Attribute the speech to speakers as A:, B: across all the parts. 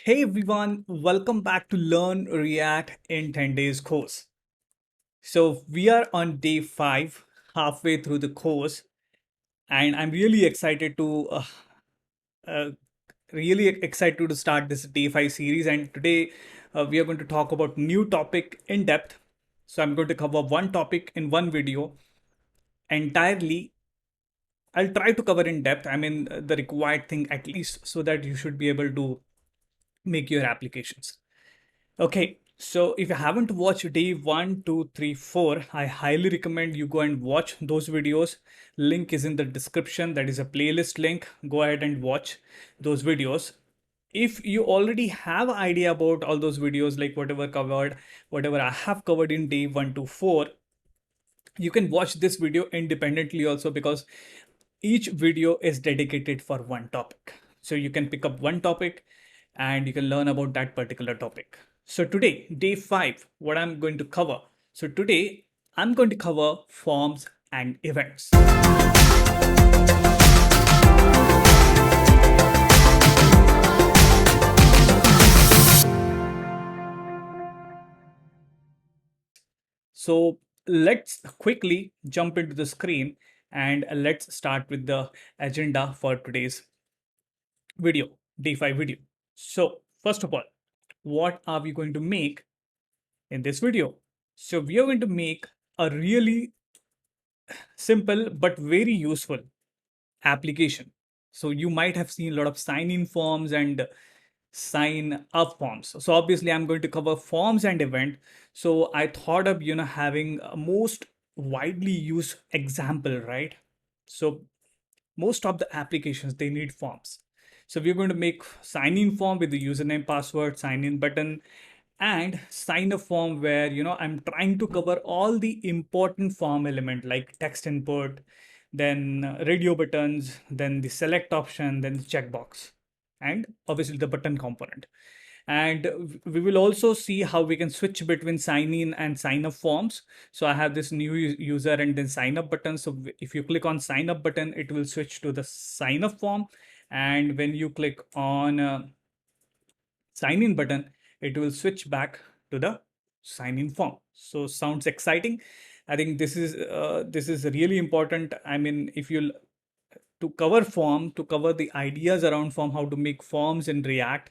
A: Hey everyone, welcome back to Learn React in 10 Days course. So we are on day 5, halfway through the course, and I'm uh, really excited to start this day 5 series. And today we are going to talk about new topic in depth. So I'm going to cover one topic in one video entirely. I'll try to cover in depth. I mean the required thing at least, so that you should be able to make your applications. Okay, so if you haven't watched day 1, 2, 3, 4, I highly recommend you go and watch those videos. Link is in the description. That is a playlist link. Go ahead and watch those videos. If you already have idea about all those videos, like whatever I have covered in day 1 to 4, you can watch this video independently also, because each video is dedicated for one topic. So you can pick up one topic and you can learn about that particular topic. So today, day 5, what I'm going to cover. So today, I'm going to cover forms and events. So let's quickly jump into the screen and let's start with the agenda for today's video, day 5 video. So first of all, what are we going to make in this video? So we are going to make a really simple but very useful application. So you might have seen a lot of sign in forms and sign up forms. So obviously I'm going to cover forms and event. So I thought of, having a most widely used example, right? So most of the applications, they need forms. So we're going to make sign in form with the username, password, sign in button, and sign up form where I'm trying to cover all the important form element like text input, then radio buttons, then the select option, then the checkbox, and obviously the button component. And we will also see how we can switch between sign in and sign up forms. So I have this new user and then sign up button. So if you click on sign up button, it will switch to the sign up form. And when you click on sign in button, it will switch back to the sign in form. So sounds exciting. I think this is really important. I mean, if you to cover form, to cover the ideas around form, how to make forms in React,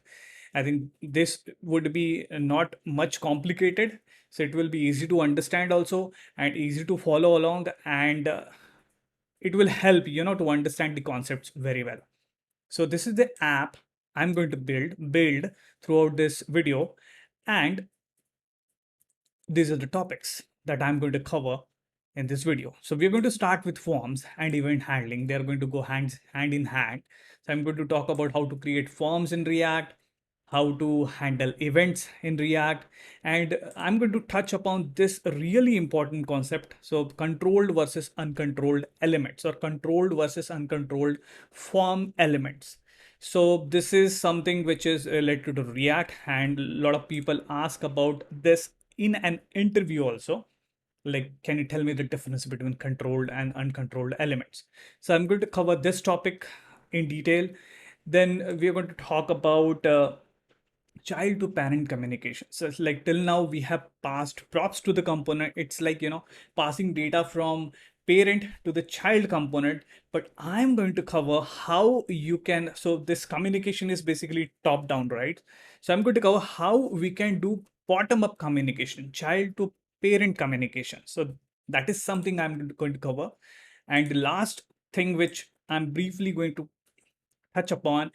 A: I think this would be not much complicated. So it will be easy to understand also and easy to follow along, and it will help to understand the concepts very well. So this is the app I'm going to build throughout this video, and these are the topics that I'm going to cover in this video. So we're going to start with forms and event handling. They're going to go hand in hand. So I'm going to talk about how to create forms in React, how to handle events in React, and I'm going to touch upon this really important concept. So controlled versus uncontrolled elements, or controlled versus uncontrolled form elements. So this is something which is related to React, and a lot of people ask about this in an interview also. Like, can you tell me the difference between controlled and uncontrolled elements? So I'm going to cover this topic in detail. Then we are going to talk about child to parent communication. So it's like, till now we have passed props to the component. It's like, passing data from parent to the child component. But I'm going to cover how you can, so this communication is basically top down, right? So I'm going to cover how we can do bottom up communication, child to parent communication. So that is something I'm going to cover. And the last thing which I'm briefly going to touch upon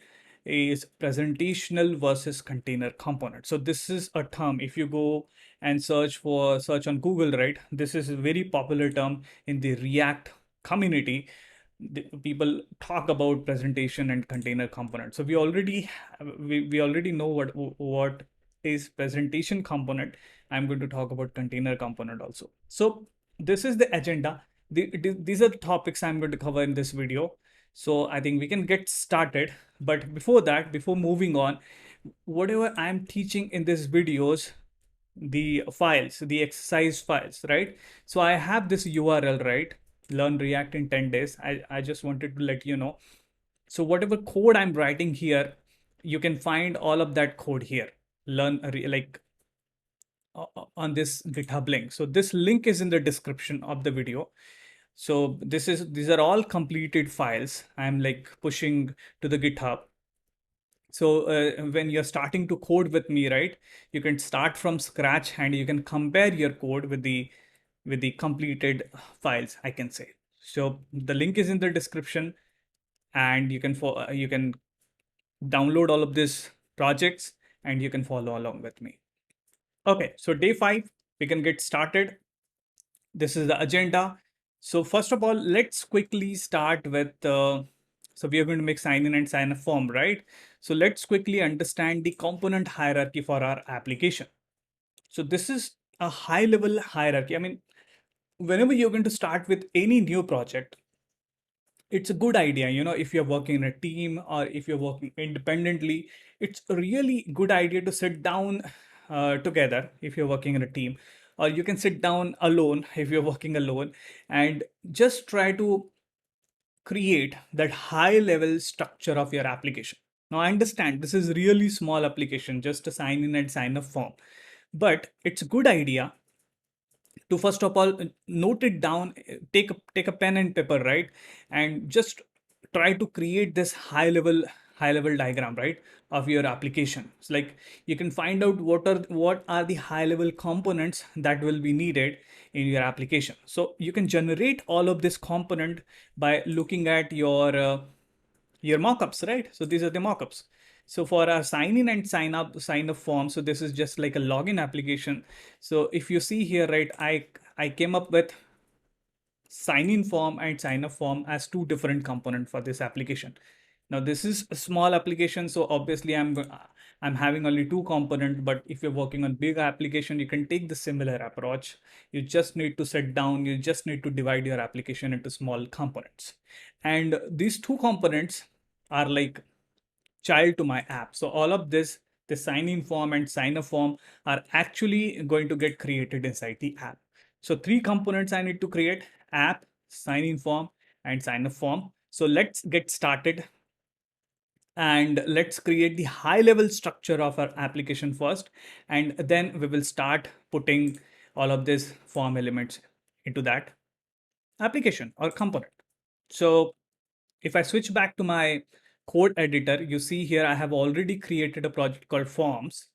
A: is presentational versus container component. So this is a term. If you go and search on Google, right, this is a very popular term in the React community. People talk about presentation and container component. So we already know what is presentation component. I'm going to talk about container component also. So this is the agenda. These are the topics I'm going to cover in this video. So I think we can get started. But before that, before moving on, whatever I'm teaching in these videos, the files, the exercise files, right? So I have this URL, right? Learn React in 10 days. I just wanted to let you know. So whatever code I'm writing here, you can find all of that code here. Learn like on this GitHub link. So this link is in the description of the video. So these are all completed files. I'm like pushing to the GitHub. So when you're starting to code with me, right, you can start from scratch and you can compare your code with the completed files, I can say. So the link is in the description, and you can download all of these projects and you can follow along with me. Okay, so day 5, we can get started. This is the agenda. So first of all, let's quickly start with, so we are going to make sign in and sign up form, right? So let's quickly understand the component hierarchy for our application. So this is a high level hierarchy. I mean, whenever you're going to start with any new project, it's a good idea, if you're working in a team or if you're working independently, it's a really good idea to sit down together if you're working in a team, or you can sit down alone if you're working alone, and just try to create that high level structure of your application. Now I understand this is really small application, just a sign in and sign up form, but it's a good idea to first of all note it down, take a pen and paper, right, and just try to create this high level diagram, right, of your application. It's like you can find out what are the high level components that will be needed in your application. So you can generate all of this component by looking at your mockups, right? So these are the mockups. So for our sign in and sign up form, so this is just like a login application. So if you see here, right, I came up with sign in form and sign up form as two different components for this application. Now this is a small application, so obviously I'm having only two component, but if you're working on big application, you can take the similar approach. You just need to sit down, you just need to divide your application into small components. And these two components are like child to my app. So all of this, the sign in form and sign up form, are actually going to get created inside the app. So three components I need to create: app, sign in form, and sign up form. So let's get started and let's create the high level structure of our application first, and then we will start putting all of these form elements into that application or component. So if I switch back to my code editor, you see here I have already created a project called forms,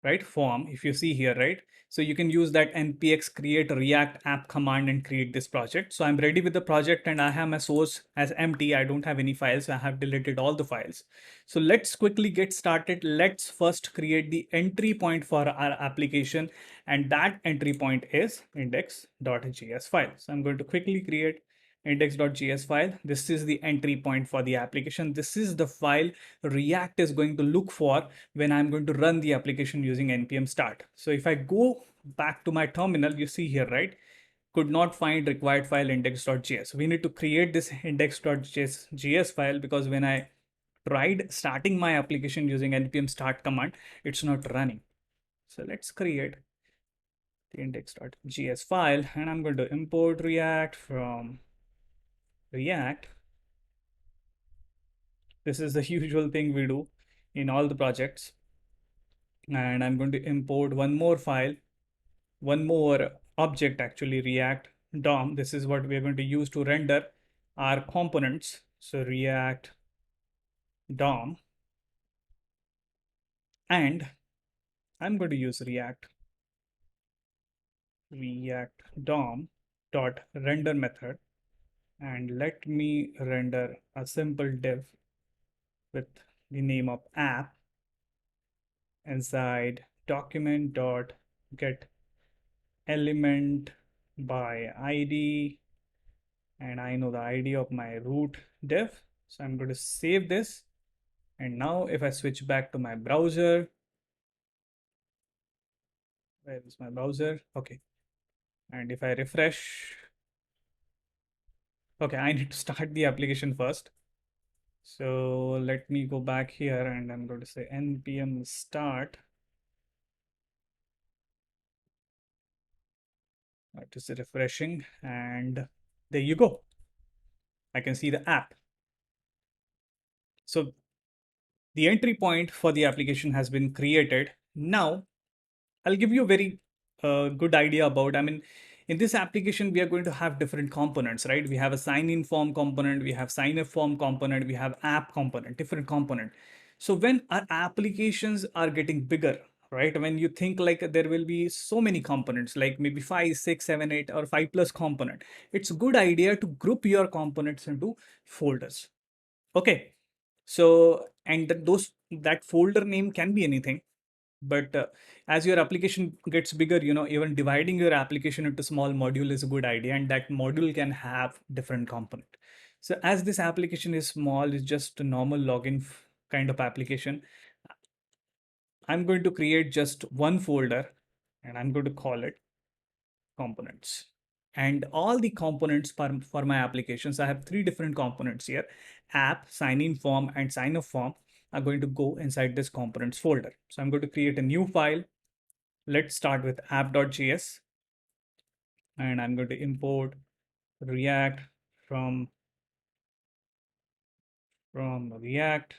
A: right? Form, if you see here, right? So you can use that npx create react app command and create this project. So I'm ready with the project and I have my source as empty. I don't have any files. I have deleted all the files. So let's quickly get started. Let's first create the entry point for our application, and that entry point is index.js file. So I'm going to quickly create index.js file. This is the entry point for the application. This is the file React is going to look for when I'm going to run the application using npm start. So if I go back to my terminal, you see here, right, could not find required file index.js. We need to create this index.js file, because when I tried starting my application using npm start command, it's not running. So let's create the index.js file, and I'm going to import React from React. This is the usual thing we do in all the projects. And I'm going to import one more file, one more object, actually, React DOM. This is what we're going to use to render our components. So React DOM, and I'm going to use React DOM dot render method, and let me render a simple div with the name of app inside document dot get element by id, and I know the ID of my root div. So I'm going to save this. And now if I switch back to my browser, where is my browser? Okay. And if I refresh, okay, I need to start the application first. So let me go back here and I'm going to say npm start. It is refreshing, and there you go. I can see the app. So The entry point for the application has been created. Now, I'll give you a very good idea about, I mean, in this application, we are going to have different components, right? We have a sign in form component, we have sign up form component, we have app component, different component. So when our applications are getting bigger, right? When you think like there will be so many components, like maybe 5, 6, 7, 8, or 5+ component, it's a good idea to group your components into folders. Okay. So, and that folder name can be anything, but as your application gets bigger, even dividing your application into small module is a good idea, and that module can have different component. So as this application is small, it's just a normal login kind of application, I'm going to create just one folder, and I'm going to call it components. And all the components for my applications, I have three different components here: app, sign in form, and sign up form are going to go inside this components folder. So I'm going to create a new file. Let's start with app.js, and I'm going to import React from React,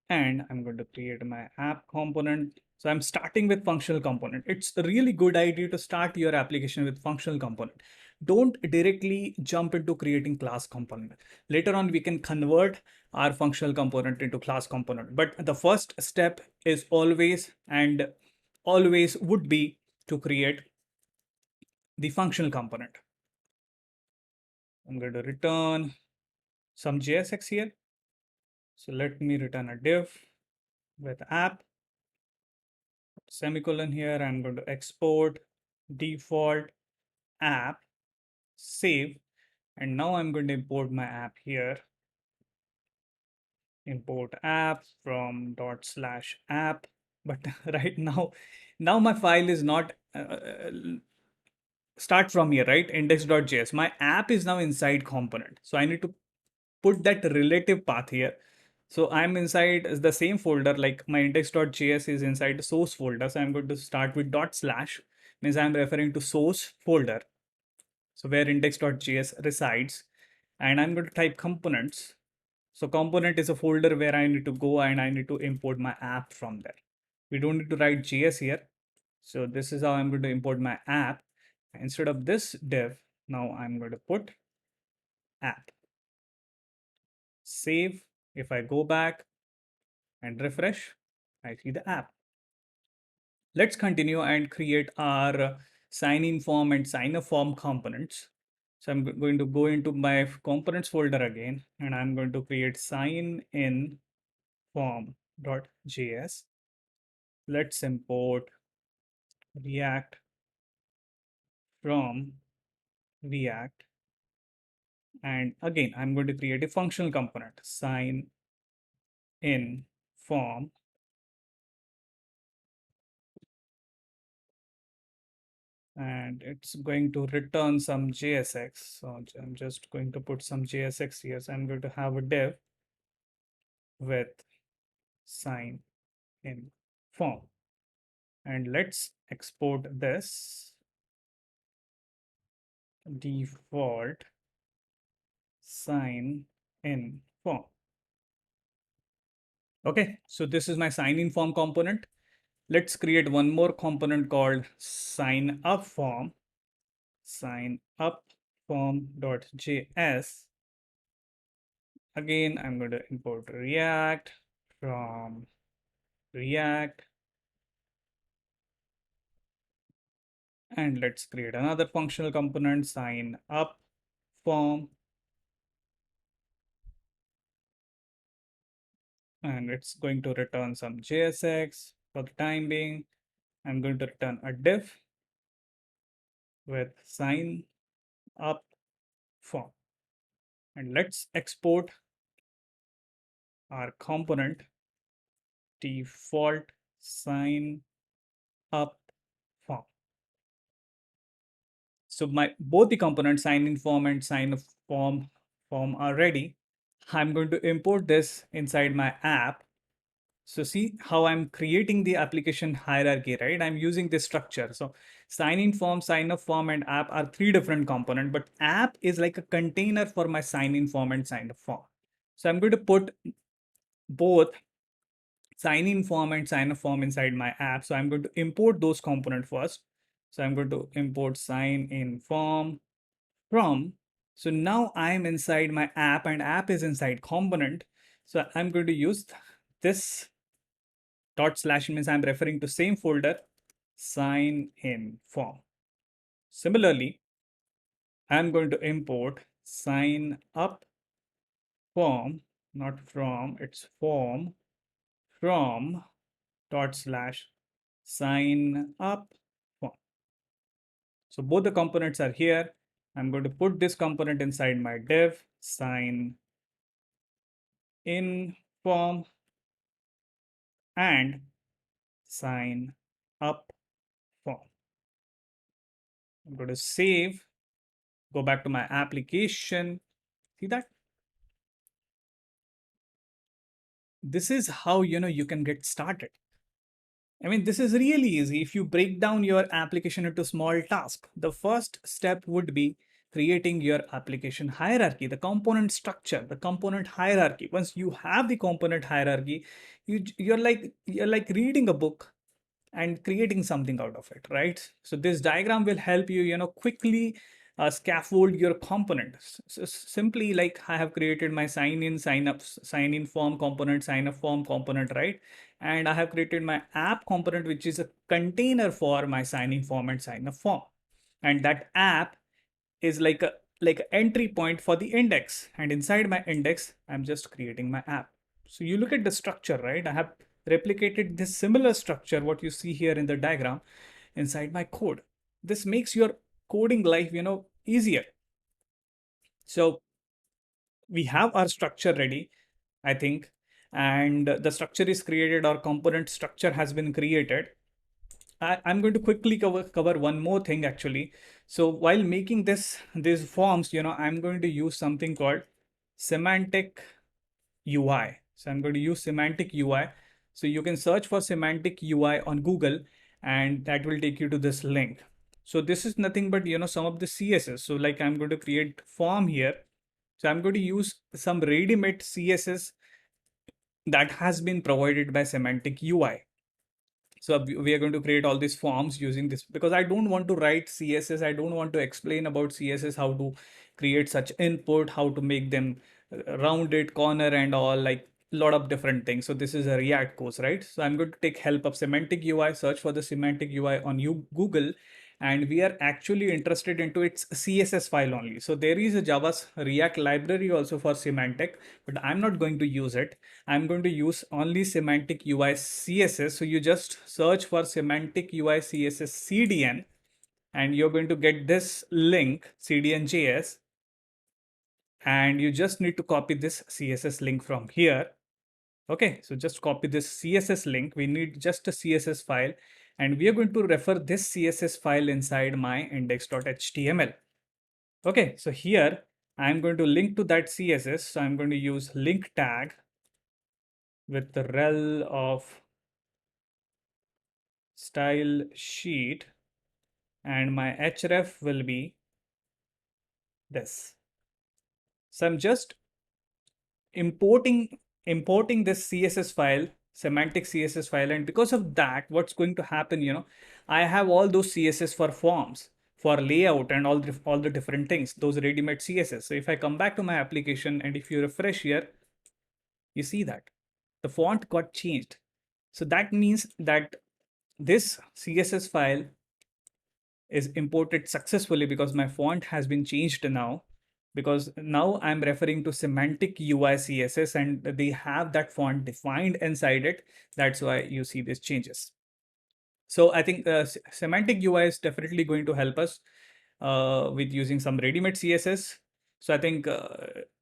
A: and I'm going to create my app component. So I'm starting with functional component. It's a really good idea to start your application with functional component. Don't directly jump into creating class component. Later on, we can convert our functional component into class component. But the first step is always and always would be to create the functional component. I'm going to return some JSX here. So let me return a div with app, semicolon here. I'm going to export default app, save, and now I'm going to import my app here. Import app from /app. But right now my file is not start from here, right? Index.js. My app is now inside component. So I need to put that relative path here. So I'm inside the same folder, like my index.js is inside the source folder. So I'm going to start with /, means I'm referring to source folder. So where index.js resides, and I'm going to type components. So component is a folder where I need to go and I need to import my app from there. We don't need to write JS here. So this is how I'm going to import my app. Instead of this div, now I'm going to put app. Save. If I go back and refresh, I see the app. Let's continue and create our sign in form and sign up form components. So I'm going to go into my components folder again, and I'm going to create sign in form.js. Let's import React from React. And again, I'm going to create a functional component, sign in form, and it's going to return some JSX. So I'm just going to put some JSX here. So I'm going to have a div with sign in form. And let's export this default sign in form. Okay, so this is my sign in form component. Let's create one more component called sign up form, sign up form.js. Again, I'm going to import React from React, and let's create another functional component, sign up form, and it's going to return some JSX. For the time being, I'm going to return a div with sign up form, and let's export our component default sign up form. So my both the components sign in form and sign up form are ready. I'm going to import this inside my app. So see how I'm creating the application hierarchy, right? I'm using this structure. So sign in form, sign up form, and app are three different components, but app is like a container for my sign in form and sign up form. So I'm going to put both sign in form and sign up form inside my app. So I'm going to import those components first. So I'm going to import sign in form from. So now I'm inside my app and app is inside component. So I'm going to use this dot slash means I'm referring to same folder, sign in form. Similarly, I'm going to import sign up form, not from, it's form from dot slash sign up form. So both the components are here. I'm going to put this component inside my div sign in form and sign up form. I'm going to save, go back to my application. See that? This is how you can get started. I mean, this is really easy. If you break down your application into small tasks, the first step would be creating your application hierarchy, the component structure, the component hierarchy. Once you have the component hierarchy, you're like reading a book and creating something out of it, right? So this diagram will help you, quickly scaffold your components. So simply like I have created my sign in, sign up, sign in form component, sign up form component, right? And I have created my app component, which is a container for my sign in form and sign up form. And that app is like an entry point for the index. And inside my index, I'm just creating my app. So you look at the structure, right? I have replicated this similar structure, what you see here in the diagram, inside my code. This makes your coding life, easier. So we have our structure ready, I think, and the structure is created, our component structure has been created. I'm going to quickly cover one more thing actually. So while making these forms, I'm going to use something called semantic UI. So I'm going to use semantic UI. So you can search for semantic UI on Google, and that will take you to this link. So this is nothing but some of the CSS. So like I'm going to create form here. So I'm going to use some ready-made CSS that has been provided by semantic UI. So we are going to create all these forms using this because I don't want to write CSS. I don't want to explain about CSS, how to create such input, how to make them rounded corner and all, like a lot of different things. So this is a React course, right? So I'm going to take help of semantic UI, search for the semantic UI on Google, and we are actually interested into its CSS file only. So there is a Java's React library also for semantic, but I'm not going to use it. I'm going to use only semantic UI CSS. So you just search for semantic UI CSS CDN, and you're going to get this link, CDN.js, and you just need to copy this CSS link from here. Okay, so just copy this CSS link. We need just a CSS file, and we are going to refer this CSS file inside my index.html. Okay, so here I'm going to link to that CSS. So I'm going to use link tag with the rel of style sheet, and my href will be this. So I'm just importing this CSS file, semantic CSS file, and because of that, what's going to happen, I have all those CSS for forms, for layout, and all the different things, those ready-made CSS. So if I come back to my application and if you refresh here, you see that the font got changed. So that means that this CSS file is imported successfully because my font has been changed now, because now I'm referring to semantic UI CSS and they have that font defined inside it. That's why you see these changes. So I think semantic UI is definitely going to help us with using some ready-made CSS. So I think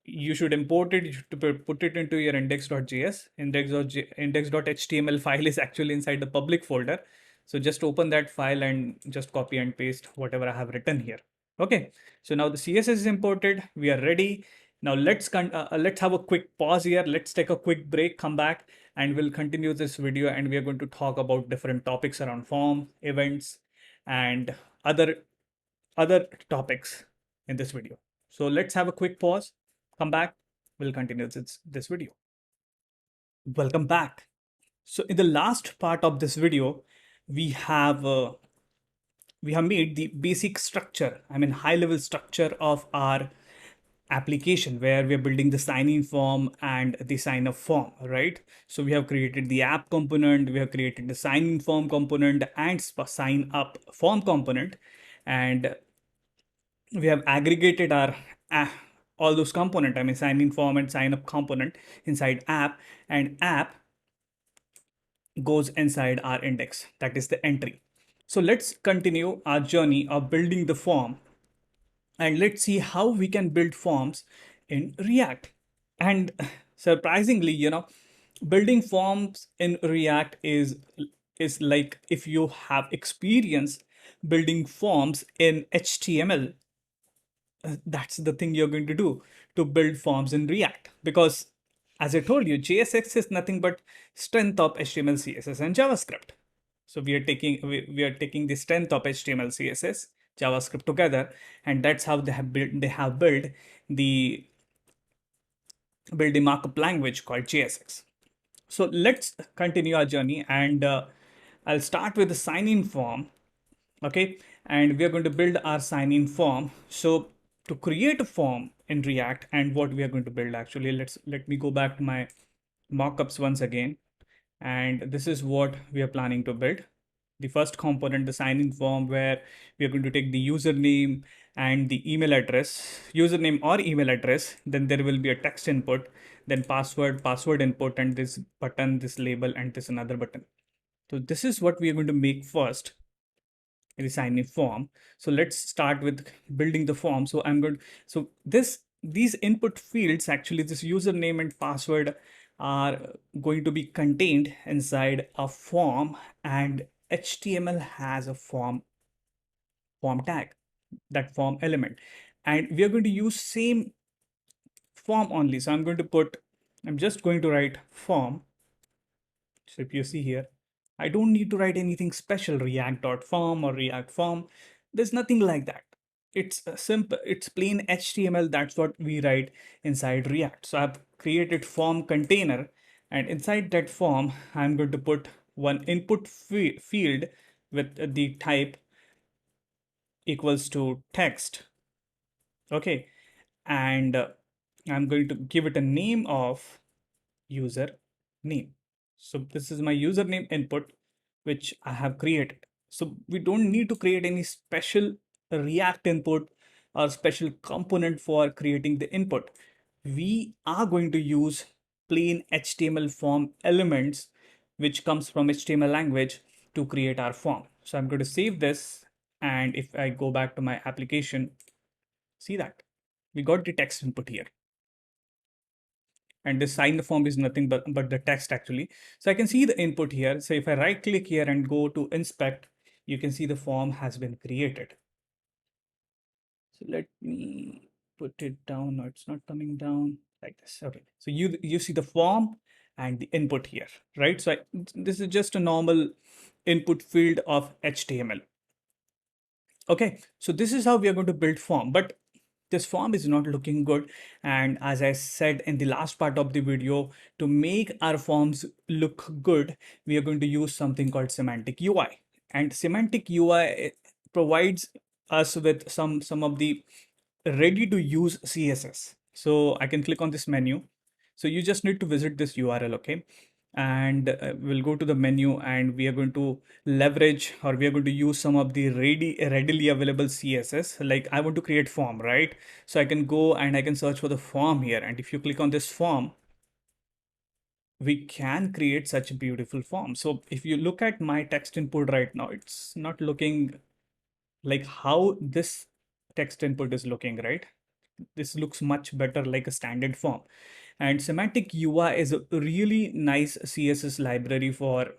A: you should import it, you should put it into your index.js. Index.html file is actually inside the public folder. So just open that file and just copy and paste whatever I have written here. Okay, so now the CSS is imported. We are ready. Now let's have a quick pause here. Let's take a quick break, come back, and we'll continue this video. And we are going to talk about different topics around form, events, and other topics in this video. So let's have a quick pause, come back, we'll continue this video. Welcome back. So in the last part of this video, we have uh, we have made the basic structure, I mean high level structure of our application where we're building the sign in form and the sign up form, right? So we have created the app component, we have created the sign in form component and sign up form component, and we have aggregated our uh, all those component, I mean sign in form and sign up component inside app, and app goes inside our index, that is the entry. So let's continue our journey of building the form, and let's see how we can build forms in React. And surprisingly, building forms in React is like if you have experience building forms in HTML, that's the thing you're going to do to build forms in React. Because as I told you, JSX is nothing but strength of HTML, CSS, and JavaScript. So we are taking the strength of HTML, CSS, JavaScript together, and that's how the build the markup language called JSX. So let's continue our journey, and I'll start with the sign-in form. Okay, and we are going to build our sign-in form. So to create a form in React, and what we are going to build, actually, let me go back to my mockups once again, and this is what we are planning to build. The first component, the sign-in form, where we are going to take the username and the email address, username or email address, then there will be a text input, then password input, and this button, this label, and this another button. So this is what we are going to make first, the sign in form. So let's start with building the form. So I'm going, so these input fields, actually this username and password, are going to be contained inside a form, and HTML has a form tag, that form element, and we are going to use same form only. So I'm just going to write form. So if you see here, I don't need to write anything special, react.form or react form. There's nothing like that. It's simple, it's plain HTML. That's what we write inside React. So I've created form container, and inside that form, I'm going to put one input field with the type equals to text. Okay. And I'm going to give it a name of user name. So this is my username input, which I have created. So we don't need to create any special React input or special component for creating the input. We are going to use plain HTML form elements, which comes from HTML language, to create our form. So I'm going to save this. And if I go back to my application, see that we got the text input here, and this sign form is nothing but the text actually. So I can see the input here. So if I right click here and go to inspect, you can see the form has been created. So let me put it down. No, it's not coming down like this. Okay, so you see the form and the input here, right? So this is just a normal input field of HTML. Okay, so this is how we are going to build form, but this form is not looking good. And as I said in the last part of the video, to make our forms look good, we are going to use something called semantic UI. And semantic UI provides us with some of the ready to use CSS. So I can click on this menu. So you just need to visit this URL, okay? And we'll go to the menu, and we are going to leverage, or we are going to use some of the readily available CSS. Like I want to create form, right? So I can go and I can search for the form here. And if you click on this form, we can create such a beautiful form. So if you look at my text input right now, it's not looking like how this text input is looking, right? This looks much better like a standard form. And semantic UI is a really nice CSS library for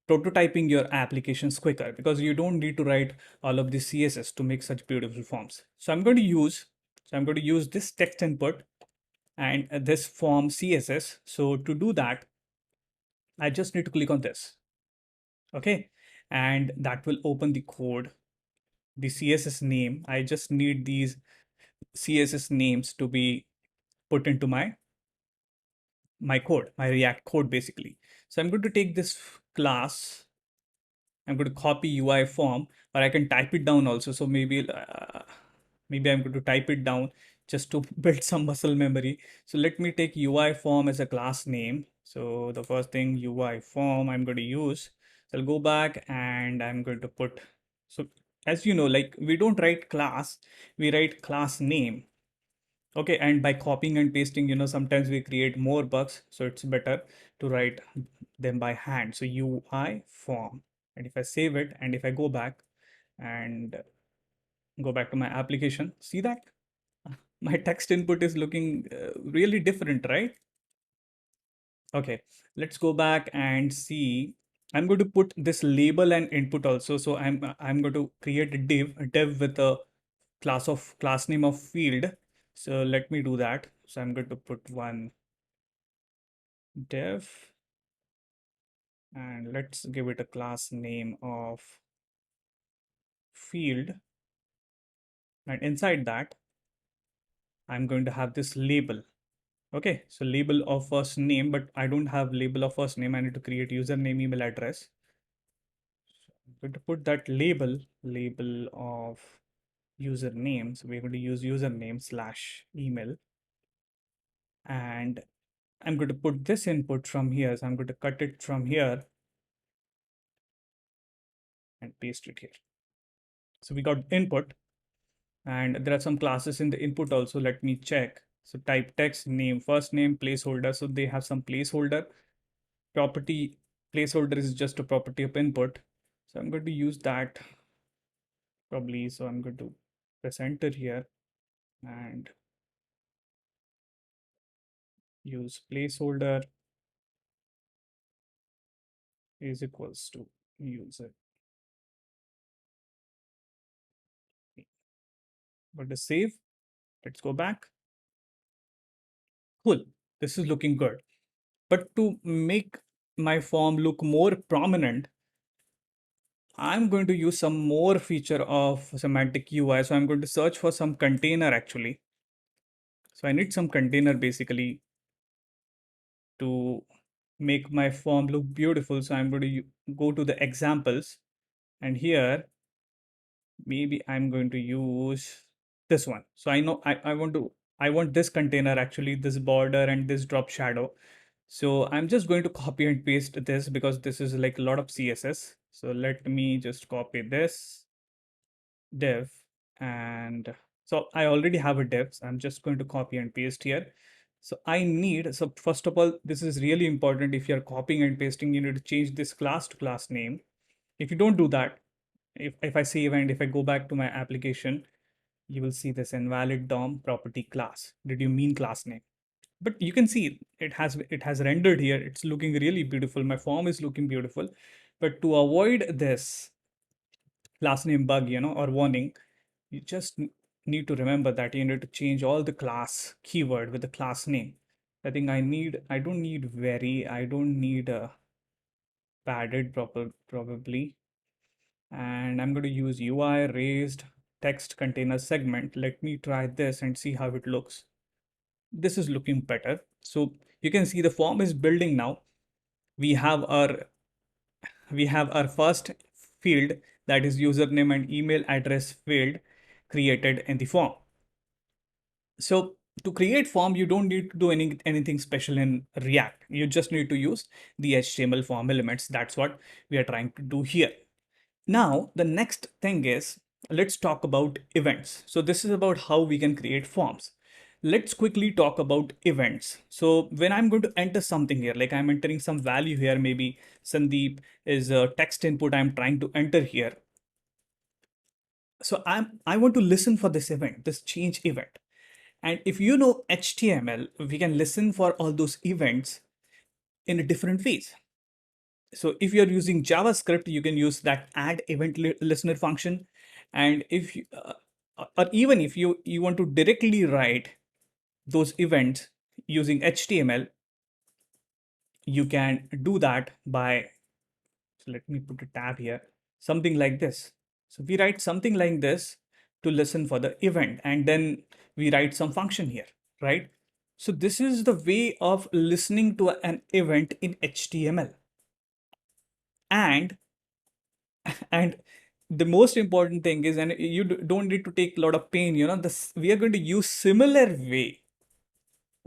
A: prototyping your applications quicker, because you don't need to write all of the CSS to make such beautiful forms. So I'm going to use this text input and this form CSS. So to do that, I just need to click on this. Okay. And that will open the code, the CSS name. I just need these CSS names to be put into my my code, my React code basically. So I'm going to take this class, I'm going to copy UI form, or I can type it down also. So maybe I'm going to type it down just to build some muscle memory. So let me take UI form as a class name. So the first thing, UI form I'm going to use. So I'll go back and I'm going to put, so as you know, like we don't write class, we write class name. Okay, and by copying and pasting, sometimes we create more bugs. So it's better to write them by hand. So UI form. And if I save it and if I and go back to my application, see that my text input is looking really different, right? Okay, let's go back and see. I'm going to put this label and input also. So I'm going to create a div with a class name of field. So let me do that. So I'm going to put one div and let's give it a class name of field. And inside that, I'm going to have this label. Okay, so label of first name, but I don't have label of first name. I need to create username, email address. So I'm going to put that label of username. So we're going to use username slash email. And I'm going to put this input from here. So I'm going to cut it from here and paste it here. So we got input and there are some classes in the input also. Let me check. So type text name, first name, placeholder. So they have some placeholder. Property placeholder is just a property of input. So I'm going to use that probably. So I'm going to press enter here and use placeholder is equals to user. But the save, let's go back. Cool. This is looking good. But to make my form look more prominent, I'm going to use some more feature of semantic UI. So I'm going to search for some container actually. So I need some container basically to make my form look beautiful. So I'm going to go to the examples and here maybe I'm going to use this one. So I know I want this container actually, this border and this drop shadow. So I'm just going to copy and paste this because this is like a lot of CSS. So let me just copy this div and so I already have a div. So I'm just going to copy and paste here. So so first of all, this is really important. If you're copying and pasting, you need to change this class to class name. If you don't do that, if I save and if I go back to my application, you will see this invalid DOM property class. Did you mean class name? But you can see it has rendered here. It's looking really beautiful. My form is looking beautiful. But to avoid this class name bug, or warning, you just need to remember that you need to change all the class keyword with the class name. I don't need very, I don't need a padded probably. And I'm going to use UI raised text container segment. Let me try this and see how it looks. This is looking better. So you can see the form is building now. We have our first field, that is username and email address field, created in the form. So to create form, you don't need to do anything special in React. You just need to use the HTML form elements. That's what we are trying to do here. Now, the next thing is, let's talk about events. So this is about how we can create forms. Let's quickly talk about events. So when I'm going to enter something here, like I'm entering some value here, maybe Sandeep is a text input I'm trying to enter here. So I want to listen for this event, this change event. And if you know HTML, we can listen for all those events in a different ways. So if you're using JavaScript, you can use that add event listener function. And if you, or even if you want to directly write those events using HTML, you can do that by, so let me put a tab here, something like this. So we write something like this to listen for the event, and then we write some function here, right? So this is the way of listening to an event in HTML. And and the most important thing is, and you don't need to take a lot of pain, this, we are going to use similar way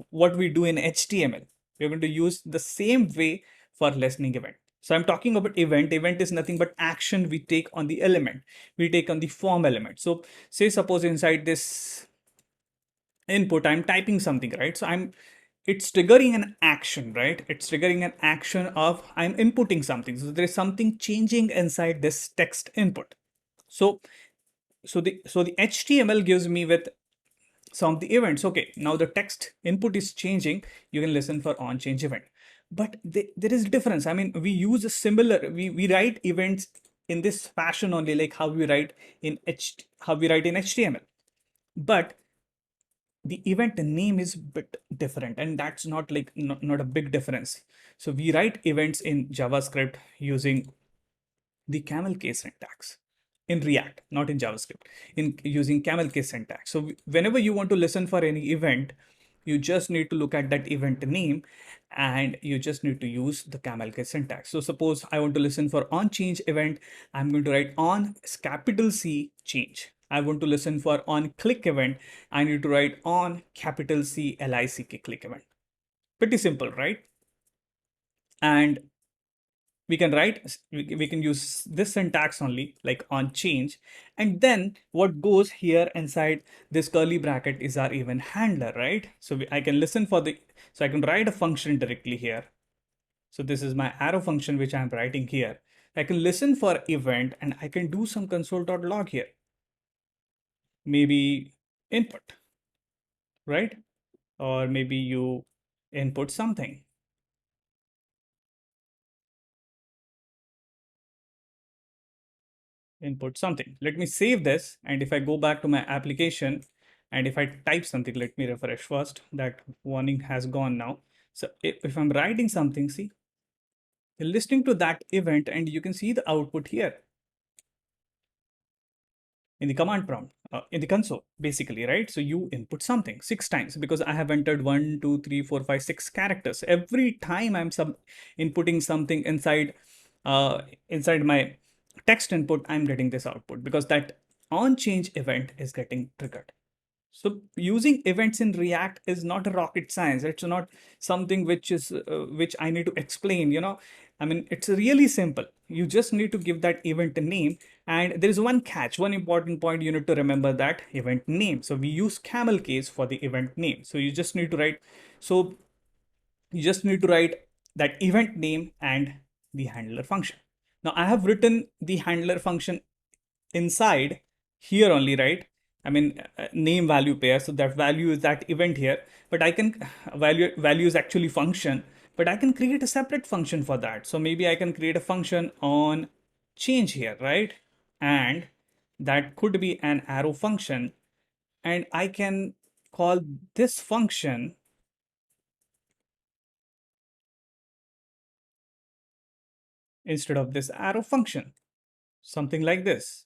A: what we do in HTML. We're going to use the same way for listening event. So I'm talking about event. Event is nothing but action we take on the element. We take on the form element. So say suppose inside this input, I'm typing something, right? So it's triggering an action, right? It's triggering an action of I'm inputting something. So there is something changing inside this text input. So the HTML gives me with some of the events. Okay, now the text input is changing. You can listen for on change event. But there is difference. I mean, we use a similar, we write events in this fashion only, like how we write in HTML. But the event name is bit different, and that's not like not a big difference. So we write events in JavaScript using the camel case syntax in React, not in JavaScript, in using camel case syntax. So whenever you want to listen for any event, you just need to look at that event name and you just need to use the camel case syntax. So suppose I want to listen for on change event, I'm going to write on capital C change. I want to listen for on click event, I need to write on capital C LICK click event. Pretty simple, right? And we can write, we can use this syntax only, like on change. And then what goes here inside this curly bracket is our event handler, right? So I can listen for so I can write a function directly here. So this is my arrow function which I'm writing here. I can listen for event and I can do some console.log here. Maybe input, right? Or maybe you input something. Input something. Let me save this. And if I go back to my application and if I type something, let me refresh first. That warning has gone now. So if I'm writing something, see, you're listening to that event and you can see the output here in the command prompt, in the console, basically, right? So you input something 6 times because I have entered 1, 2, 3, 4, 5, 6 characters. Every time I'm inputting something inside my text input, I'm getting this output because that on change event is getting triggered. So using events in React is not a rocket science. It's not something which I need to explain. I mean, it's really simple. You just need to give that event a name, and there is one catch, one important point you need to remember: that event name. So we use camel case for the event name. So you just need to write. So you just need to write that event name and the handler function. Now I have written the handler function inside here only, right? I mean, name value pair. So that value is that event here, but I can value is actually function, but I can create a separate function for that. So maybe I can create a function on change here, right? And that could be an arrow function. And I can call this function instead of this arrow function, something like this.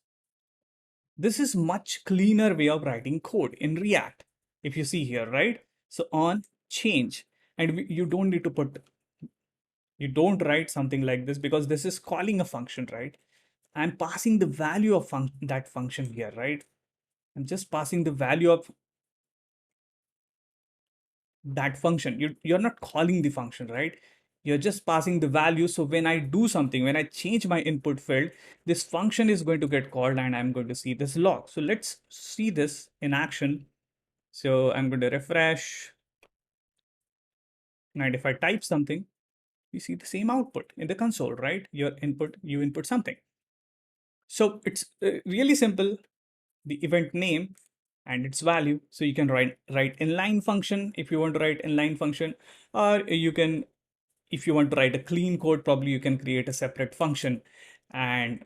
A: This is much cleaner way of writing code in React. If you see here, right? So on change, and you don't need to you don't write something like this because this is calling a function, right? I'm passing the value of that function here, right? I'm just passing the value of that function. You're not calling the function, right? You're just passing the value. So when I do something, when I change my input field, this function is going to get called and I'm going to see this log. So let's see this in action. So I'm going to refresh. And if I type something, you see the same output in the console, right? You input something. So it's really simple. The event name and its value. So you can write inline function if you want to write inline function, or you can, if you want to write a clean code, probably you can create a separate function and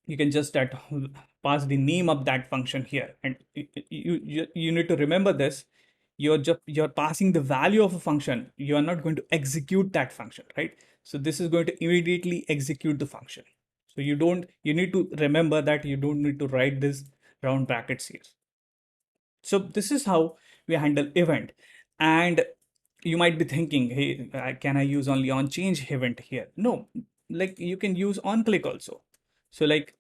A: you can just pass the name of that function here. And you need to remember this. You're passing the value of a function. You are not going to execute that function, right? So this is going to immediately execute the function. So you need to remember that you don't need to write this round brackets here. So this is how we handle event. And you might be thinking, hey, can I use only on change event here? No, like you can use on click also. So like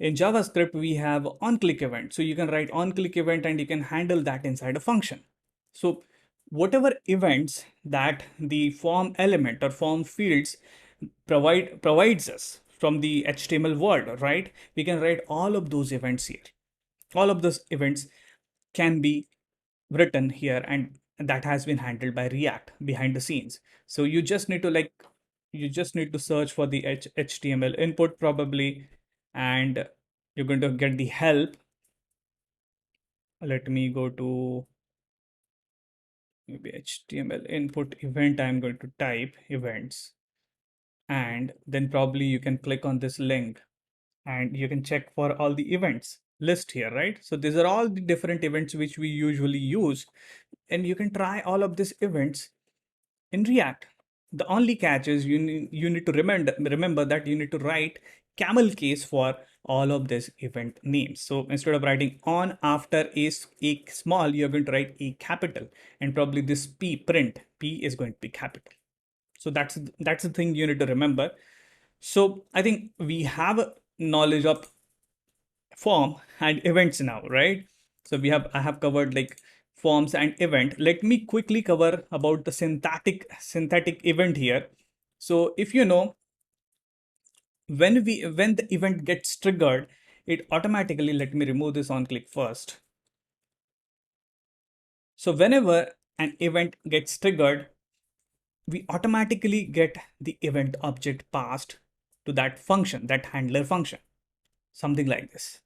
A: in JavaScript, we have on click event. So you can write on click event and you can handle that inside a function. So whatever events that the form element or form fields provides us from the HTML world, right? We can write all of those events here. All of those events can be written here, and that has been handled by React behind the scenes. So you just need to search for the HTML input probably, and you're going to get the help. Let me go to maybe HTML input event. I'm going to type events, and then probably you can click on this link and you can check for all the events list here, right? So these are all the different events which we usually use, and you can try all of these events in React. The only catch is you need to remember that you need to write camel case for all of these event names. So instead of writing on after a small, you're going to write a capital, and probably this p is going to be capital. So that's the thing you need to remember. So I think we have knowledge of form and events now, right? So I have covered like forms and event. Let me quickly cover about the synthetic event here. So if you know, when the event gets triggered, it automatically, let me remove this on click first. So whenever an event gets triggered, we automatically get the event object passed to that function, that handler function, something like this.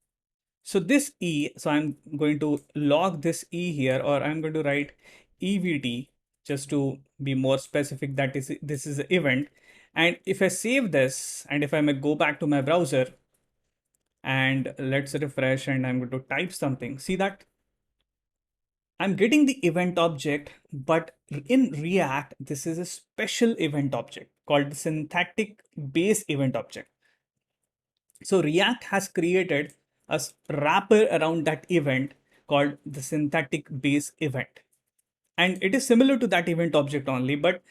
A: So this E, so I'm going to log this E here, or I'm going to write EVT just to be more specific that this is an event. And if I save this, and if I may go back to my browser and let's refresh, and I'm going to type something, see that I'm getting the event object, but in React, this is a special event object called the synthetic base event object. So React has created a wrapper around that event called the synthetic base event. And it is similar to that event object only, but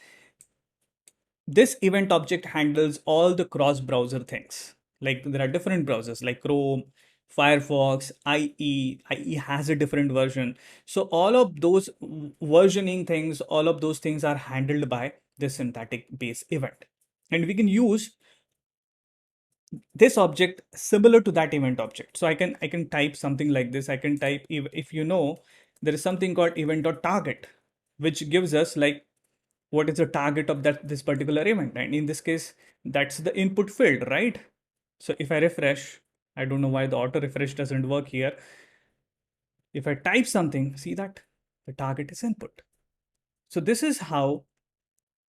A: this event object handles all the cross browser things. Like there are different browsers like Chrome, Firefox, IE has a different version. So all of those versioning things, all of those things are handled by this synthetic base event. And we can use this object similar to that event object. So I can type something like this. I can type, if you know, there is something called event.target, which gives us like what is the target of this particular event. And in this case, that's the input field, right? So if I refresh, I don't know why the auto refresh doesn't work here. If I type something, see that the target is input. So this is how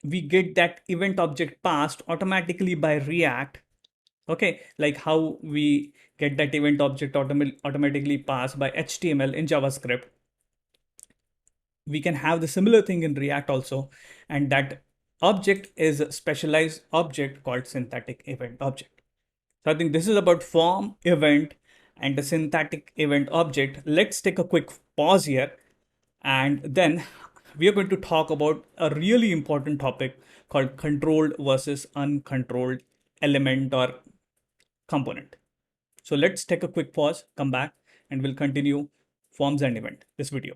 A: we get that event object passed automatically by React. Okay, like how we get that event object automatically passed by HTML in JavaScript. We can have the similar thing in React also, and that object is a specialized object called synthetic event object. So I think this is about form, event, and the synthetic event object. Let's take a quick pause here, and then we are going to talk about a really important topic called controlled versus uncontrolled element or component. So let's take a quick pause, come back, and we'll continue forms and event this video.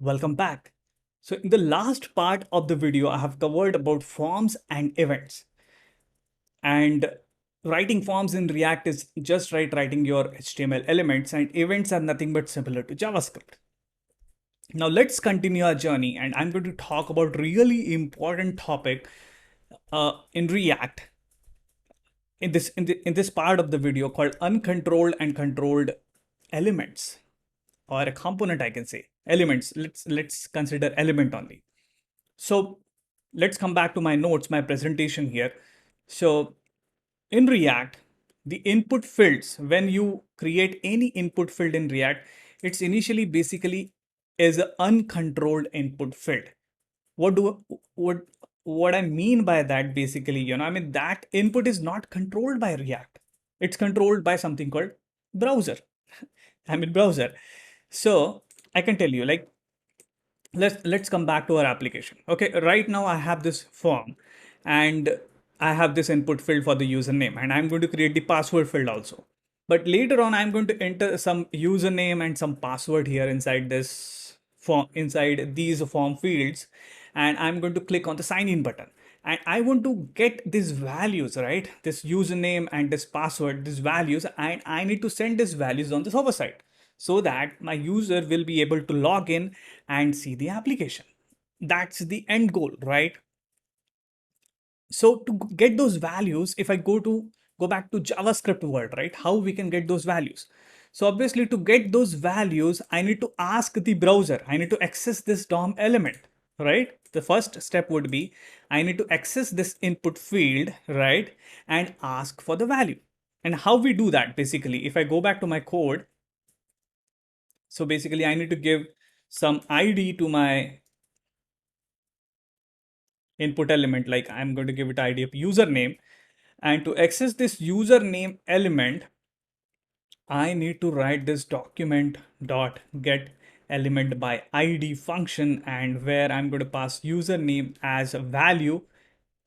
A: Welcome back. So in the last part of the video, I have covered about forms and events. And writing forms in React is just writing your HTML elements, and events are nothing but similar to JavaScript. Now let's continue our journey, and I'm going to talk about really important topic in React in this part of the video called uncontrolled and controlled elements, or a component, I can say elements. Let's consider element only. So let's come back to my notes, my presentation here. So in React, the input fields, when you create any input field in React, it's initially basically is an uncontrolled input field. What do what I mean by that, basically, I mean that input is not controlled by React. It's controlled by something called browser. I mean browser. So I can tell you, like, let's come back to our application. Okay, right now I have this form, and I have this input field for the username, and I'm going to create the password field also. But later on, I'm going to enter some username and some password here inside this form, inside these form fields, and I'm going to click on the sign in button. And I want to get these values, right? This username and this password, these values, and I need to send these values on the server side so that my user will be able to log in and see the application. That's the end goal, right? So to get those values, if I go back to JavaScript world, right? How we can get those values? So obviously to get those values, I need to ask the browser. I need to access this DOM element, right? The first step would be I need to access this input field, right? And ask for the value. And how we do that basically, if I go back to my code, so basically I need to give some ID to my input element, like I'm going to give it ID of username. And to access this username element, I need to write this document dot get element by ID function, and where I'm going to pass username as a value,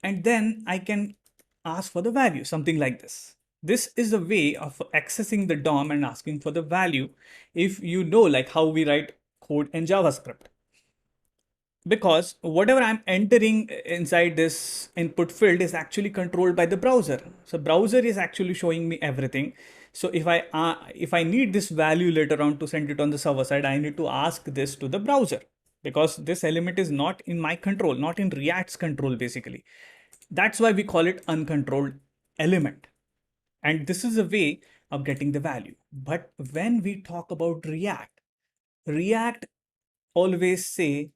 A: and then I can ask for the value, something like this. This is a way of accessing the DOM and asking for the value, if you know like how we write code in JavaScript. Because whatever I'm entering inside this input field is actually controlled by the browser. So browser is actually showing me everything. So if I need this value later on to send it on the server side, I need to ask this to the browser, because this element is not in my control, not in React's control basically. That's why we call it uncontrolled element. And this is a way of getting the value. But when we talk about React always say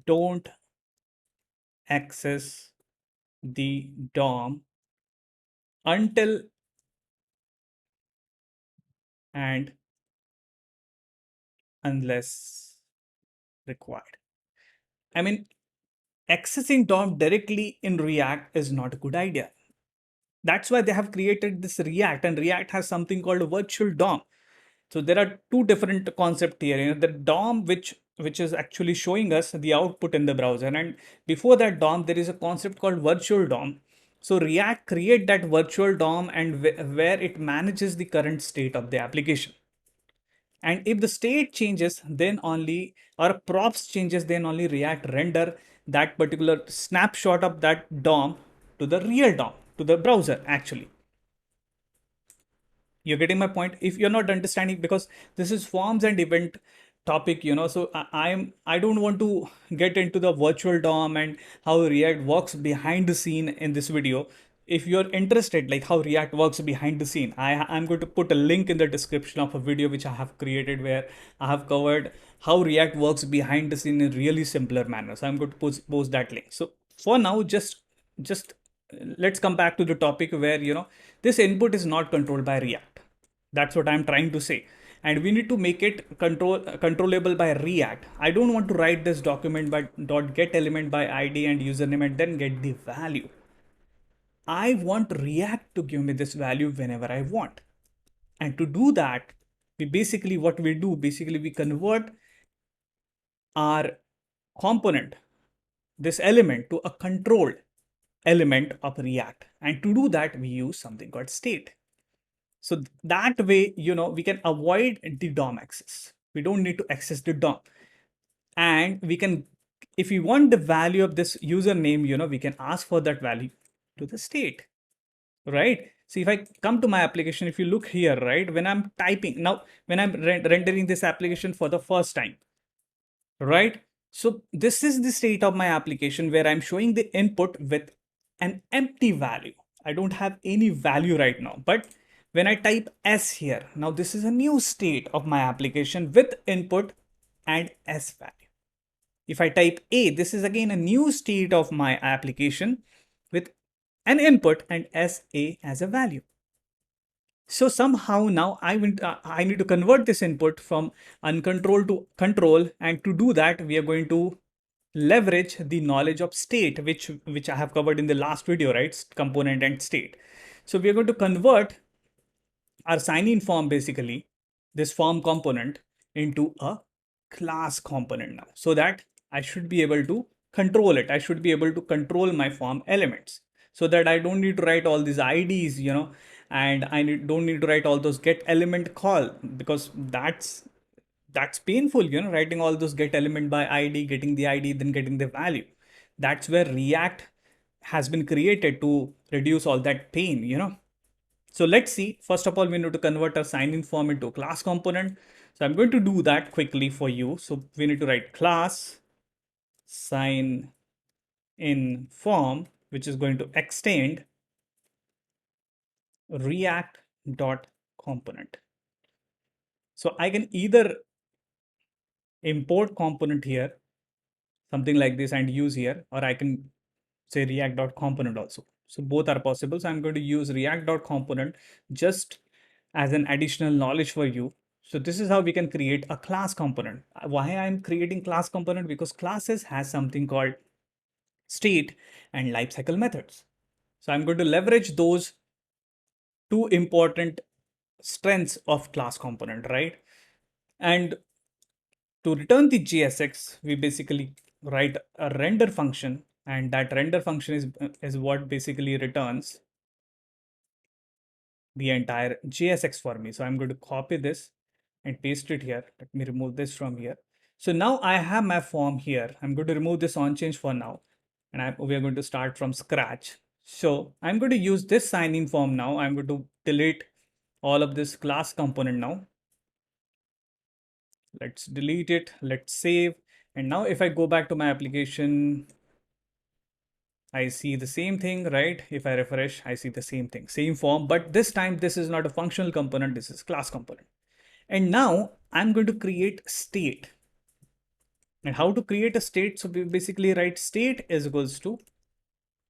A: don't access the DOM until and unless required. I mean, accessing DOM directly in React is not a good idea. That's why they have created this React, and React has something called a virtual DOM. So there are two different concepts here. The DOM, which is actually showing us the output in the browser, and before that DOM, there is a concept called virtual DOM. So React create that virtual DOM, and where it manages the current state of the application. And if the state changes, then only, or props changes, then only React render that particular snapshot of that DOM to the real DOM, to the browser actually. You're getting my point? If you're not understanding, because this is forms and event topic, so I don't want to get into the virtual DOM and how React works behind the scene in this video. If you're interested like how React works behind the scene, I'm going to put a link in the description of a video which I have created, where I have covered how React works behind the scene in really simpler manner. So I'm going to post that link. So for now, just let's come back to the topic where this input is not controlled by React. That's what I'm trying to say. And we need to make it controllable by React. I don't want to write this document by dot get element by ID and username and then get the value. I want React to give me this value whenever I want. And to do that, what we do, basically we convert our component, this element, to a controlled element of React. And to do that, we use something called state. So that way, we can avoid the DOM access. We don't need to access the DOM. And we can, if we want the value of this username, we can ask for that value to the state, right? So if I come to my application, if you look here, right, when I'm typing, now when I'm rendering this application for the first time, right? So this is the state of my application where I'm showing the input with an empty value. I don't have any value right now, but when I type S here, now this is a new state of my application with input and S value. If I type A, this is again a new state of my application with an input and SA as a value. So somehow now I need to convert this input from uncontrolled to control, and to do that we are going to leverage the knowledge of state, which I have covered in the last video, right? Component and state. So we are going to convert our sign-in form, basically this form component, into a class component now, so that I should be able to control it. I should be able to control my form elements, so that I don't need to write all these IDs, and don't need to write all those get element call, because that's painful, writing all those get element by ID, getting the ID, then getting the value. That's where React has been created to reduce all that pain. So let's see. First of all, we need to convert our sign-in form into a class component. So I'm going to do that quickly for you. So we need to write class sign in form, which is going to extend react dot component. So I can either import component here, something like this, and use here, or I can say react dot component also. So both are possible. So I'm going to use react dot component just as an additional knowledge for you. So this is how we can create a class component. Why I'm creating class component? Because classes has something called state and lifecycle methods. So I'm going to leverage those two important strengths of class component, right? And to return the JSX, we basically write a render function, and that render function is what basically returns the entire JSX for me. So I'm going to copy this and paste it here. Let me remove this from here. So now I have my form here. I'm going to remove this on change for now, and we are going to start from scratch. So I'm going to use this sign in form now. I'm going to delete all of this class component now. Let's delete it. Let's save. And now if I go back to my application, I see the same thing, right? If I refresh, I see the same thing, same form, but this time this is not a functional component, this is class component. And now I'm going to create state. And how to create a state? So we basically write state is equals to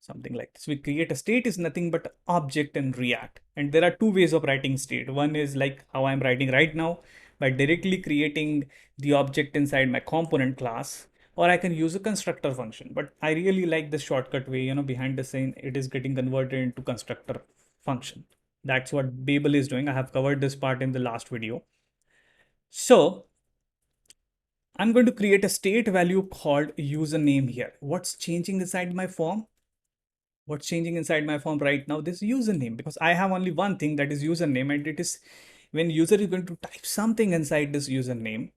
A: something like this. We create a state is nothing but object in React. And there are two ways of writing state. One is like how I'm writing right now, by directly creating the object inside my component class, or I can use a constructor function. But I really like the shortcut way, behind the scene, it is getting converted into constructor function. That's what Babel is doing. I have covered this part in the last video. So I'm going to create a state value called username here. What's changing inside my form? What's changing inside my form right now? This username, because I have only one thing, that is username, and it is when user is going to type something inside this username,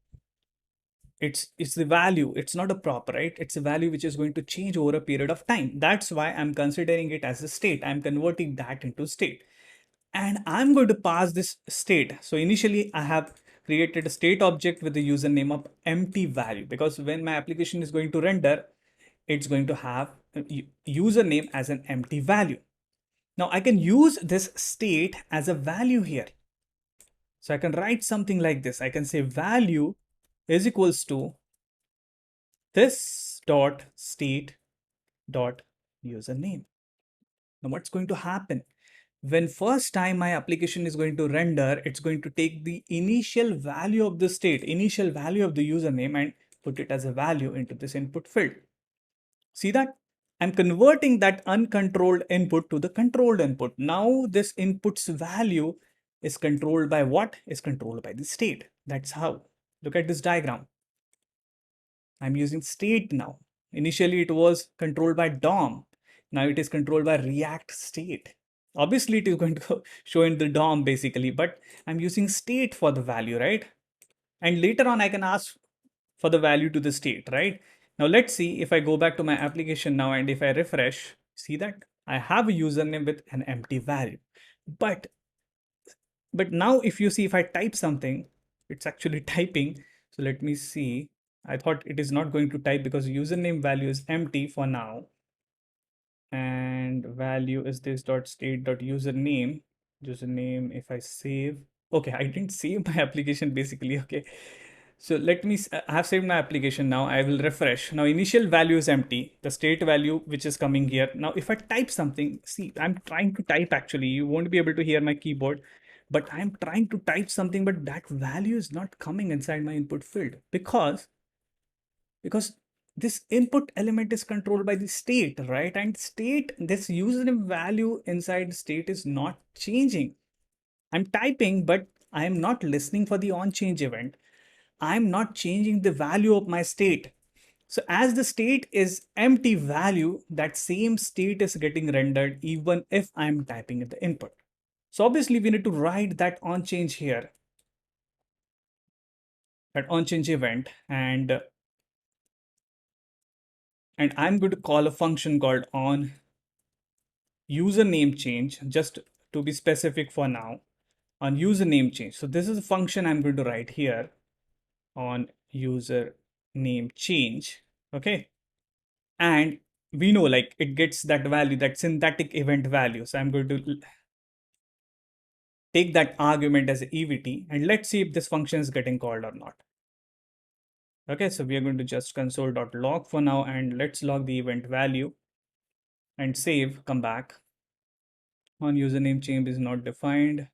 A: it's the value. It's not a prop, right? It's a value which is going to change over a period of time. That's why I'm considering it as a state. I'm converting that into state, and I'm going to pass this state. So initially I have created a state object with the username of empty value, because when my application is going to render, it's going to have a username as an empty value. Now I can use this state as a value here. So I can write something like this. I can say value is equals to this dot state dot username. Now what's going to happen? When first time my application is going to render, it's going to take the initial value of the state, initial value of the username, and put it as a value into this input field. See that? I'm converting that uncontrolled input to the controlled input. Now this input's value is controlled by what? Is controlled by the state. That's how. Look at this diagram. I'm using state now. Initially it was controlled by DOM. Now it is controlled by React state. Obviously it is going to show in the DOM basically, but I'm using state for the value, right? And later on I can ask for the value to the state, right? Now let's see if I go back to my application now, and if I refresh, see that I have a username with an empty value. But now if you see, if I type something, it's actually typing. So let me see. I thought it is not going to type because username value is empty for now. And value is this dot state dot username. Username, if I save, okay, I didn't save my application basically. Okay, so let me, I have saved my application now. I will refresh. Now initial value is empty, the state value which is coming here. Now if I type something, see, I'm trying to type actually. You won't be able to hear my keyboard, but I'm trying to type something, but that value is not coming inside my input field because this input element is controlled by the state, right? And state, this username value inside state is not changing. I'm typing, but I am not listening for the on change event. I'm not changing the value of my state. So as the state is empty value, that same state is getting rendered even if I'm typing in the input. So obviously we need to write that on change here, that on change event, and I'm going to call a function called on username change, just to be specific for now, on username change. So this is a function I'm going to write here on username change. Okay. And we know like it gets that value, that synthetic event value. So I'm going to take that argument as EVT and let's see if this function is getting called or not. Okay, so we are going to just console.log for now and let's log the event value and save, come back. On username change is not defined.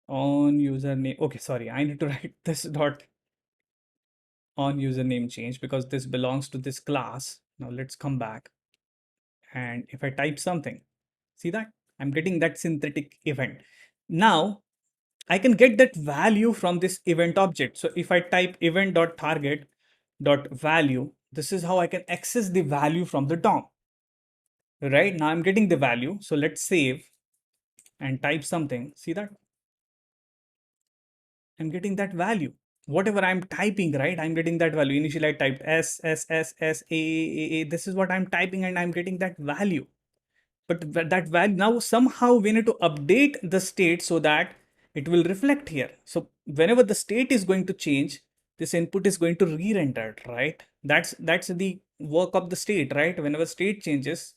A: On username, okay, sorry, I need to write this dot on username change because this belongs to this class. Now let's come back. And if I type something, see that I'm getting that synthetic event. Now I can get that value from this event object. So if I type event.target.value, this is how I can access the value from the DOM. Right now I'm getting the value. So let's save and type something. See that? I'm getting that value. Whatever I'm typing, right? I'm getting that value. Initially I typed S, S, S, S, A. This is what I'm typing and I'm getting that value. But that value, now somehow we need to update the state so that it will reflect here. So whenever the state is going to change, this input is going to re-render, right? That's the work of the state, right? Whenever state changes,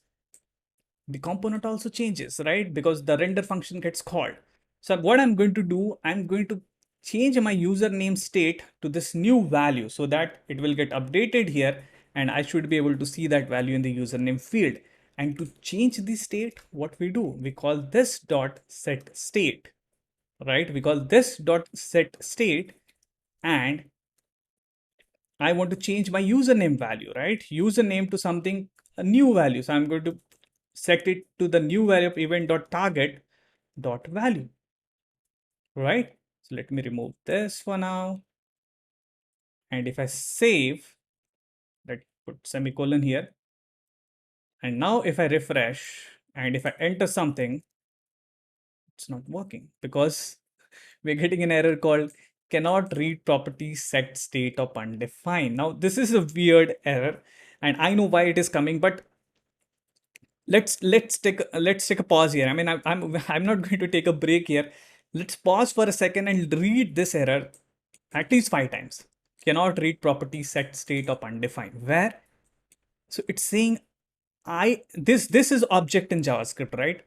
A: the component also changes, right? Because the render function gets called. So what I'm going to do, I'm going to change my username state to this new value so that it will get updated here and I should be able to see that value in the username field. And to change the state, what we do, we call this dot set state, right? We call this dot set state and I want to change my username value, right? Username to something, a new value. So I'm going to set it to the new value of event.target.value, right? So let me remove this for now. And if I save, let's put semicolon here. And now if I refresh and if I enter something, it's not working because we're getting an error called cannot read property set state of undefined. Now this is a weird error and I know why it is coming, but let's take a pause here. I mean, I'm not going to take a break here. Let's pause for a second and read this error at least 5 times. Cannot read property set state of undefined. Where? So it's saying this is object in JavaScript, right?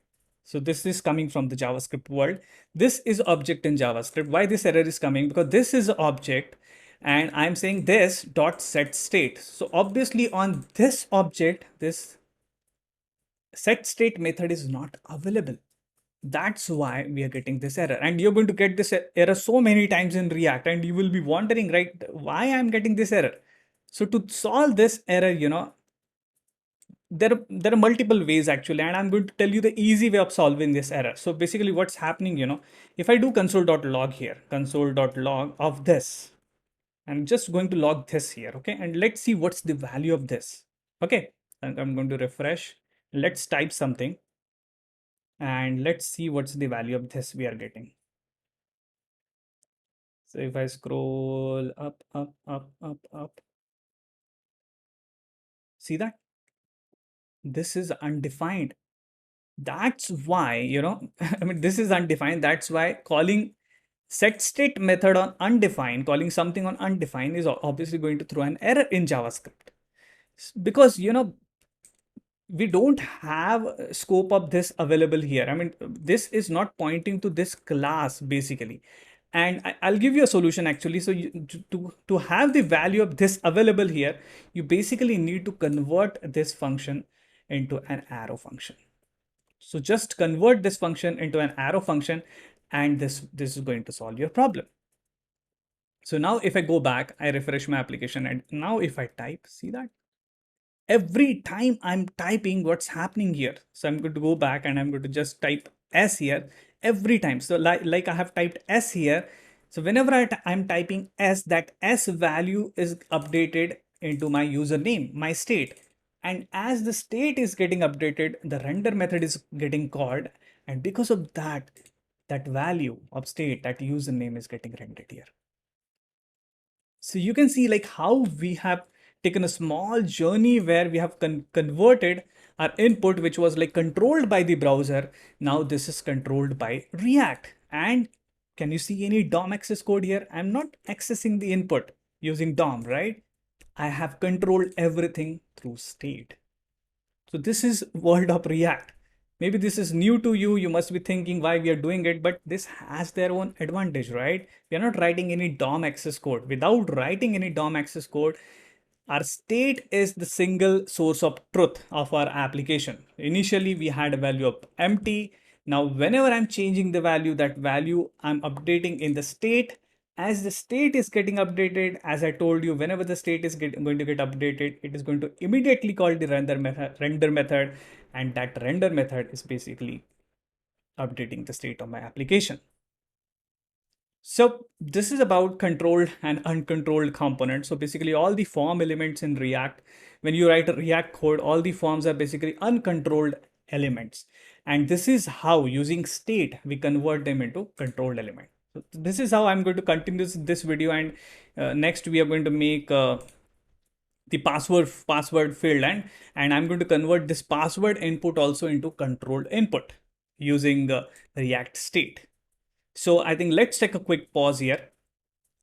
A: So this is coming from the JavaScript world. This is object in JavaScript. Why this error is coming? Because this is object and I'm saying this dot set state. So obviously on this object, this set state method is not available. That's why we are getting this error. And you're going to get this error so many times in React and you will be wondering, right, why I'm getting this error. So to solve this error, there are multiple ways actually, and I'm going to tell you the easy way of solving this error. So basically what's happening, if I do console.log here, console.log of this, I'm just going to log this here. Okay. And let's see what's the value of this. Okay. And I'm going to refresh. Let's type something and let's see what's the value of this we are getting. So if I scroll up, up, up, up, up, see that this is undefined. That's why, I mean, this is undefined. That's why calling set state method on undefined, calling something on undefined is obviously going to throw an error in JavaScript because, we don't have scope of this available here. I mean, this is not pointing to this class basically. And I'll give you a solution actually. So to have the value of this available here, you basically need to convert this function into an arrow function. So just convert this function into an arrow function and this is going to solve your problem. So now if I go back, I refresh my application and now if I type, see that? Every time I'm typing, what's happening here? So I'm going to go back and I'm going to just type S here every time. So like I have typed S here, So whenever I'm typing S, that S value is updated into my username, my state. And as the state is getting updated, the render method is getting called. And because of that, that value of state, that username is getting rendered here. So you can see like how we have taken a small journey where we have converted our input, which was like controlled by the browser. Now this is controlled by React. And can you see any DOM access code here? I'm not accessing the input using DOM, right? I have controlled everything through state. So this is world of React. Maybe this is new to you. You must be thinking why we are doing it, but this has their own advantage, right? We are not writing any DOM access code. Without writing any DOM access code, our state is the single source of truth of our application. Initially, we had a value of empty. Now, whenever I'm changing the value, that value I'm updating in the state. As the state is getting updated, as I told you, whenever the state is going to get updated, it is going to immediately call the render method, and that render method is basically updating the state of my application. So this is about controlled and uncontrolled components. So basically all the form elements in React, when you write a React code, all the forms are basically uncontrolled elements. And this is how using state, we convert them into controlled element. So this is how I'm going to continue this video. And next we are going to make the password field, and I'm going to convert this password input also into controlled input using React state. So I think let's take a quick pause here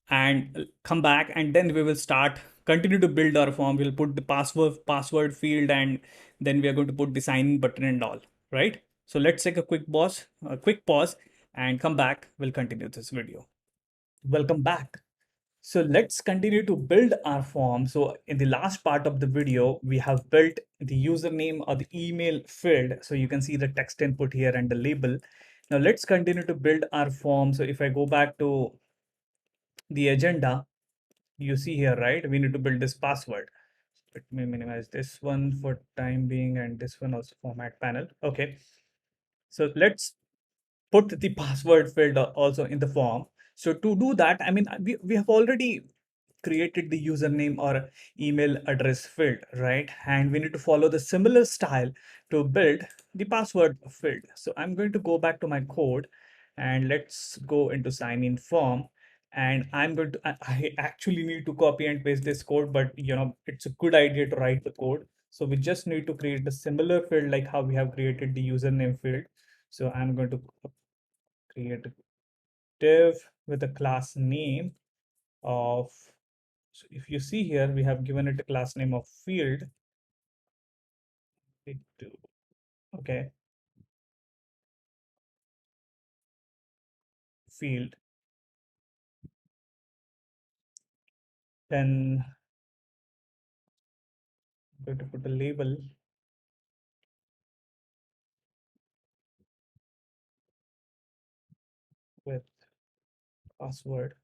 A: and come back, and then we will continue to build our form. We'll put the password field, and then we are going to put the sign in button and all, right? So let's take a quick pause and come back. We'll continue this video. Welcome back. So let's continue to build our form. So in the last part of the video, we have built the username or the email field. So you can see the text input here and the label. Now let's continue to build our form. So if I go back to the agenda, you see here, right? We need to build this password. Let me minimize this one for time being, and this one also format panel. Okay. So let's put the password field also in the form. So to do that, I mean, we have already created the username or email address field, right? And we need to follow the similar style to build the password field. So I'm going to go back to my code, and let's go into sign in form. And I actually need to copy and paste this code, but it's a good idea to write the code. So we just need to create a similar field like how we have created the username field. So I'm going to create a div with a class name of, so if you see here, we have given it a class name of field. Okay, field. Then I'm going to put a label with password,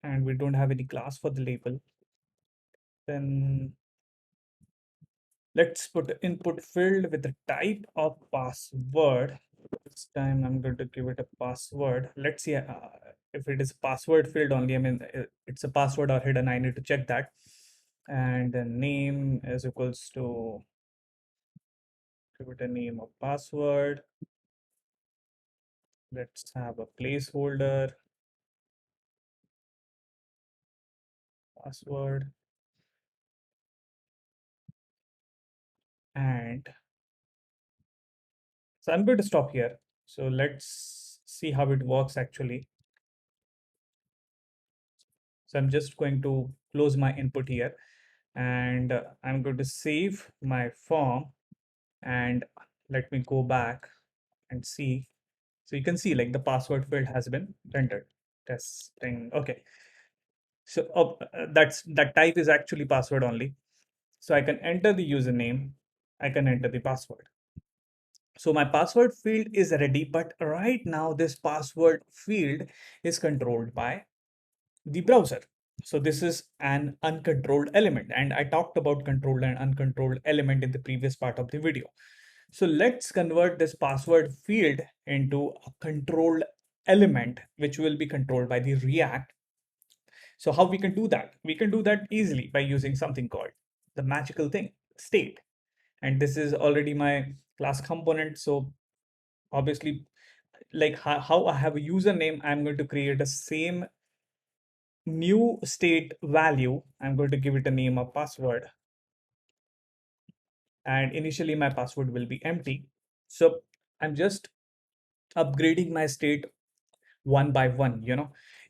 A: and we don't have any class for the label. Then let's put input field with the type of password. This time I'm going to give it a password. Let's see if it is password field only. I mean, it's a password or hidden. I need to check that. And the name is equals to, give it a name of password. Let's have a placeholder password, and so I'm going to stop here. So let's see how it works actually. So I'm just going to close my input here, and I'm going to save my form, and let me go back and see. So you can see like the password field has been rendered. Testing. Okay. So that type is actually password only. So I can enter the username. I can enter the password. So my password field is ready, but right now this password field is controlled by the browser. So this is an uncontrolled element, and I talked about controlled and uncontrolled element in the previous part of the video. So let's convert this password field into a controlled element, which will be controlled by the React. So how we can do that? We can do that easily by using something called the magical thing, state. And this is already my class component. So obviously, like how I have a username, I'm going to create a same new state value. I'm going to give it a name of password. And initially my password will be empty. So I'm just upgrading my state one by one,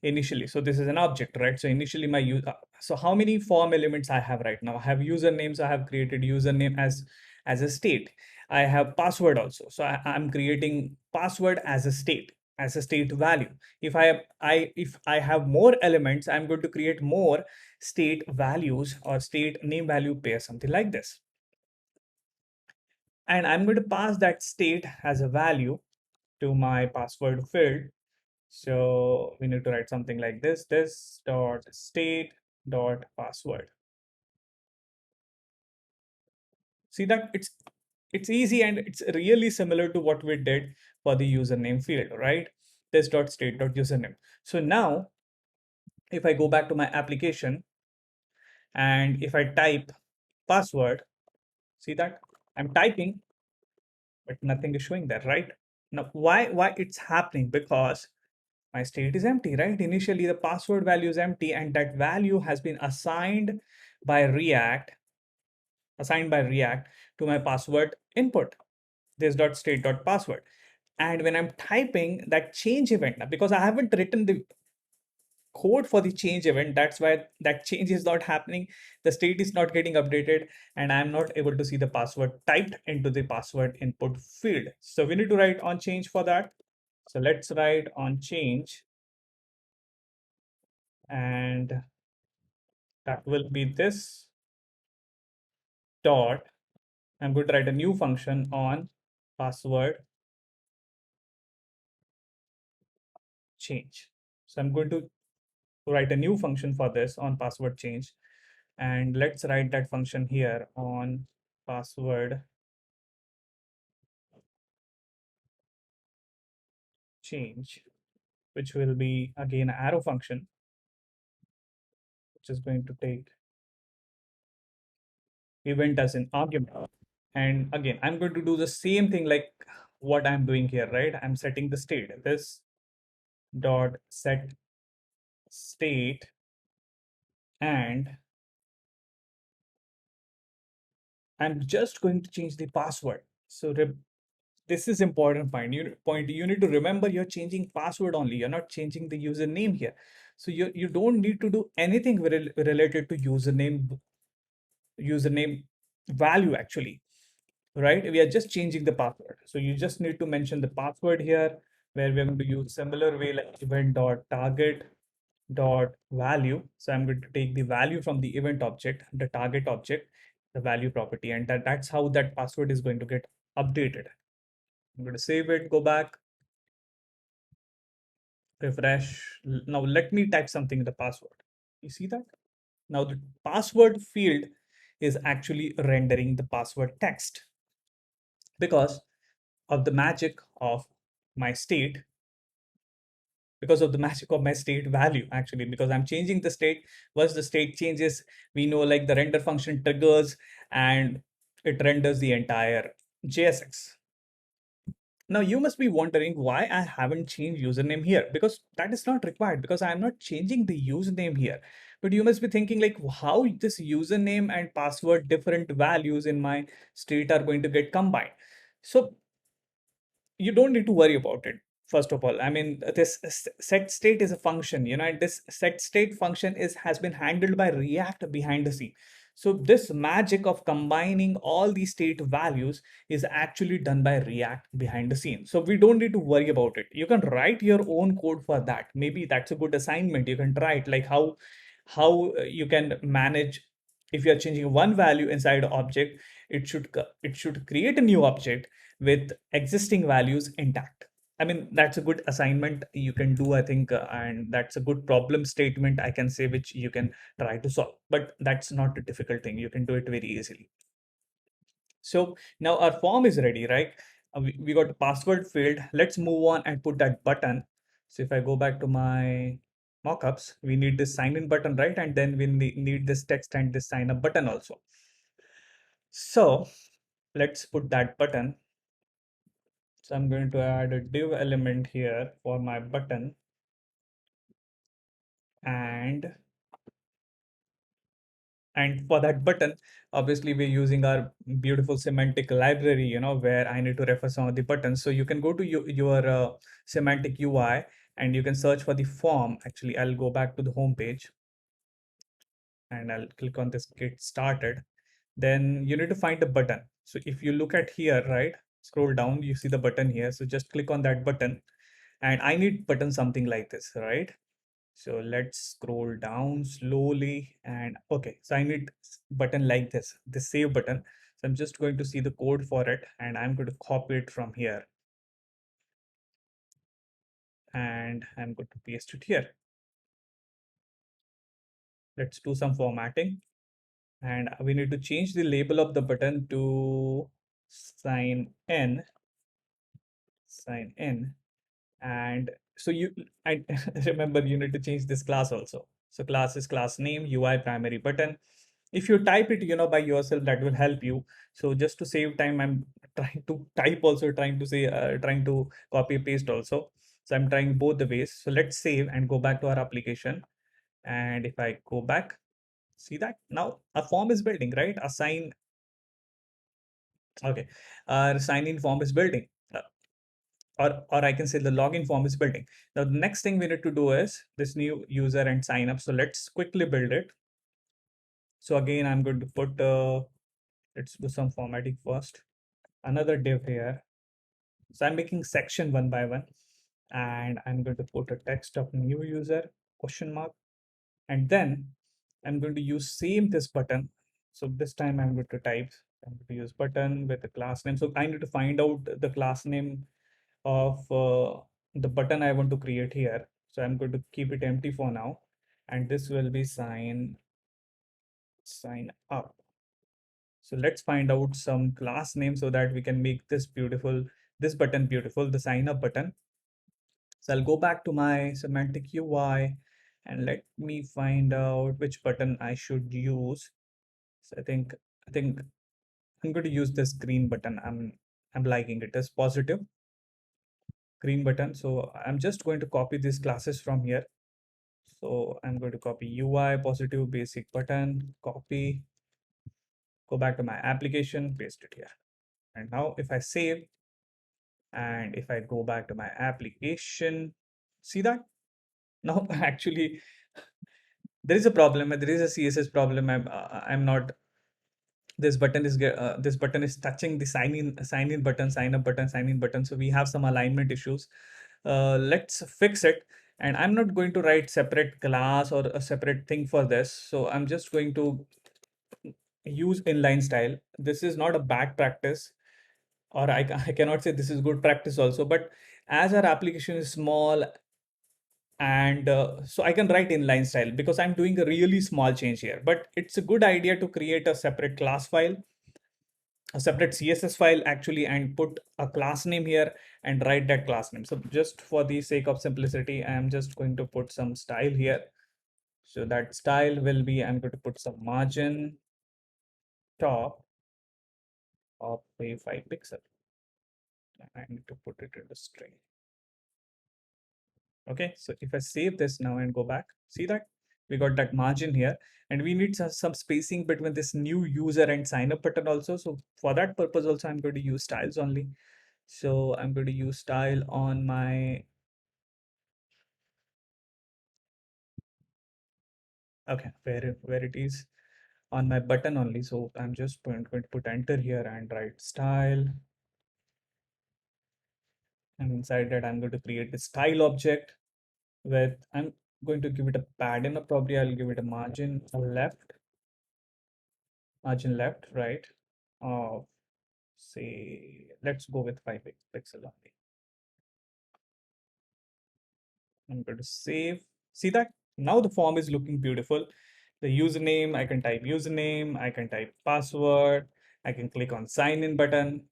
A: initially. So this is an object, right? So initially my so how many form elements I have right now? I have usernames. I have created username as a state. I have password also. So I'm creating password as a state value. If I have more elements, I'm going to create more state values or state name value pair, something like this. And I'm going to pass that state as a value to my password field. So we need to write something like this dot state dot password. See that it's easy and it's really similar to what we did for the username field, right? This dot state dot username. So now if I go back to my application and if I type password, see that I'm typing, but nothing is showing there, right? Now why it's happening? Because my state is empty, right? Initially, the password value is empty, and that value has been assigned by React to my password input, this dot state dot password. And when I'm typing that change event, because I haven't written the code for the change event, that's why that change is not happening. The state is not getting updated, and I'm not able to see the password typed into the password input field. So we need to write on change for that. So let's write on change, and that will be this dot. I'm going to write a new function on password change. So I'm going to write a new function for this on password change. And let's write that function here on password change, which will be again an arrow function, which is going to take event as an argument. And again, I'm going to do the same thing like what I'm doing here, right? I'm setting the state, this dot set state, and I'm just going to change the password. So this is important point. You need to remember you're changing password only. You're not changing the username here. So you don't need to do anything related to username value actually, right? We are just changing the password. So you just need to mention the password here, where we're going to use similar way like event dot target dot value. So I'm going to take the value from the event object, the target object, the value property, and that's how that password is going to get updated. I'm going to save it, go back, refresh. Now let me type something in the password. You see that? Now the password field is actually rendering the password text because of the magic of my state, because of the magic of my state value actually, because I'm changing the state. Once the state changes, we know like the render function triggers and it renders the entire JSX. Now you must be wondering why I haven't changed username here, because that is not required because I'm not changing the username here. But you must be thinking like how this username and password different values in my state are going to get combined. So you don't need to worry about it. First of all, I mean, this set state is a function, and this set state function has been handled by React behind the scene. So this magic of combining all these state values is actually done by React behind the scene. So we don't need to worry about it. You can write your own code for that. Maybe that's a good assignment. You can try it, like how you can manage if you're changing one value inside an object, it should create a new object with existing values intact. I mean, that's a good assignment you can do, I think, and that's a good problem statement I can say, which you can try to solve. But that's not a difficult thing. You can do it very easily. So now our form is ready, right? We got the password field. Let's move on and put that button. So if I go back to my mockups, we need this sign in button, right? And then we need this text and this sign up button also. So let's put that button. So I'm going to add a div element here for my button, and for that button, obviously we're using our beautiful semantic library, where I need to refer some of the buttons. So you can go to your semantic UI and you can search for the form. Actually, I'll go back to the home page and I'll click on this get started. Then you need to find the button. So if you look at here, right, scroll down, you see the button here. So just click on that button, and I need button something like this, right? So let's scroll down slowly, and okay, so I need button like this save button. So I'm just going to see the code for it, and I'm going to copy it from here, and I'm going to paste it here. Let's do some formatting, and we need to change the label of the button to sign in, sign in. And so I remember you need to change this class also. So class is class name, UI primary button. If you type it, by yourself, that will help you. So just to save time, I'm trying to type also, trying to copy paste also. So I'm trying both the ways. So let's save and go back to our application. And if I go back, see that now a form is building, right? Okay, our sign in form is building. Or I can say the login form is building. Now, the next thing we need to do is this new user and sign up. So let's quickly build it. So again, I'm going to put, let's do some formatting first. Another div here. So I'm making section one by one, and I'm going to put a text of new user question mark. And then I'm going to use same this button. So this time I'm going to type, I'm going to use button with the class name. So I need to find out the class name of the button I want to create here. So I'm going to keep it empty for now. And this will be sign up. So let's find out some class name so that we can make this button beautiful, the sign up button. So I'll go back to my semantic UI and let me find out which button I should use. So I think I'm going to use this green button. I'm liking it as positive green button. So I'm just going to copy these classes from here. So I'm going to copy UI positive basic button, copy, go back to my application, paste it here. And now if I save and if I go back to my application, see that? Now actually there is a problem. There is a CSS problem. I'm not. This button is touching the sign in button, sign up button, sign in button. So we have some alignment issues. Let's fix it. And I'm not going to write separate class or a separate thing for this. So I'm just going to use inline style. This is not a bad practice, or I cannot say this is good practice also. But as our application is small, and so I can write inline style because I'm doing a really small change here. But it's a good idea to create a separate class file, a separate CSS file actually, and put a class name here and write that class name. So just for the sake of simplicity, I'm just going to put some style here. So that style will be, I'm going to put some margin top of a 5 pixel. I need to put it in the string. Okay, so if I save this now and go back, see that we got that margin here, and we need some spacing between this new user and sign up button also. So for that purpose also, I'm going to use styles only. So I'm going to use style on my, okay, where it is on my button only. So I'm just going to put enter here and write style. And inside that, I'm going to create the style object with, I'm going to give it a padding, or probably I'll give it a margin left, right, of say, let's go with 5 pixel only. I'm going to save. See that? Now the form is looking beautiful. The username, I can type username, I can type password, I can click on sign in button.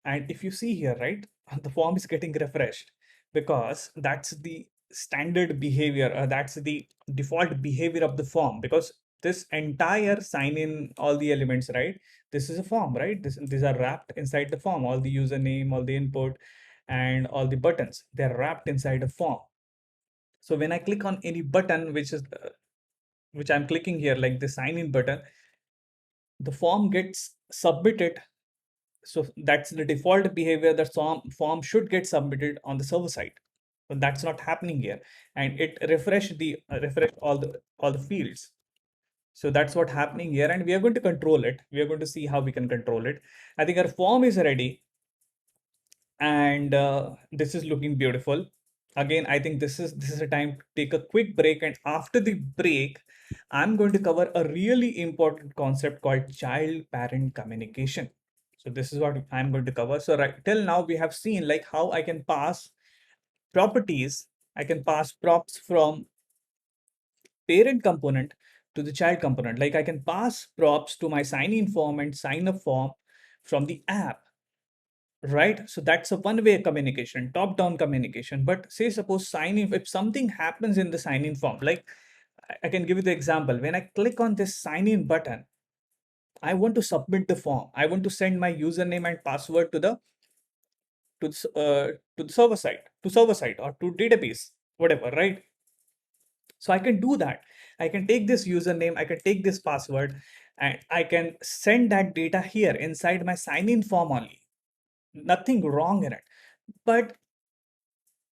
A: And if you see here, right, the form is getting refreshed because that's the standard behavior, that's the default behavior of the form, because this entire sign in, all the elements, right? This is a form, right? These are wrapped inside the form, all the username, all the input, and all the buttons, they're wrapped inside a form. So when I click on any button, which I'm clicking here, like the sign in button, the form gets submitted. So that's the default behavior, that form should get submitted on the server side. But that's not happening here, and it refresh all the fields. So that's what happening here, and we are going to control it. We are going to see how we can control it. I think our form is ready, and this is looking beautiful. Again, I think this is a time to take a quick break, and after the break, I'm going to cover a really important concept called child parent communication. So this is what I'm going to cover. So right till now we have seen like how I can pass properties, I can pass props from parent component to the child component. Like I can pass props to my sign in form and sign up form from the app, right? So that's a one-way communication, top-down communication. But say suppose sign in, if something happens in the sign in form, like I can give you the example. When I click on this sign in button, I want to submit the form. I want to send my username and password to the server side or to database, whatever, right? So I can do that. I can take this username, I can take this password, and I can send that data here inside my sign in form only. Nothing wrong in it. But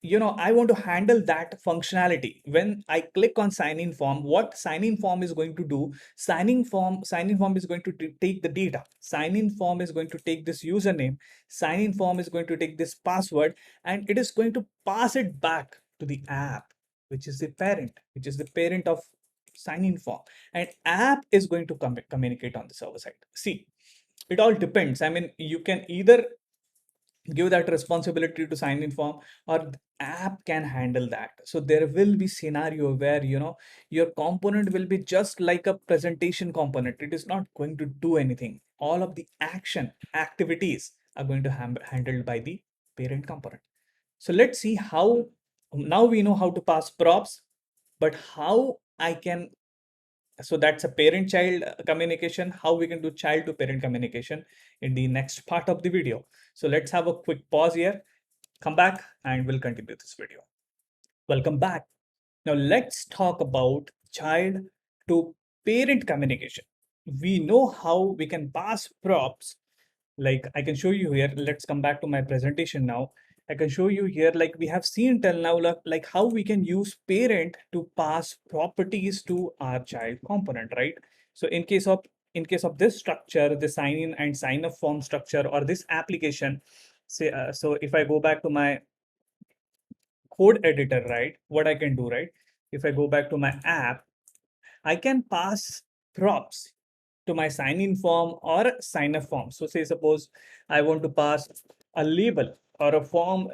A: I want to handle that functionality. When I click on sign in form, what sign in form is going to do, sign in form is going to take the data. Sign in form is going to take this username, sign in form is going to take this password, and it is going to pass it back to the app, which is the parent of sign in form. And app is going to communicate on the server side. See, it all depends. I mean, you can either give that responsibility to sign in form, or the app can handle that. So there will be scenario where your component will be just like a presentation component. It is not going to do anything. All of the activities are going to handled by the parent component. So let's see how. Now we know how to pass props, but how I can, so that's a parent child communication. How we can do child to parent communication in the next part of the video. So let's have a quick pause here, come back, and we'll continue this video. Welcome back. Now let's talk about child to parent communication. We know how we can pass props. Like I can show you here. Let's come back to my presentation now. I can show you here, like we have seen till now, like how we can use parent to pass properties to our child component, right? So in case of this structure, the sign in and sign up form structure, or this application, say, so if I go back to my code editor, right? What I can do, right? If I go back to my app, I can pass props to my sign in form or sign up form. So say suppose I want to pass a label or a form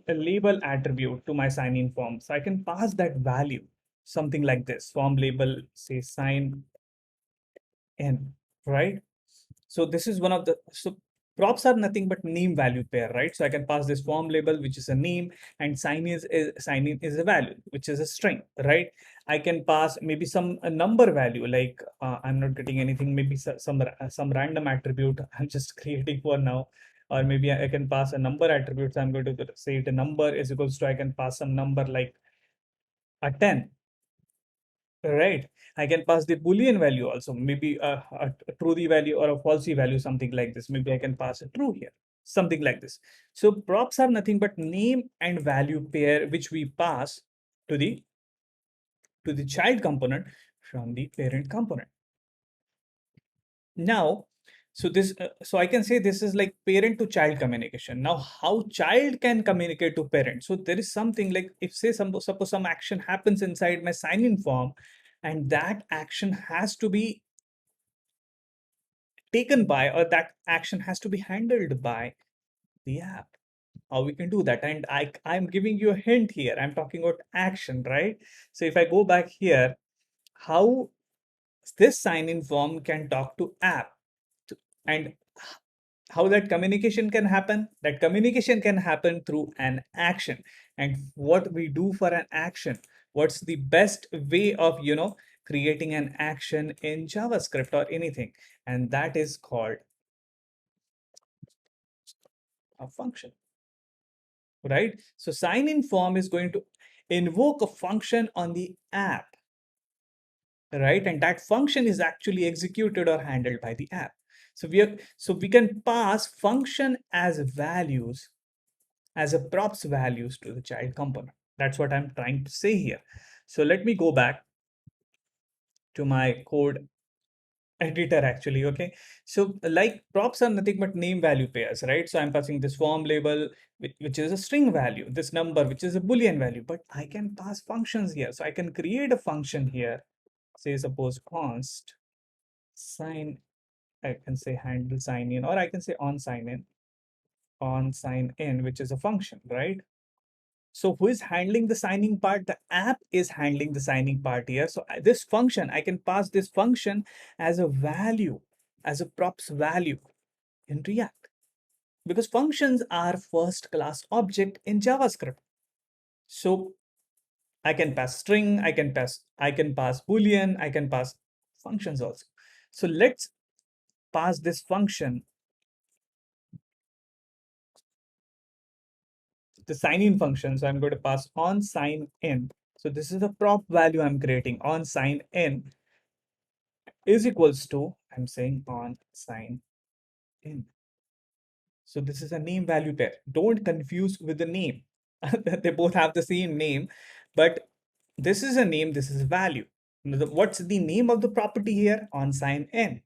A: a label attribute to my sign in form. So I can pass that value, something like this, form label, say sign in, right? So this is one of the, so props are nothing but name value pair, right? So I can pass this form label, which is a name, and sign in is a value, which is a string, right? I can pass maybe some a number value, like I'm not getting anything, maybe some random attribute I'm just creating for now. Or maybe I can pass a number attribute. So I'm going to say the number is equals to, I can pass some number like a 10. Right. I can pass the Boolean value also, maybe a true value or a falsy value, something like this. Maybe I can pass a true here, something like this. So props are nothing but name and value pair, which we pass to the child component from the parent component. Now, so I can say this is like parent to child communication. Now, how child can communicate to parent? So there is something like, if say suppose some action happens inside my sign-in form, and that action has to be taken by, or that action has to be handled by the app. How we can do that? And I'm giving you a hint here. I'm talking about action, right? So if I go back here, how this sign-in form can talk to app. And how that communication can happen? That communication can happen through an action. And what we do for an action, what's the best way of creating an action in JavaScript or anything? And that is called a function, right? So sign in form is going to invoke a function on the app, right? And that function is actually executed or handled by the app. So we can pass function as values, as a props values to the child component. That's what I'm trying to say here. So let me go back to my code editor actually. Okay, so like props are nothing but name value pairs, right? So I'm passing this form label, which is a string value, this number, which is a boolean value, but I can pass functions here. So I can create a function here, say suppose const sign, I can say handle sign in, or I can say on sign in, which is a function, right? So who is handling the signing part? The app is handling the signing part here. So this function, I can pass this function as a value, as a props value in React, because functions are first class object in JavaScript. So I can pass string, I can pass boolean, I can pass functions also. So let's pass this function, the sign in function. So I'm going to pass on sign in. So this is the prop value I'm creating. On sign in is equals to, I'm saying on sign in. So this is a name value pair. Don't confuse with the name. They both have the same name, but this is a name, this is a value. What's the name of the property here? On sign in.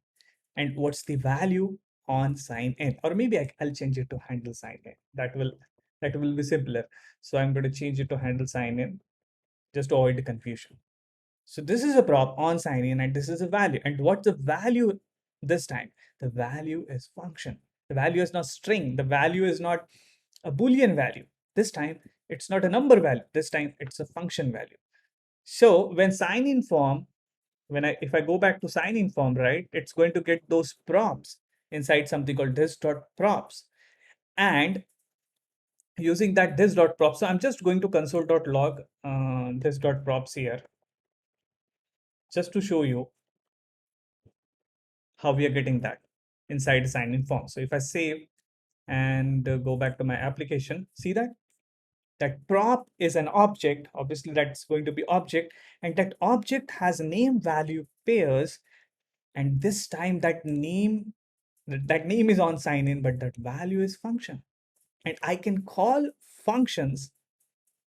A: And what's the value? On sign in. Or maybe I'll change it to handle sign in. That will be simpler. So I'm going to change it to handle sign in just to avoid the confusion. So this is a prop on sign in, and this is a value. And what's the value this time? The value is function. The value is not string. The value is not a Boolean value. This time it's not a number value. This time it's a function value. So when sign in form, if I go back to sign in form, right, it's going to get those props inside something called this dot props. And using that this dot props, so I'm just going to console.log this dot props here just to show you how we are getting that inside the sign in form. So if I save and go back to my application, see that prop is an object. Obviously that's going to be object, and that object has name value pairs. And this time that name is on sign in, but that value is function. And I can call functions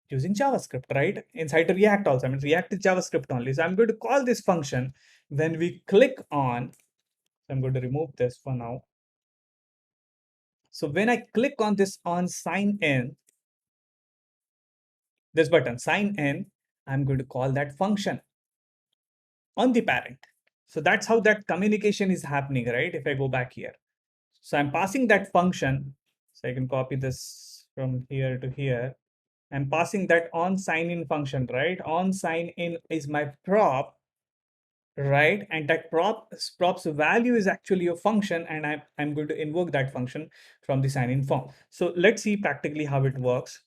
A: using JavaScript, right? Inside React also. I mean, React is JavaScript only. So I'm going to call this function when we click on, so I'm going to remove this for now. So when I click on this on sign in, this button, sign in, I'm going to call that function on the parent. So that's how that communication is happening, right? If I go back here. So I'm passing that function. So I can copy this from here to here. I'm passing that on sign in function, right? On sign in is my prop, right? And that props value is actually a function, and I'm going to invoke that function from the sign in form. So let's see practically how it works.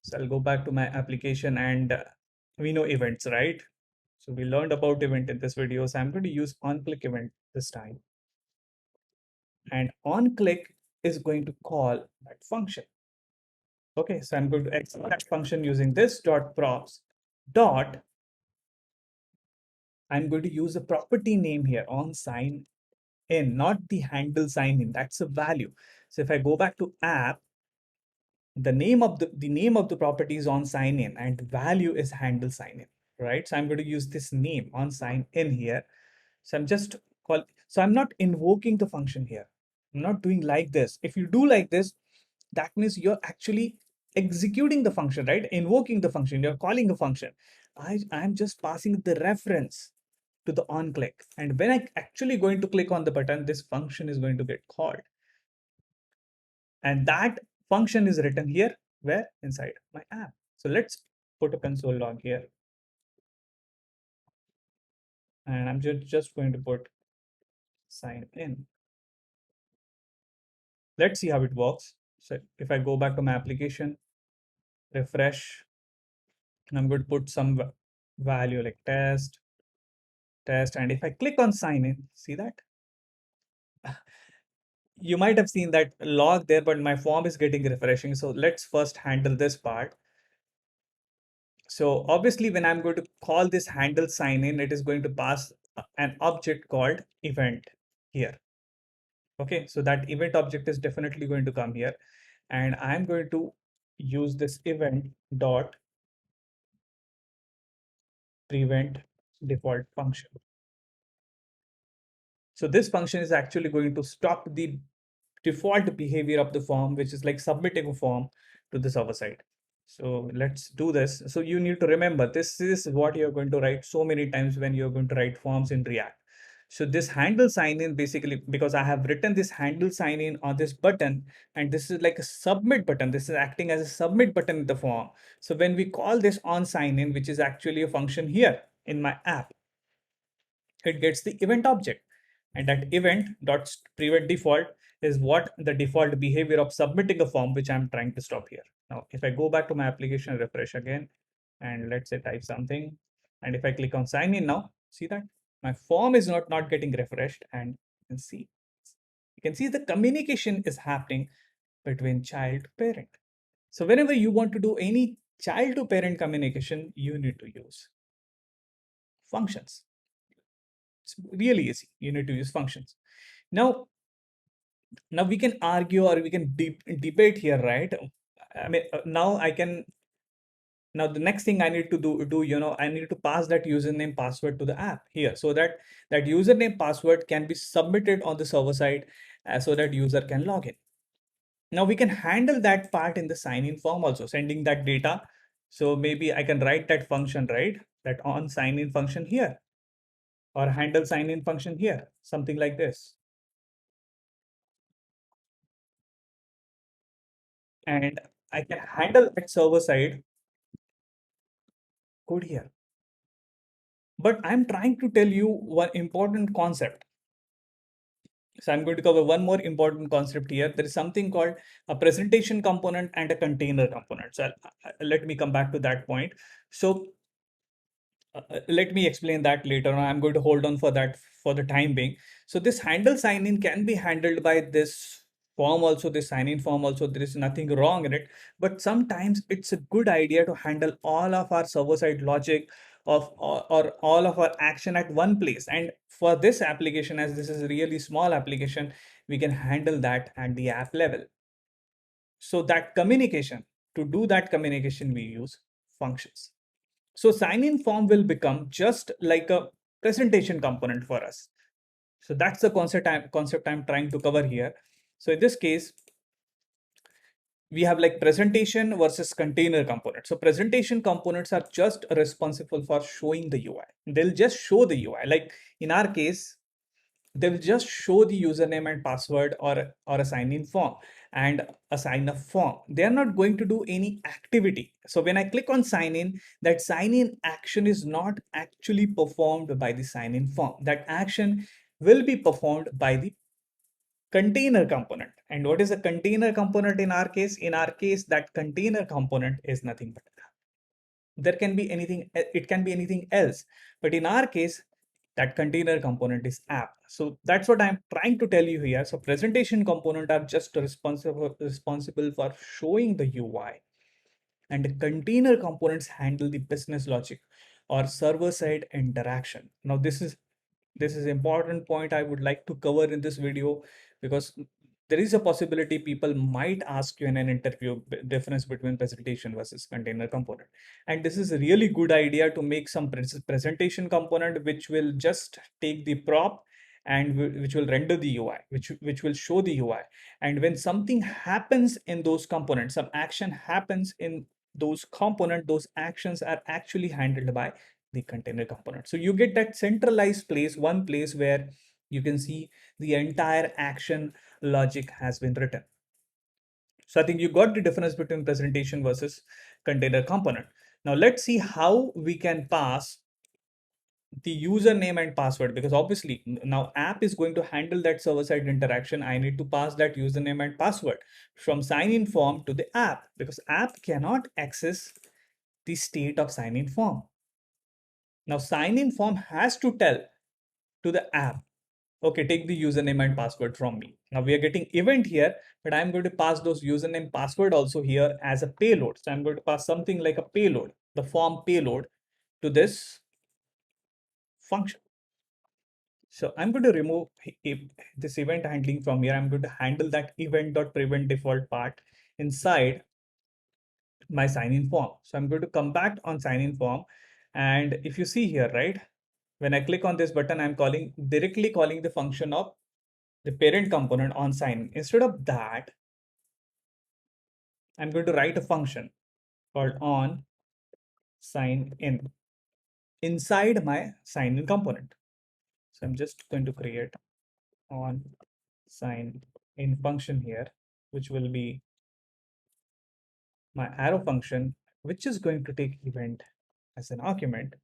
A: So I'll go back to my application, and we know events, right? So we learned about event in this video. So I'm going to use on click event this time. And on click is going to call that function. Okay, so I'm going to execute that function using this dot props dot. I'm going to use a property name here on sign in, not the handle sign in. That's a value. So if I go back to app, the name of the property is on sign in, and value is handle sign in, right? So I'm going to use this name on sign in here. So I'm not invoking the function here. I'm not doing like this. If you do like this, that means you're actually executing the function, right? Invoking the function, you're calling a function. I'm just passing the reference to the on click. And when I actually going to click on the button, this function is going to get called. And that function is written here, where? Inside my app. So let's put a console log here. And I'm just going to put sign in. let's see how it works. So if I go back to my application, refresh, and I'm going to put some value like test, and if I click on sign in, see that? You might have seen that log there, but my form is getting refreshing. So let's first handle this part. So obviously when I'm going to call this handle sign in, it is going to pass an object called event here. Okay, so that event object is definitely going to come here, and I'm going to use this event dot prevent default function. So this function is actually going to stop the default behavior of the form, which is like submitting a form to the server side. So let's do this. So you need to remember, this is what you're going to write so many times when you're going to write forms in React. So this handle sign in, basically, because I have written this handle sign in on this button, and this is like a submit button. This is acting as a submit button in the form. So when we call this on sign in, which is actually a function here in my app, it gets the event object, and that event dot prevent default is what the default behavior of submitting a form, which I'm trying to stop here. Now if I go back to my application, refresh again, and let's say type something, and if I click on sign in now, see that my form is not getting refreshed, and you can see the communication is happening between child to parent. So whenever you want to do any child to parent communication, you need to use functions. It's really easy. You need to use functions. Now, now we can argue, or we can debate here, right? I mean, now I can. Now the next thing I need to do, I need to pass that username password to the app here, so that that username password can be submitted on the server side, so that user can log in. Now we can handle that part in the sign in form also, sending that data. So maybe I can write that function, right? That on sign in function here, or handle sign in function here, something like this. And I can handle that server side code here. But I'm trying to tell you one important concept. So I'm going to cover one more important concept here. There is something called a presentation component and a container component. So let me come back to that point. So let me explain that later on. I'm going to hold on for that for the time being. So this handle sign in can be handled by this form also, this sign in form also. There is nothing wrong in it, but sometimes it's a good idea to handle all of our server side logic or all of our action at one place. And for this application, as this is a really small application, we can handle that at the app level. So that communication, to do that communication, we use functions. So sign-in form will become just like a presentation component for us. So that's the concept I'm trying to cover here. So in this case, we have like presentation versus container component. So presentation components are just responsible for showing the UI. They'll just show the UI. Like in our case, they will just show the username and password, or a sign in form and a sign up form. They are not going to do any activity. So when I click on sign in, that sign in action is not actually performed by the sign in form. That action will be performed by the container component. And what is a container component in our case? In our case, that container component is nothing but there can be anything, it can be anything else, but in our case, that container component is app. So that's what I'm trying to tell you here. So presentation component are just responsible for showing the UI, and the container components handle the business logic or server side interaction. Now this is important point I would like to cover in this video, because there is a possibility people might ask you in an interview difference between presentation versus container component. And this is a really good idea to make some presentation component which will just take the prop and which will render the UI, which will show the UI. And when something happens in those components, some action happens in those component, those actions are actually handled by the container component. So you get that centralized place, one place where you can see the entire action logic has been written. So I think you got the difference between presentation versus container component. Now let's see how we can pass the username and password, because obviously now app is going to handle that server-side interaction. I need to pass that username and password from sign-in form to the app, because app cannot access the state of sign-in form. Now sign-in form has to tell to the app, okay, take the username and password from me. Now we are getting event here, but I'm going to pass those username password also here as a payload. So I'm going to pass something like a payload, the form payload, to this function. So I'm going to remove this event handling from here. I'm going to handle that event.prevent default part inside my sign-in form. So I'm going to come back on sign-in form. And if you see here, right, when I click on this button, I'm directly calling the function of the parent component on sign. Instead of that, I'm going to write a function called on sign in inside my sign in component. So I'm just going to create on sign in function here, which will be my arrow function, which is going to take event as an argument.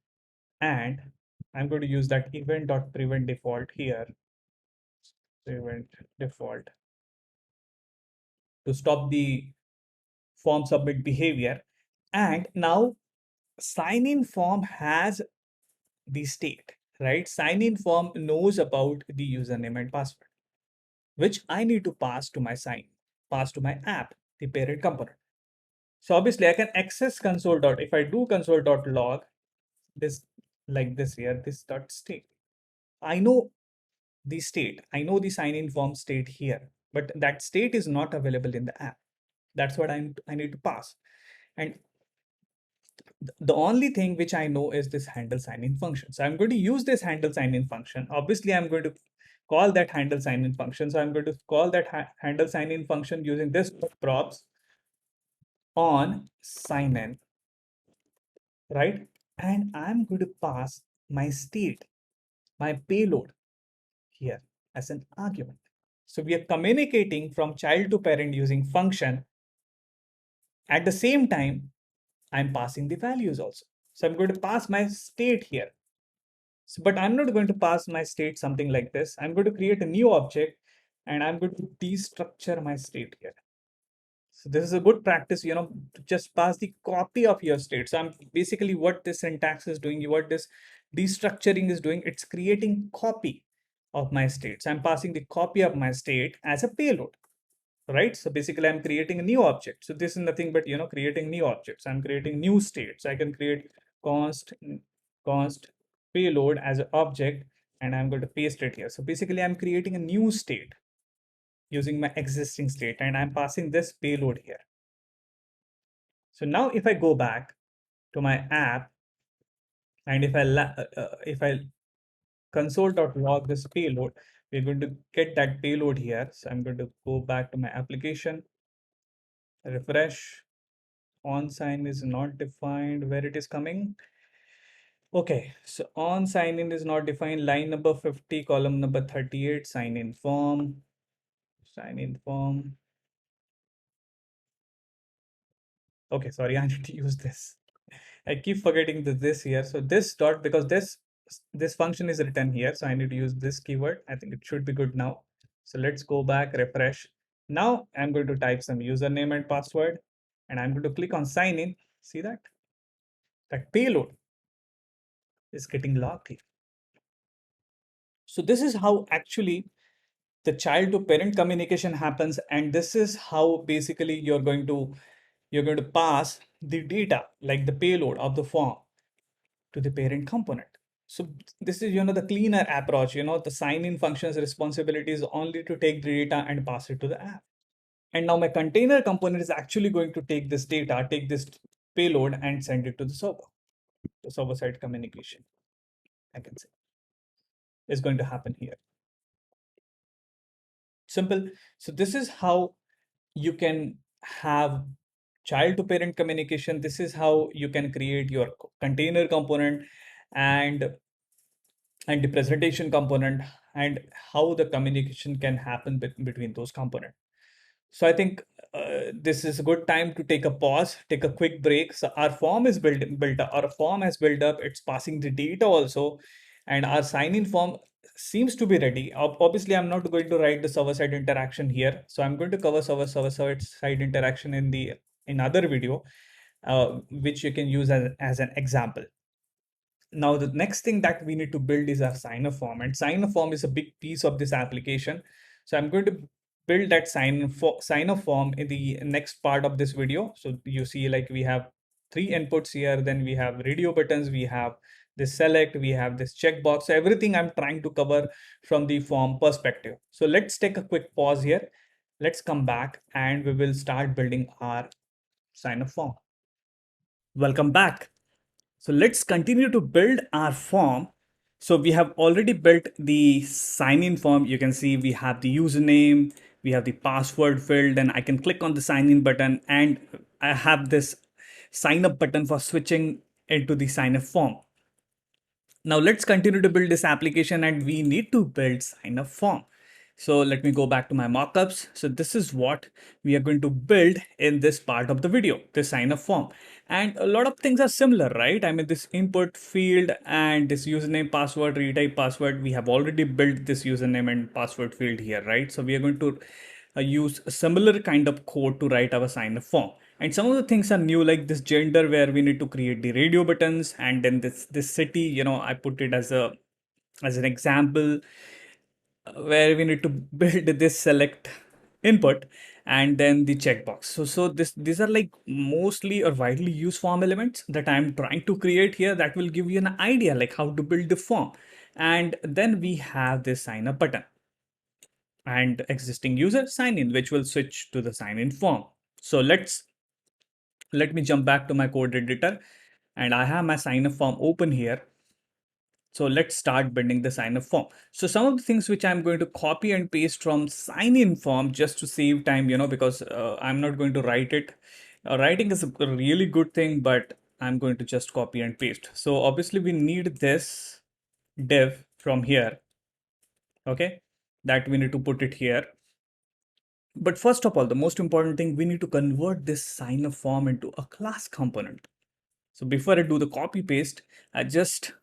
A: And I'm going to use that event.prevent default here, prevent default, to stop the form submit behavior. And now sign in form has the state, right? Sign in form knows about the username and password, which I need to pass to my pass to my app, the parent component. So obviously I can access console dot, if I do console dot log this like this here, this dot state. I know the state, I know the sign in form state here, but that state is not available in the app. That's what I need to pass. And the only thing which I know is this handle sign in function. So I'm going to use this handle sign in function. Obviously, I'm going to call that handle sign in function. So I'm going to call that handle sign in function using this props on sign in, right? And I'm going to pass my state, my payload here as an argument. So we are communicating from child to parent using function. At the same time, I'm passing the values also. So I'm going to pass my state here. So, but I'm not going to pass my state something like this. I'm going to create a new object and I'm going to destructure my state here. So this is a good practice, to just pass the copy of your state. So I'm basically what this syntax is doing, what this destructuring is doing, it's creating copy of my state. So I'm passing the copy of my state as a payload, right? So basically I'm creating a new object. So this is nothing but, creating new objects. I'm creating new states. I can create const payload as an object, and I'm going to paste it here. So basically I'm creating a new state using my existing state, and I'm passing this payload here. So now if I go back to my app, and if I console.log this payload, we're going to get that payload here. So I'm going to go back to my application, refresh. On sign is not defined where it is coming. Okay, so on sign in is not defined. Line number 50, column number 38, sign in form. Sign in form. Okay, sorry, I need to use this. I keep forgetting this here. So this dot, because this function is written here, so I need to use this keyword. I think it should be good now. So let's go back, refresh. Now I'm going to type some username and password, and I'm going to click on sign in. See that? That payload is getting logged here. So this is how actually the child to parent communication happens, and this is how basically you're going to pass the data, like the payload of the form, to the parent component. So this is the cleaner approach. The sign in function's responsibility is only to take the data and pass it to the app. And now my container component is actually going to take this data, take this payload, and send it to the server. The server side communication, I can say, is going to happen here. Simple. So this is how you can have child to parent communication. This is how you can create your container component and the presentation component, and how the communication can happen between those components. So I think this is a good time to take a pause, take a quick break. So our form is built up, our form has built up, it's passing the data also, and our sign-in form seems to be ready. Obviously, I'm not going to write the server-side interaction here. So I'm going to cover server-side interaction in other video, which you can use as an example. Now, the next thing that we need to build is our sign-up form, and sign-up form is a big piece of this application. So I'm going to build that sign-up form in the next part of this video. So you see, like we have three inputs here, then we have radio buttons, we have this select, we have this checkbox. So everything I'm trying to cover from the form perspective. So let's take a quick pause here. Let's come back and we will start building our sign-up form. Welcome back. So let's continue to build our form. So we have already built the sign in form. You can see we have the username, we have the password filled, and I can click on the sign in button and I have this sign up button for switching into the sign up form. Now let's continue to build this application and we need to build sign up form. So let me go back to my mockups. So this is what we are going to build in this part of the video, this sign up form. And a lot of things are similar, right? I mean, this input field and this username, password, retype password, we have already built this username and password field here, right? So we are going to use a similar kind of code to write our sign up form. And some of the things are new, like this gender, where we need to create the radio buttons, and then this city, I put it as an example, where we need to build this select input and then the checkbox. So these are like mostly or widely used form elements that I'm trying to create here that will give you an idea like how to build the form. And then we have this sign up button and existing user sign in, which will switch to the sign in form. So let me jump back to my code editor and I have my sign up form open here. So let's start building the sign up form. So some of the things which I'm going to copy and paste from sign in form just to save time, because I'm not going to write it. Writing is a really good thing, but I'm going to just copy and paste. So obviously we need this div from here. Okay, that we need to put it here. But first of all, the most important thing, we need to convert this sign up form into a class component. So before I do the copy paste, I just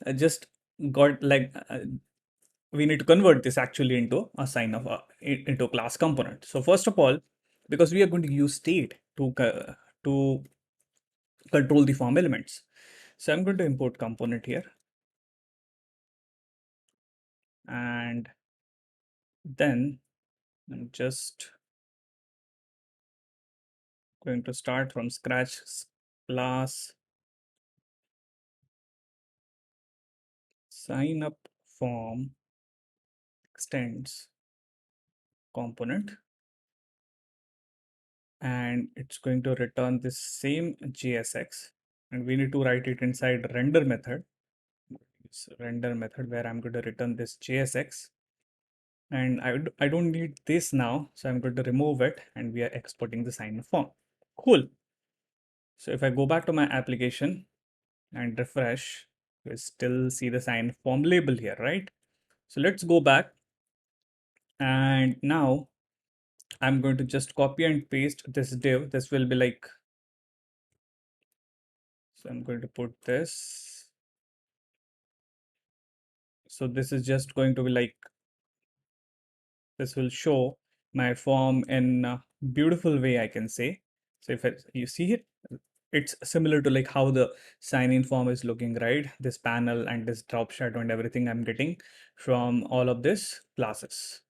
A: I just got like we need to convert this actually into a into a class component. So first of all, because we are going to use state to control the form elements, so I'm going to import component here, and then I'm just going to start from scratch class sign up form extends component, and it's going to return this same JSX, and we need to write it inside render method. It's render method where I'm going to return this JSX, and I don't need this now, so I'm going to remove it, and we are exporting the sign form. Cool. So if I go back to my application and refresh, we still see the sign form label here, right? So let's go back, and now I'm going to just copy and paste this div. This will be like, so I'm going to put this. So this is just going to be like, this will show my form in a beautiful way, I can say. So if you see it, it's similar to like how the sign in form is looking, right? This panel and this drop shadow and everything I'm getting from all of this classes.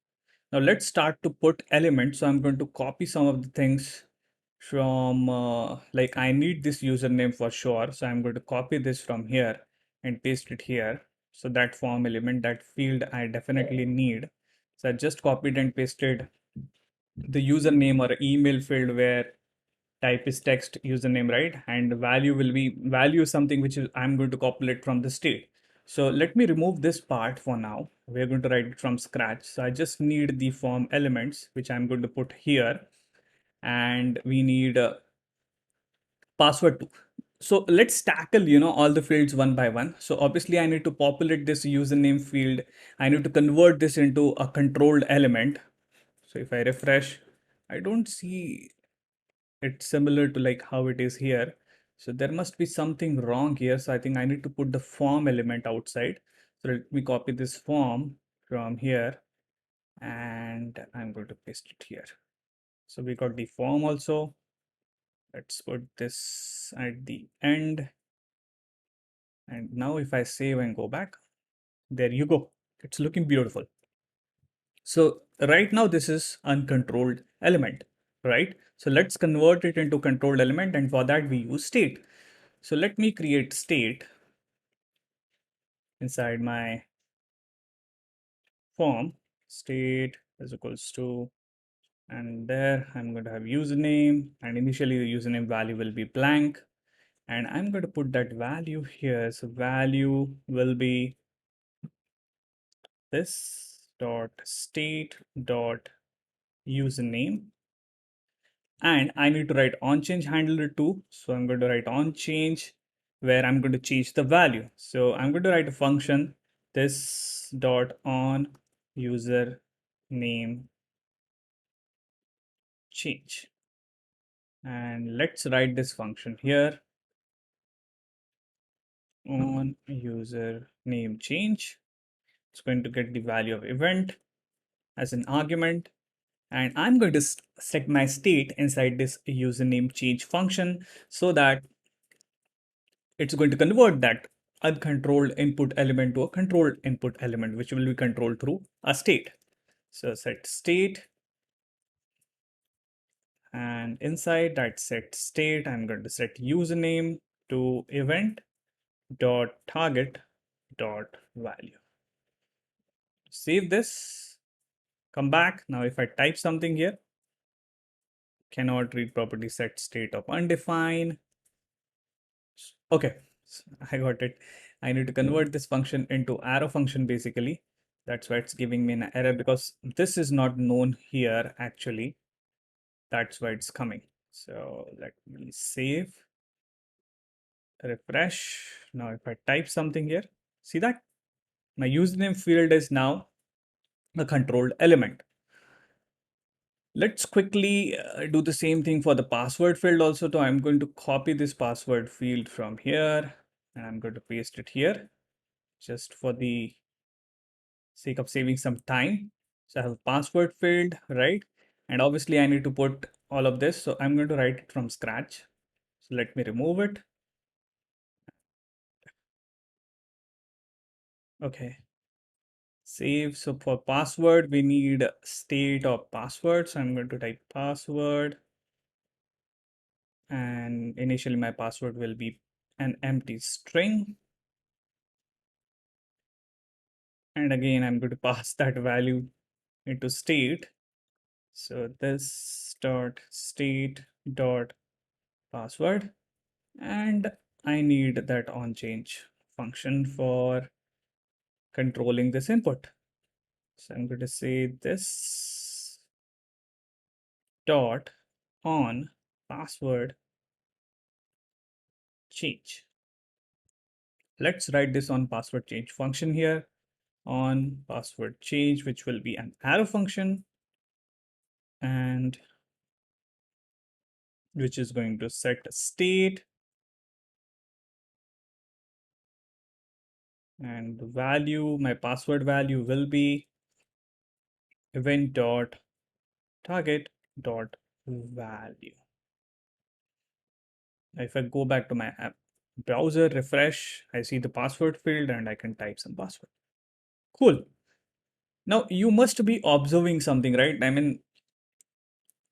A: Now let's start to put elements. So I'm going to copy some of the things from like I need this username for sure. So I'm going to copy this from here and paste it here. So that form element, that field I definitely need. So I just copied and pasted the username or email field where type is text username, right? And value will be value something which is I'm going to populate from the state. So let me remove this part for now. We're going to write it from scratch. So I just need the form elements, which I'm going to put here. And we need a password too. So let's tackle, all the fields one by one. So obviously I need to populate this username field. I need to convert this into a controlled element. So if I refresh, I don't see it similar to like how it is here. So there must be something wrong here. So I think I need to put the form element outside. So let me copy this form from here and I'm going to paste it here. So we got the form also. Let's put this at the end. And now if I save and go back, there you go. It's looking beautiful. So right now this is uncontrolled element, right? So let's convert it into controlled element, and for that we use state. So let me create state inside my form. State is equals to, and there I'm going to have username, and initially the username value will be blank, and I'm going to put that value here. So value will be this dot state dot username, and I need to write on change handler too. So I'm going to write on change where I'm going to change the value. So I'm going to write a function this dot on user name change, and let's write this function here on user name change. It's going to get the value of event as an argument, and I'm going to set my state inside this username change function so that it's going to convert that uncontrolled input element to a controlled input element, which will be controlled through a state. So set state, and inside that set state, I'm going to set username to event dot target dot value. Save this, come back. Now if I type something here, cannot read property set state of undefined. Okay, I got it. I need to convert this function into arrow function basically. That's why it's giving me an error, because this is not known here actually. That's why it's coming. So let me save, refresh. Now if I type something here, see that? My username field is now a controlled element. Let's quickly do the same thing for the password field also. So I'm going to copy this password field from here and I'm going to paste it here just for the sake of saving some time. So I have a password field, right? And obviously I need to put all of this. So I'm going to write it from scratch. So let me remove it. Okay. Save. So for password, we need state of password. So I'm going to type password. And initially my password will be an empty string. And again, I'm going to pass that value into state. So this dot state dot password, and I need that on change function for controlling this input. So I'm going to say this dot on password change. Let's write this on password change function here, on password change, which will be an arrow function, and which is going to set a state, and the value, my password value will be event dot target dot value. If I go back to my app browser, refresh, I see the password field and I can type some password. Cool. Now you must be observing something, right? I mean,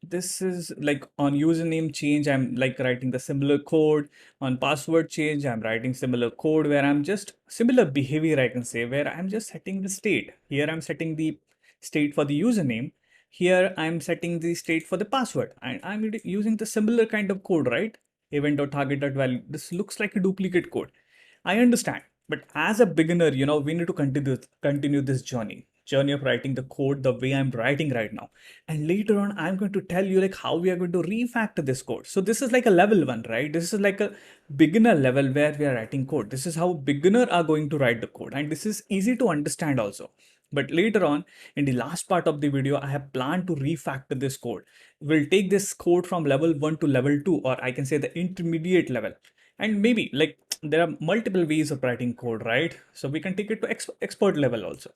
A: this is like on username change, I'm like writing the similar code. On password change, I'm writing similar code where I'm just similar behavior, I can say, where I'm just setting the state. Here I'm setting the state for the username. Here I'm setting the state for the password, and I'm using the similar kind of code, right? Event.target.value. This looks like a duplicate code. I understand, but as a beginner, we need to continue this journey of writing the code the way I'm writing right now. And later on, I'm going to tell you like how we are going to refactor this code. So this is like a level one, right? This is like a beginner level where we are writing code. This is how beginner are going to write the code, and this is easy to understand also. But later on, in the last part of the video, I have planned to refactor this code. We'll take this code from level 1 to level 2, or I can say the intermediate level. And maybe like there are multiple ways of writing code, right? So we can take it to expert level also.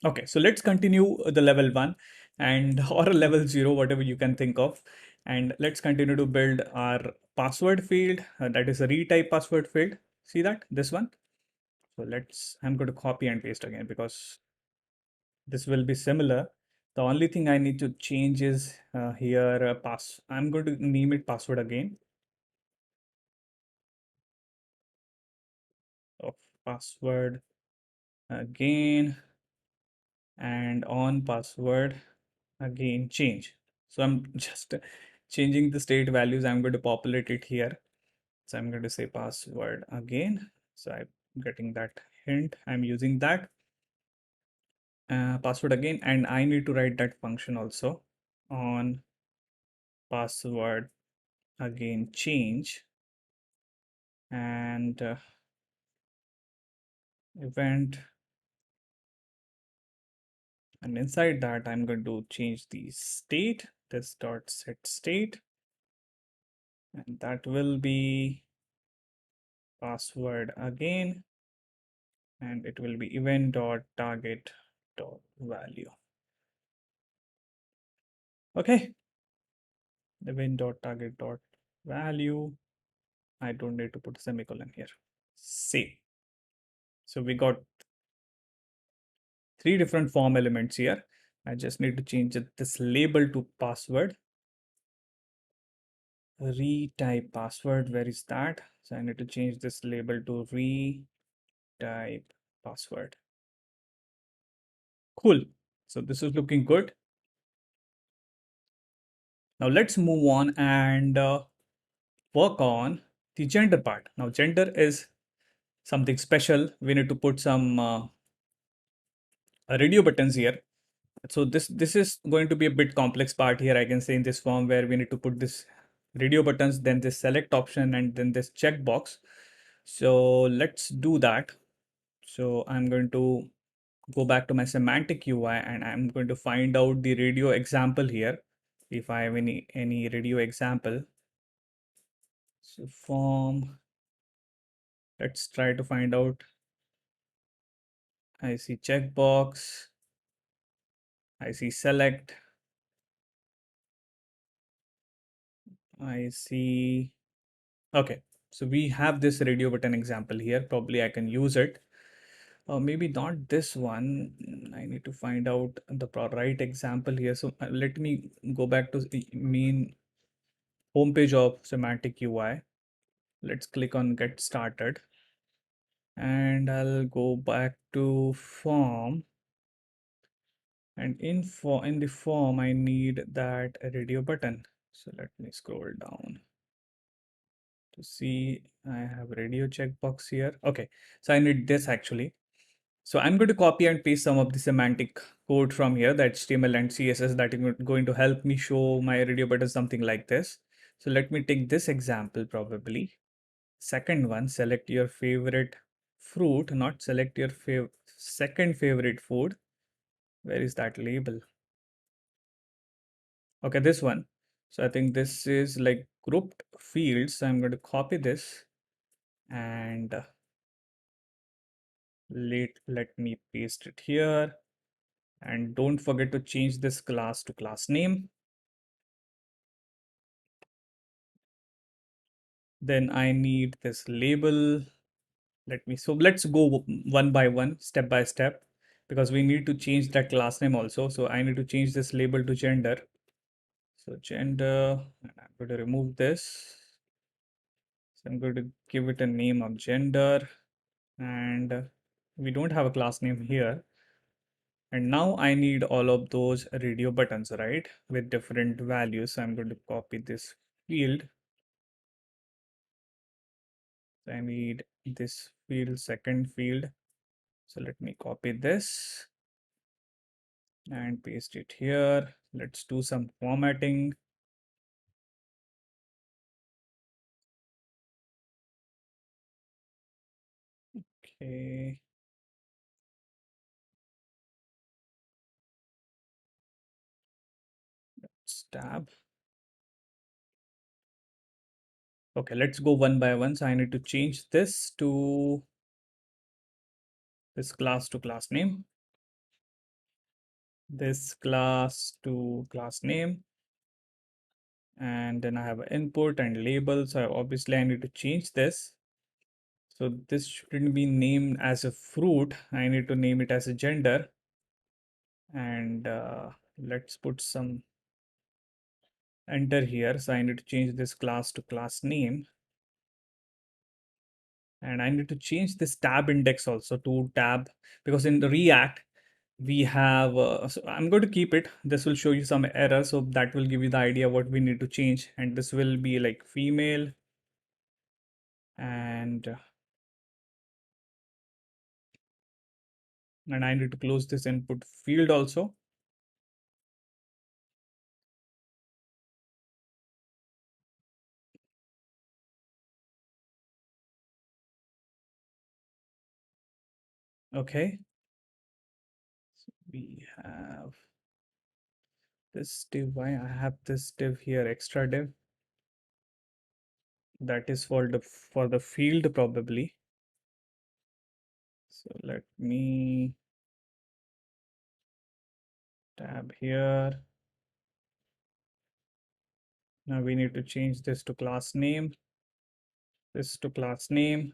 A: Okay, so let's continue the level 1 and or a level 0, whatever you can think of. And let's continue to build our password field. That is a retype password field. See that? This one. So I'm going to copy and paste again because this will be similar. The only thing I need to change is here I'm going to name it password again of password again, and on password again change. So I'm just changing the state values. I'm going to populate it here. So I'm going to say password again. So I'm getting that hint. I'm using that password again, and I need to write that function also on password again change, and event, and inside that I'm going to change the state, this dot set state, and that will be password again, and it will be event dot target dot value. Okay, event dot target dot value. I don't need to put semicolon here. Save. So we got three different form elements here. I just need to change this label to password. Retype password, where is that? So I need to change this label to retype password. Cool. So this is looking good. Now let's move on and work on the gender part. Now gender is something special. We need to put some radio buttons here. So this is going to be a bit complex part here, I can say, in this form, where we need to put this radio buttons, then this select option, and then this checkbox. So let's do that. So I'm going to go back to my semantic UI, and I'm going to find out the radio example here. If I have any radio example. So form, let's try to find out. I see checkbox, I see select, I see. Okay, so we have this radio button example here. Probably I can use it. Maybe not this one. I need to find out the right example here. So let me go back to the main homepage of semantic UI. Let's click on get started, and I'll go back to form. And in the form, I need that radio button. So let me scroll down to see. I have radio checkbox here. Okay, so I need this actually. So I'm going to copy and paste some of the semantic code from here, the HTML and CSS that is going to help me show my radio button something like this. So let me take this example probably. Second one, select your favorite fruit, not select your second favorite food. Where is that label? Okay, this one. So I think this is like grouped fields. So I'm going to copy this and let me paste it here. And don't forget to change this class to class name. Then I need this label. Let's go one by one, step by step, because we need to change that class name also. So I need to change this label to gender. So gender, and I'm going to remove this. So I'm going to give it a name of gender, and we don't have a class name here. And now I need all of those radio buttons, right? With different values. So I'm going to copy this field. I need this field, second field. So let me copy this and paste it here. Let's do some formatting. Okay. tab. Okay, let's go one by one. So I need to change this to this class to class name, this class to class name, and then I have an input and label. So obviously I need to change this. So this shouldn't be named as a fruit. I need to name it as a gender. And let's put some enter here. So I need to change this class to class name. And I need to change this tab index also to tab, because in the React, we have, so I'm going to keep it. This will show you some error. So that will give you the idea what we need to change. And this will be like female. And I need to close this input field also. Okay. So we have this div. Why I have this div here, extra div. That is for the field probably. So let me tab here. Now we need to change this to class name, this to class name,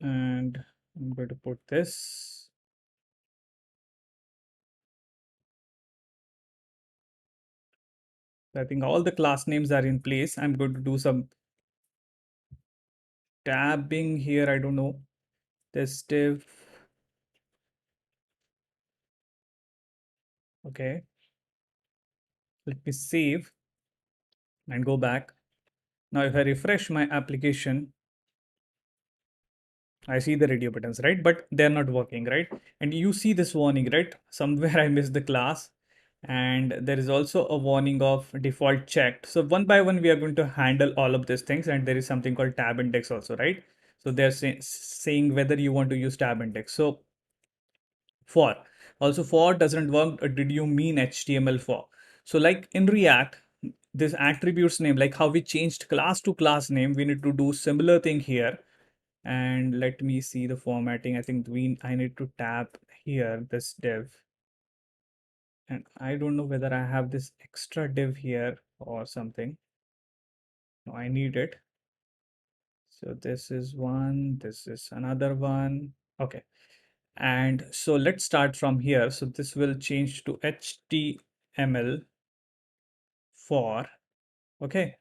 A: and I'm going to put this. I think all the class names are in place. I'm going to do some tabbing here. I don't know. This div. Okay. Let me save and go back. Now, if I refresh my application, I see the radio buttons, right? But they're not working, right? And you see this warning, right? Somewhere I missed the class. And there is also a warning of default checked. So one by one, we are going to handle all of these things. And there is something called tab index also, right? So they're saying whether you want to use tab index. So for also for doesn't work. Did you mean HTML for? So like in React, this attributes name, like how we changed class to class name, we need to do similar thing here. And let me see the formatting. I think I need to tab here this div, and I don't know whether I have this extra div here or something. No, I need it. So this is one, this is another one. Okay. And so let's start from here. So this will change to HTML for, okay,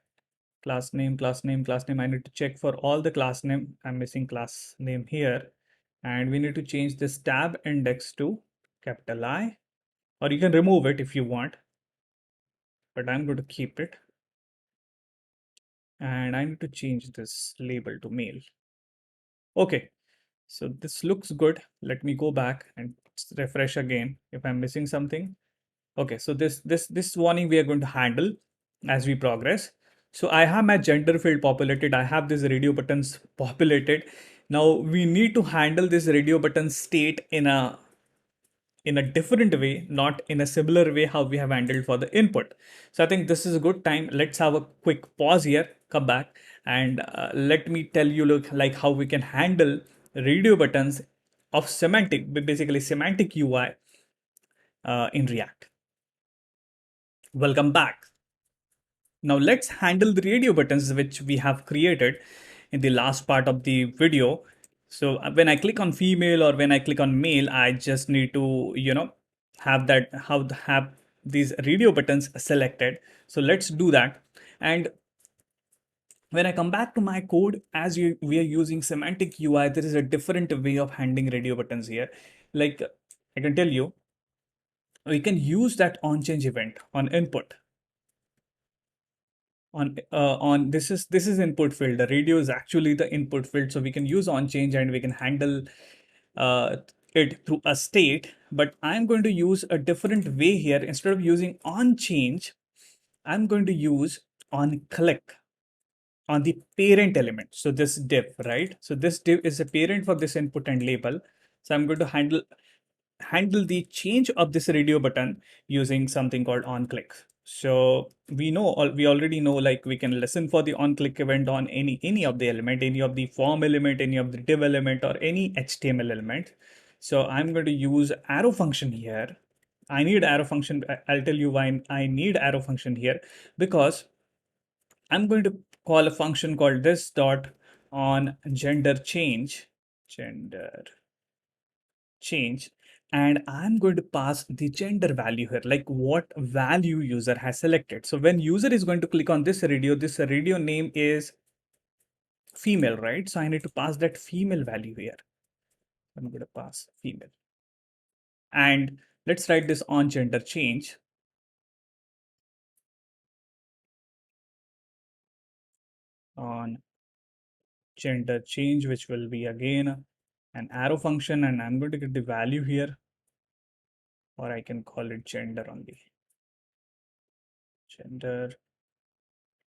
A: class name, class name, class name. I need to check for all the class name. I'm missing class name here. And we need to change this tab index to capital I, or you can remove it if you want, but I'm going to keep it. And I need to change this label to male. Okay, so this looks good. Let me go back and refresh again if I'm missing something. Okay, so this warning we are going to handle as we progress. So I have my gender field populated. I have these radio buttons populated. Now we need to handle this radio button state in a different way, not in a similar way how we have handled for the input. So I think this is a good time. Let's have a quick pause here, come back, and let me tell you like how we can handle radio buttons of basically semantic UI in React. Welcome back. Now let's handle the radio buttons which we have created in the last part of the video. So when I click on female or when I click on male, I just need to, have these radio buttons selected. So let's do that. And when I come back to my code, as we are using semantic UI, there is a different way of handling radio buttons here. Like I can tell you, we can use that on change event on input. On this is input field. The radio is actually the input field, so we can use on change and we can handle uh, it through a state. But I'm going to use a different way here. Instead of using on change, I'm going to use on click on the parent element. So this div, right? So this div is a parent for this input and label. So I'm going to handle the change of this radio button using something called on click. So we already know, like, we can listen for the on click event on any of the element, any of the form element, any of the div element, or any HTML element. So I'm going to use arrow function here. I need arrow function. I'll tell you why I need arrow function here, because I'm going to call a function called this dot on gender change, and I'm going to pass the gender value here, like what value user has selected. So when user is going to click on this radio name is female, right? So I need to pass that female value here. I'm going to pass female. And let's write this on gender change. On gender change, which will be again an arrow function, and I'm going to get the value here, or I can call it gender only. Gender.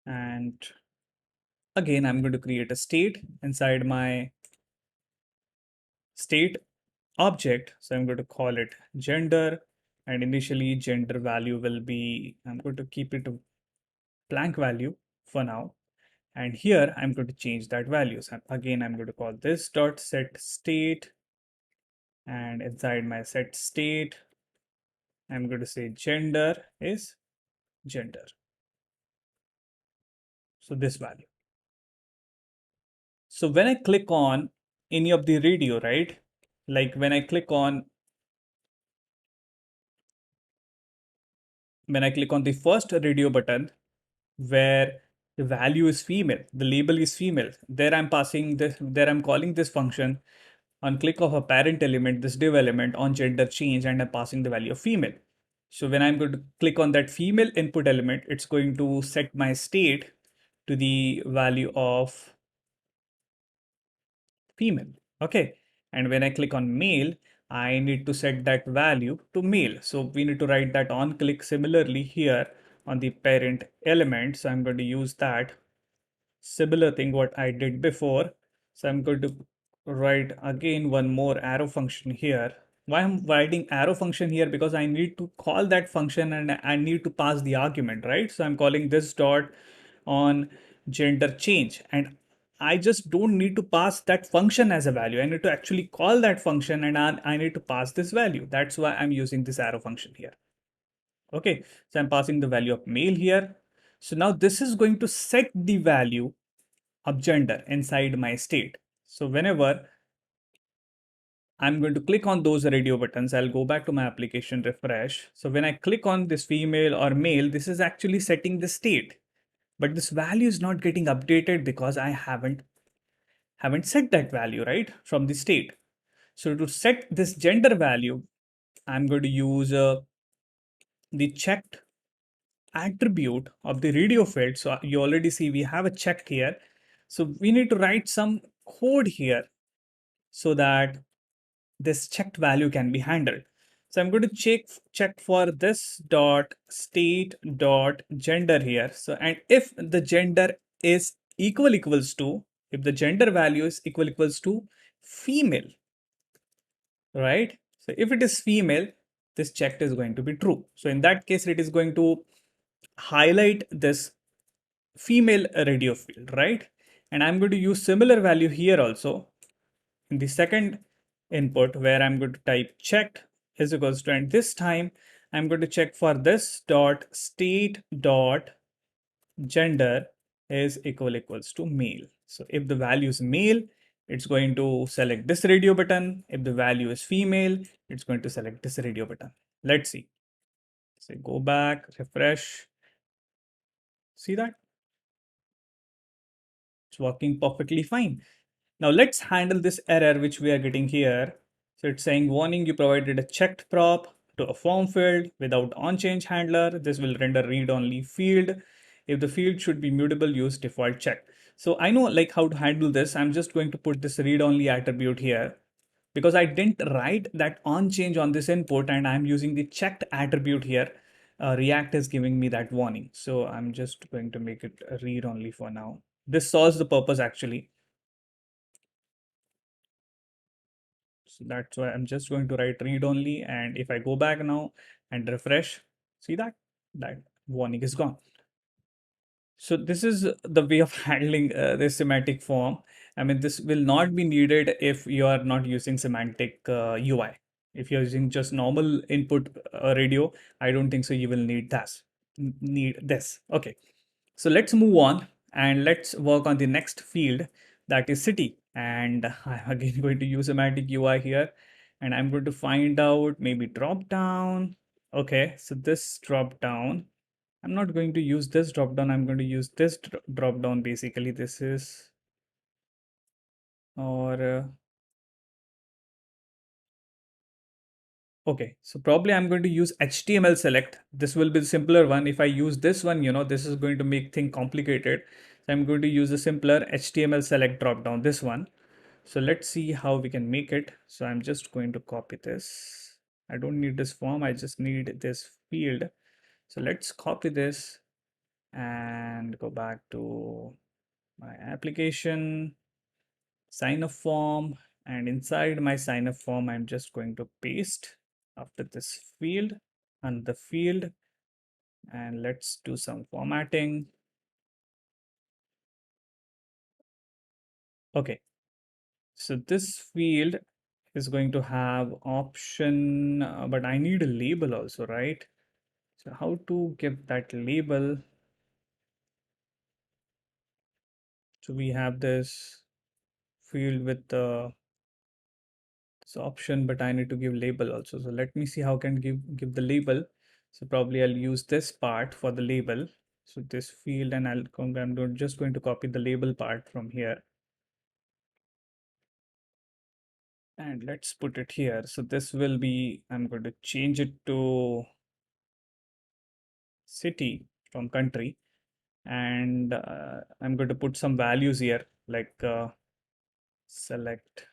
A: And again, I'm going to create a state inside my state object. So I'm going to call it gender, and initially gender value will be, I'm going to keep it a blank value for now. And here I'm going to change that value. So again, I'm going to call this dot set state, and inside my set state, I'm going to say gender is gender. So this value. So when I click on any of the radio, right? Like when I click on the first radio button where the value is female, the label is female, there I'm passing this, there I'm calling this function on click of a parent element, this div element on gender change, and I'm passing the value of female. So when I'm going to click on that female input element, it's going to set my state to the value of female. Okay. And when I click on male, I need to set that value to male. So we need to write that on click similarly here on the parent element. So I'm going to use that similar thing what I did before. So I'm going to write again one more arrow function here. Why I'm writing arrow function here? Because I need to call that function and I need to pass the argument, right? So I'm calling this dot on gender change, and I just don't need to pass that function as a value. I need to actually call that function, and I need to pass this value. That's why I'm using this arrow function here. Okay, so I'm passing the value of male here. So now this is going to set the value of gender inside my state. So whenever I'm going to click on those radio buttons, I'll go back to my application, refresh. So when I click on this female or male, this is actually setting the state, but this value is not getting updated because I haven't set that value, right, from the state. So to set this gender value, I'm going to use the checked attribute of the radio field. So you already see we have a check here. So we need to write some code here so that this checked value can be handled. So I'm going to check for this dot state dot gender here. So, and if the gender is equals to, if the gender value is equals to female, right? So if it is female, this checked is going to be true. So in that case, it is going to highlight this female radio field, right? And I'm going to use similar value here also in the second input, where I'm going to type checked is equals to, and this time I'm going to check for this dot state dot gender is equals to male. So if the value is male, it's going to select this radio button. If the value is female, it's going to select this radio button. Let's see. So go back, refresh. See that? It's working perfectly fine. Now let's handle this error which we are getting here. So it's saying, warning, you provided a checked prop to a form field without onChange handler. This will render read-only field. If the field should be mutable, use default check. So I know like how to handle this. I'm just going to put this read-only attribute here because I didn't write that onChange on this input, and I'm using the checked attribute here. React is giving me that warning. So I'm just going to make it read-only for now. This solves the purpose actually. So that's why I'm just going to write read only. And if I go back now and refresh, see that warning is gone. So this is the way of handling this semantic form. I mean, this will not be needed if you are not using semantic UI. If you're using just normal input radio, I don't think so. You will need this. Need this. Okay. So let's move on and let's work on the next field, that is city. And I'm again going to use semantic UI here, and I'm going to find out maybe drop down. Okay, so this drop down, I'm not going to use this drop down. I'm going to use this drop down. Basically, this is or okay. So probably I'm going to use HTML select. This will be the simpler one. If I use this one, this is going to make thing complicated. So I'm going to use a simpler HTML select drop down. This one. So let's see how we can make it. So I'm just going to copy this. I don't need this form. I just need this field. So let's copy this and go back to my application, sign up form, and inside my sign up form, I'm just going to paste after this field and the field, and let's do some formatting. Okay, so this field is going to have option, but I need a label also, right? So how to give that label? So we have this field with the this option, but I need to give label also. So let me see how can give the label. So probably I'll use this part for the label. So this field, and just going to copy the label part from here. And let's put it here. So this will be, I'm going to change it to city from country. And I'm going to put some values here, like select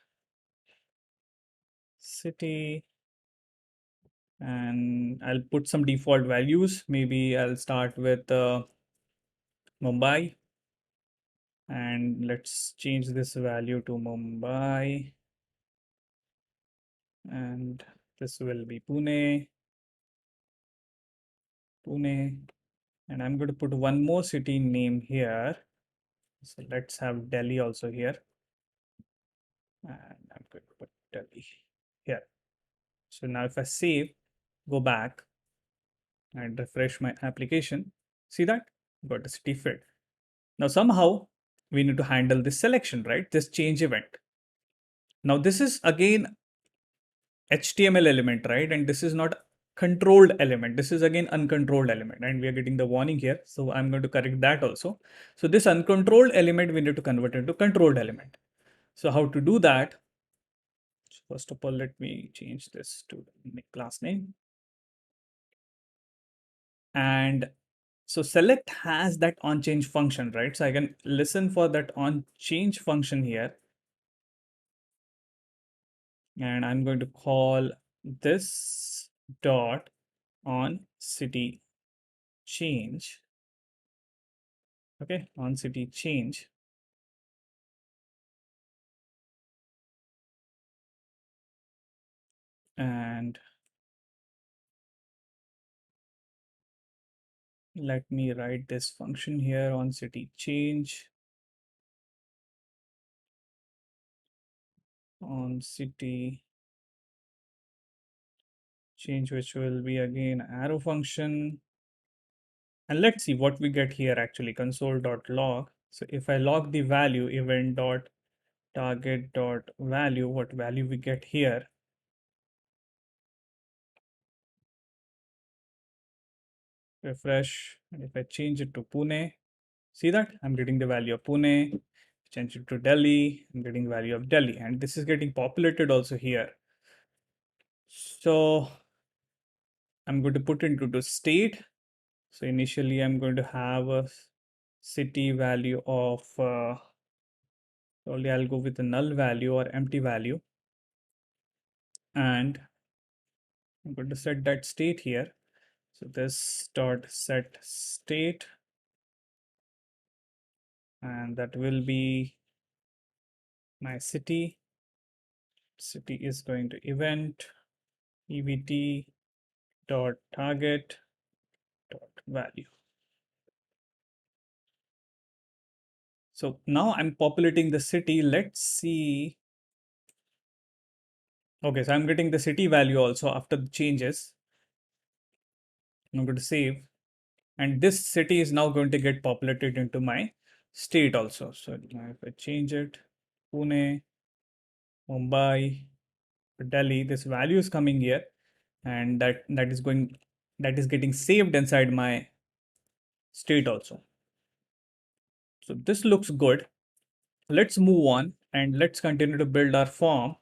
A: city, and I'll put some default values. Maybe I'll start with Mumbai, and let's change this value to Mumbai, and this will be Pune, and I'm going to put one more city name here. So let's have Delhi also here, and I'm going to put Delhi here. So now if I save, go back and refresh my application, see that got a city field. Now somehow we need to handle this selection, right? This change event. Now this is again HTML element, right? And this is not controlled element. This is again uncontrolled element, and we are getting the warning here. So I'm going to correct that also. So this uncontrolled element we need to convert into controlled element. So how to do that? First of all, let me change this to class name. And so select has that on change function, right? So I can listen for that on change function here. And I'm going to call this dot on city change. Okay, on city change. And let me write this function here on city change. On city change, which will be again arrow function. And let's see what we get here actually, console.log. So if I log the value event dot target dot value, what value we get here? Refresh, and if I change it to Pune, see that I'm getting the value of Pune. Change it to Delhi, I'm getting value of Delhi, and this is getting populated also here. So I'm going to put into the state. So initially I'm going to have a city value of only I'll go with the null value or empty value, and I'm going to set that state here. So this dot set state, and that will be my city. city is going to event evt dot target dot value. So now I'm populating the city. Let's see. Okay, so I'm getting the city value also after the changes. I'm going to save. And this city is now going to get populated into my state also. So now if I change it, Pune, Mumbai, Delhi, this value is coming here, and that is getting saved inside my state also. So this looks good. Let's move on and let's continue to build our form.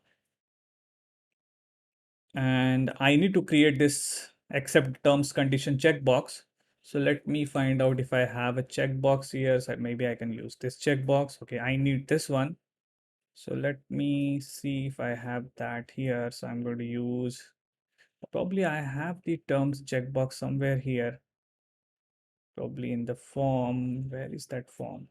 A: And I need to create this accept terms condition checkbox. So let me find out if I have a checkbox here. So maybe I can use this checkbox. Okay, I need this one. So let me see if I have that here. So I'm going to use, probably I have the terms checkbox somewhere here. Probably in the form. Where is that form?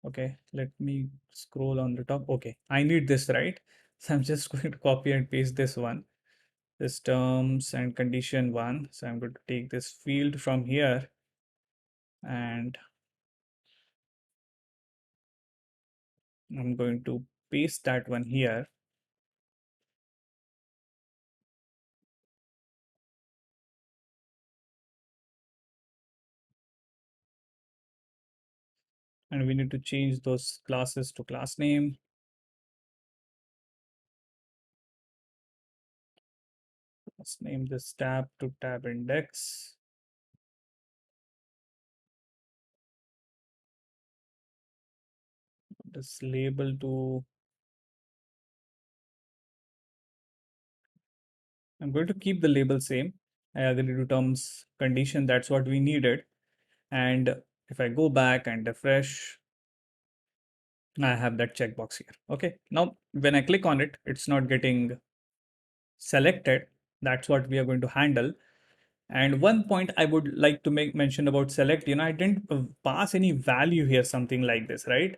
A: Okay, let me scroll on the top. Okay, I need this, right? So I'm just going to copy and paste this one. This terms and condition one. So I'm going to take this field from here and I'm going to paste that one here. And we need to change those classes to class name. Let's name this tab to tab index. This label to, I'm going to keep the label same. I agree to terms condition. That's what we needed. And if I go back and refresh, I have that checkbox here. Okay. Now, when I click on it, it's not getting selected. That's what we are going to handle. And one point I would like to make mention about select, I didn't pass any value here, something like this, right?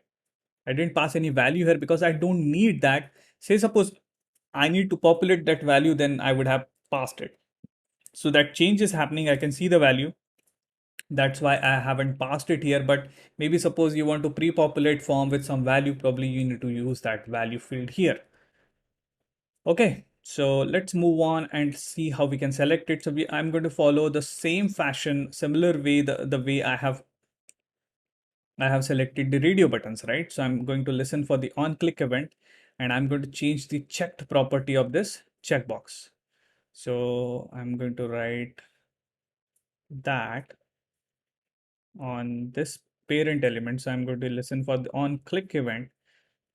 A: I didn't pass any value here because I don't need that. Say, suppose I need to populate that value, then I would have passed it. So that change is happening. I can see the value. That's why I haven't passed it here. But maybe suppose you want to pre-populate form with some value, probably you need to use that value field here. Okay, so let's move on and see how we can select it. So I'm going to follow the same fashion, similar way, the way I have selected the radio buttons, right? So I'm going to listen for the on click event and I'm going to change the checked property of this checkbox. So I'm going to write that on this parent element. So I'm going to listen for the on click event,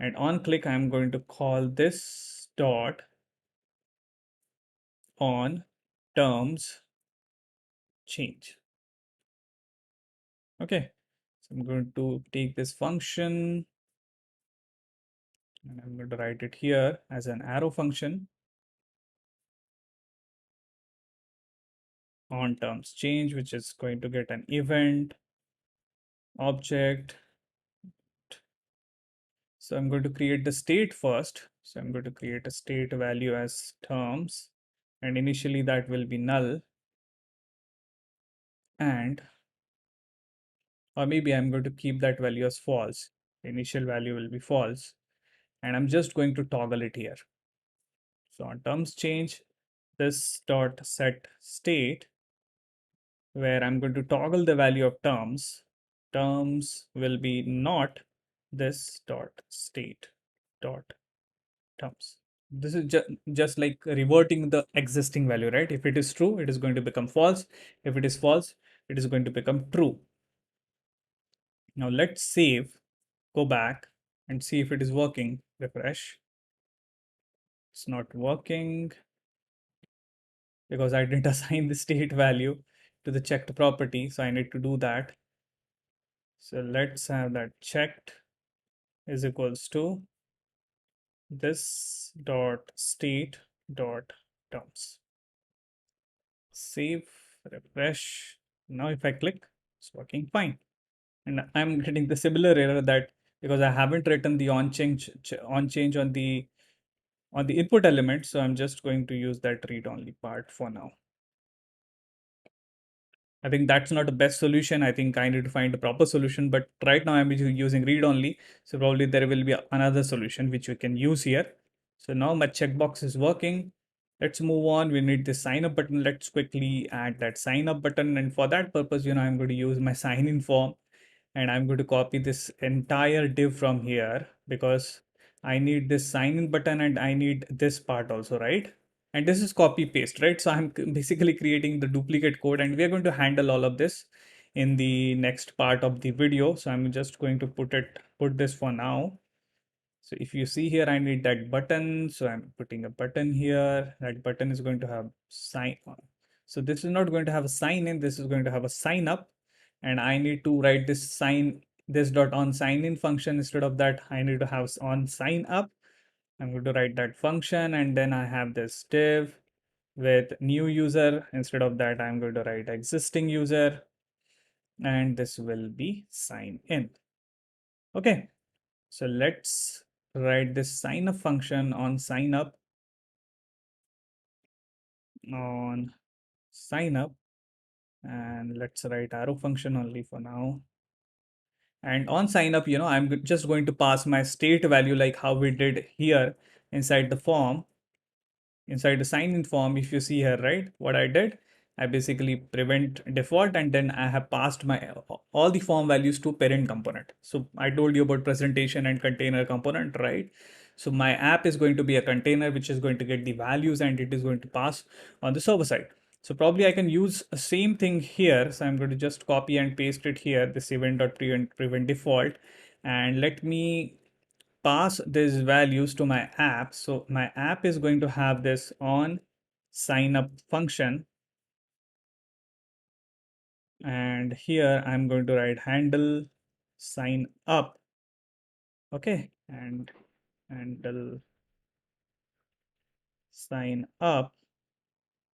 A: and on click, I'm going to call this dot on terms change. Okay, so I'm going to take this function and I'm going to write it here as an arrow function on terms change, which is going to get an event object. So I'm going to create the state first. So I'm going to create a state value as terms, and initially that will be null. And, or maybe I'm going to keep that value as false. The initial value will be false. And I'm just going to toggle it here. So on terms change, this dot set state, where I'm going to toggle the value of terms. Terms will be not this dot state dot terms. This is just like reverting the existing value, right? If it is true, it is going to become false. If it is false, it is going to become true. Now let's save, go back and see if it is working. Refresh. It's not working because I didn't assign the state value to the checked property. So I need to do that. So let's have that checked is equals to this dot state dot terms. Save, refresh. Now if I click, it's working fine. And I'm getting the similar error that because I haven't written the on change on the input element, so I'm just going to use that read only part for now. I think that's not the best solution. I think I need to find a proper solution, but right now I'm using read only. So probably there will be another solution which we can use here. So now my checkbox is working. Let's move on. We need the sign up button. Let's quickly add that sign up button. And for that purpose, I'm going to use my sign in form, and I'm going to copy this entire div from here because I need this sign in button and I need this part also, right? And this is copy paste, right? So I'm basically creating the duplicate code, and we are going to handle all of this in the next part of the video. So I'm just going to put this for now. So if you see here, I need that button. So I'm putting a button here. That button is going to have sign on. So this is not going to have a sign in, this is going to have a sign up. And I need to write this dot on sign in function. Instead of that, I need to have on sign up. I'm going to write that function, and then I have this div with new user. Instead of that, I'm going to write existing user, and this will be sign in. Okay, so let's write this sign up function on sign up and let's write arrow function only for now. And on sign up, I'm just going to pass my state value like how we did here inside the form. Inside the sign in form, if you see here, right, what I did, I basically prevent default, and then I have passed my all the form values to parent component. So I told you about presentation and container component, right? So my app is going to be a container which is going to get the values, and it is going to pass on the server side. So probably I can use the same thing here. So I'm going to just copy and paste it here, this event.prevent default, and let me pass these values to my app. So my app is going to have this on sign up function. And here I'm going to write handle sign up. Okay. And handle sign up,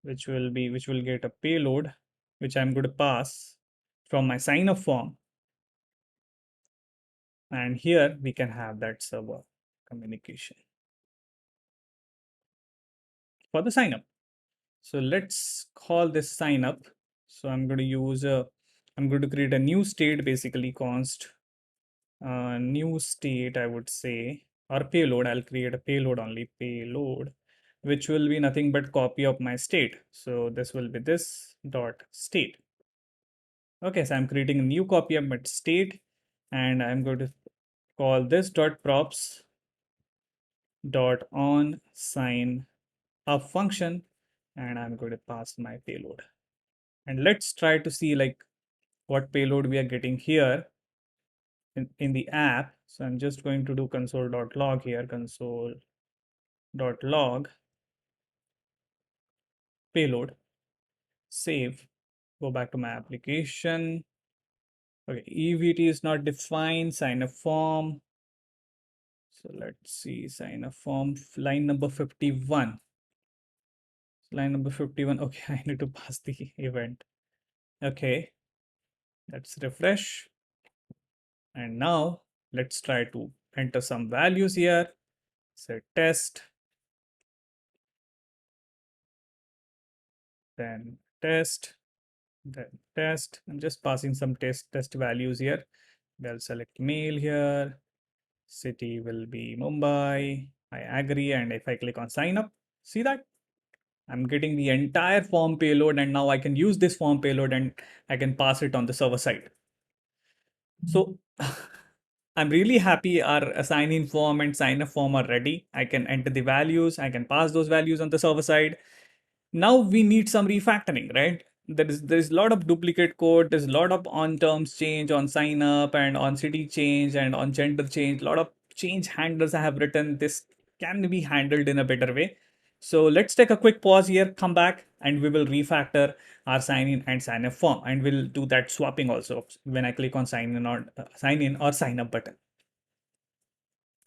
A: which will get a payload, which I'm going to pass from my sign up form. And here we can have that server communication for the sign up. So let's call this sign up. So I'm going to I'm going to create a new state, basically const new state, I would say, or payload. I'll create a payload only, payload, which will be nothing but copy of my state. So this will be this dot state. Okay, so I'm creating a new copy of my state, and I'm going to call this dot props dot on sign up function, and I'm going to pass my payload. And let's try to see like what payload we are getting here in the app. So I'm just going to do console.log here, console.log payload, save, go back to my application. Okay, EVT is not defined, sign a form. So let's see, sign a form, line number 51. Line number 51. Okay, I need to pass the event. Okay, let's refresh. And now let's try to enter some values here. Say test, then test, then test. I'm just passing some test values here. They'll select mail here. City will be Mumbai. I agree. And if I click on sign up, see that I'm getting the entire form payload, and now I can use this form payload and I can pass it on the server side. So I'm really happy our sign in form and sign up form are ready. I can enter the values. I can pass those values on the server side. Now we need some refactoring, right? There's a lot of duplicate code. There's a lot of on terms change, on sign up, and on city change, and on gender change. A lot of change handlers I have written. This can be handled in a better way. So let's take a quick pause here, come back, and we will refactor our sign in and sign up form, and we'll do that swapping also when I click on sign in or sign up button.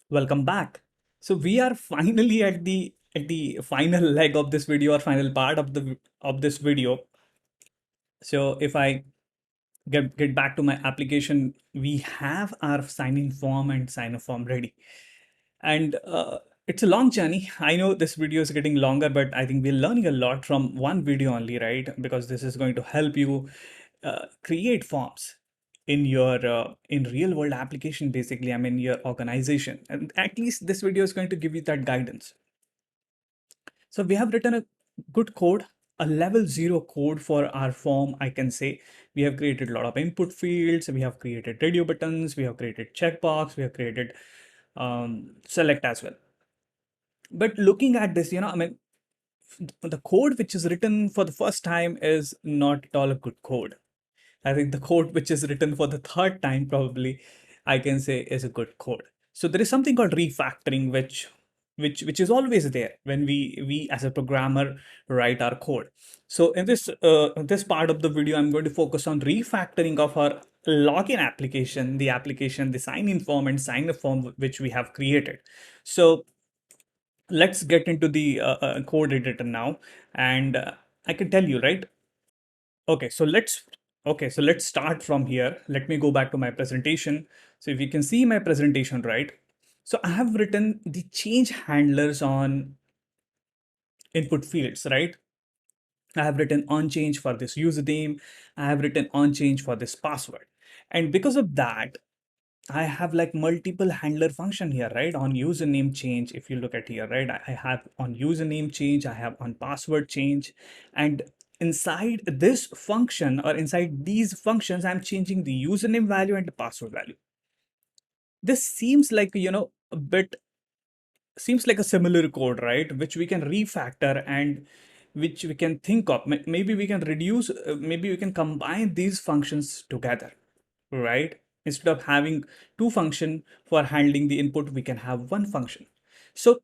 A: Welcome back. So we are finally at the final leg of this video, or final part of this video. So if I get back to my application, we have our sign in form and sign up form ready. And it's a long journey. I know this video is getting longer, but I think we're learning a lot from one video only, right? Because this is going to help you create forms in your in real world application, basically. I mean, your organization. And at least this video is going to give you that guidance. So we have written a good code, a level 0 code for our form, I can say. We have created a lot of input fields, we have created radio buttons, we have created checkbox, we have created select as well. But looking at this, I mean, the code which is written for the first time is not at all a good code. I think the code which is written for the third time, probably, I can say is a good code. So there is something called refactoring, which is always there when we as a programmer write our code. So in this part of the video, I'm going to focus on refactoring of our login application, the sign in form and sign up form which we have created. So let's get into the code editor now, and I can tell you, right? Okay, so let's start from here. Let me go back to my presentation. So if you can see my presentation, right? So I have written the change handlers on input fields, right? I have written on change for this username. I have written on change for this password. And because of that, I have like multiple handler function here, right? On username change, if you look at here, right? I have on username change, I have on password change. And inside this function or inside these functions, I'm changing the username value and the password value. This seems like, a bit, seems like a similar code, right? Which we can refactor and which we can think of. Maybe we can reduce, maybe we can combine these functions together, right? Instead of having two function for handling the input, we can have one function. So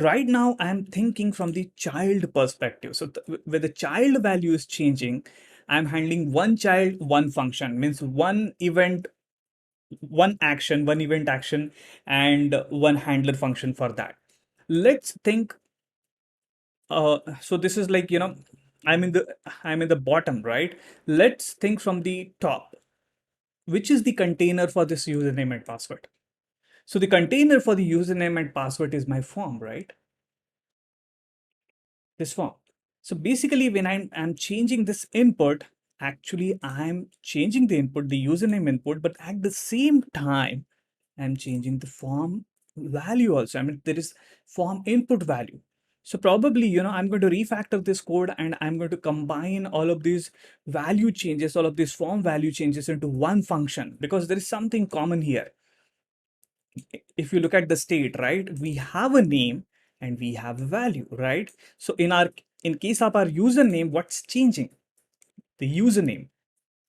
A: right now I'm thinking from the child perspective. So where the child value is changing, I'm handling one child, one function, means one event, one event action, and one handler function for that. Let's think, so this is like, I'm in the I'm in the bottom, right? Let's think from the top, which is the container for this username and password. So the container for the username and password is my form, right? This form. So basically, when I'm changing this input, actually I'm changing the input, the username input, but at the same time, I'm changing the form value also. I mean, there is form input value. So probably, I'm going to refactor this code and I'm going to combine all of these value changes, all of these form value changes into one function, because there is something common here. If you look at the state, right, we have a name and we have a value, right? So in case of our username, what's changing? The username,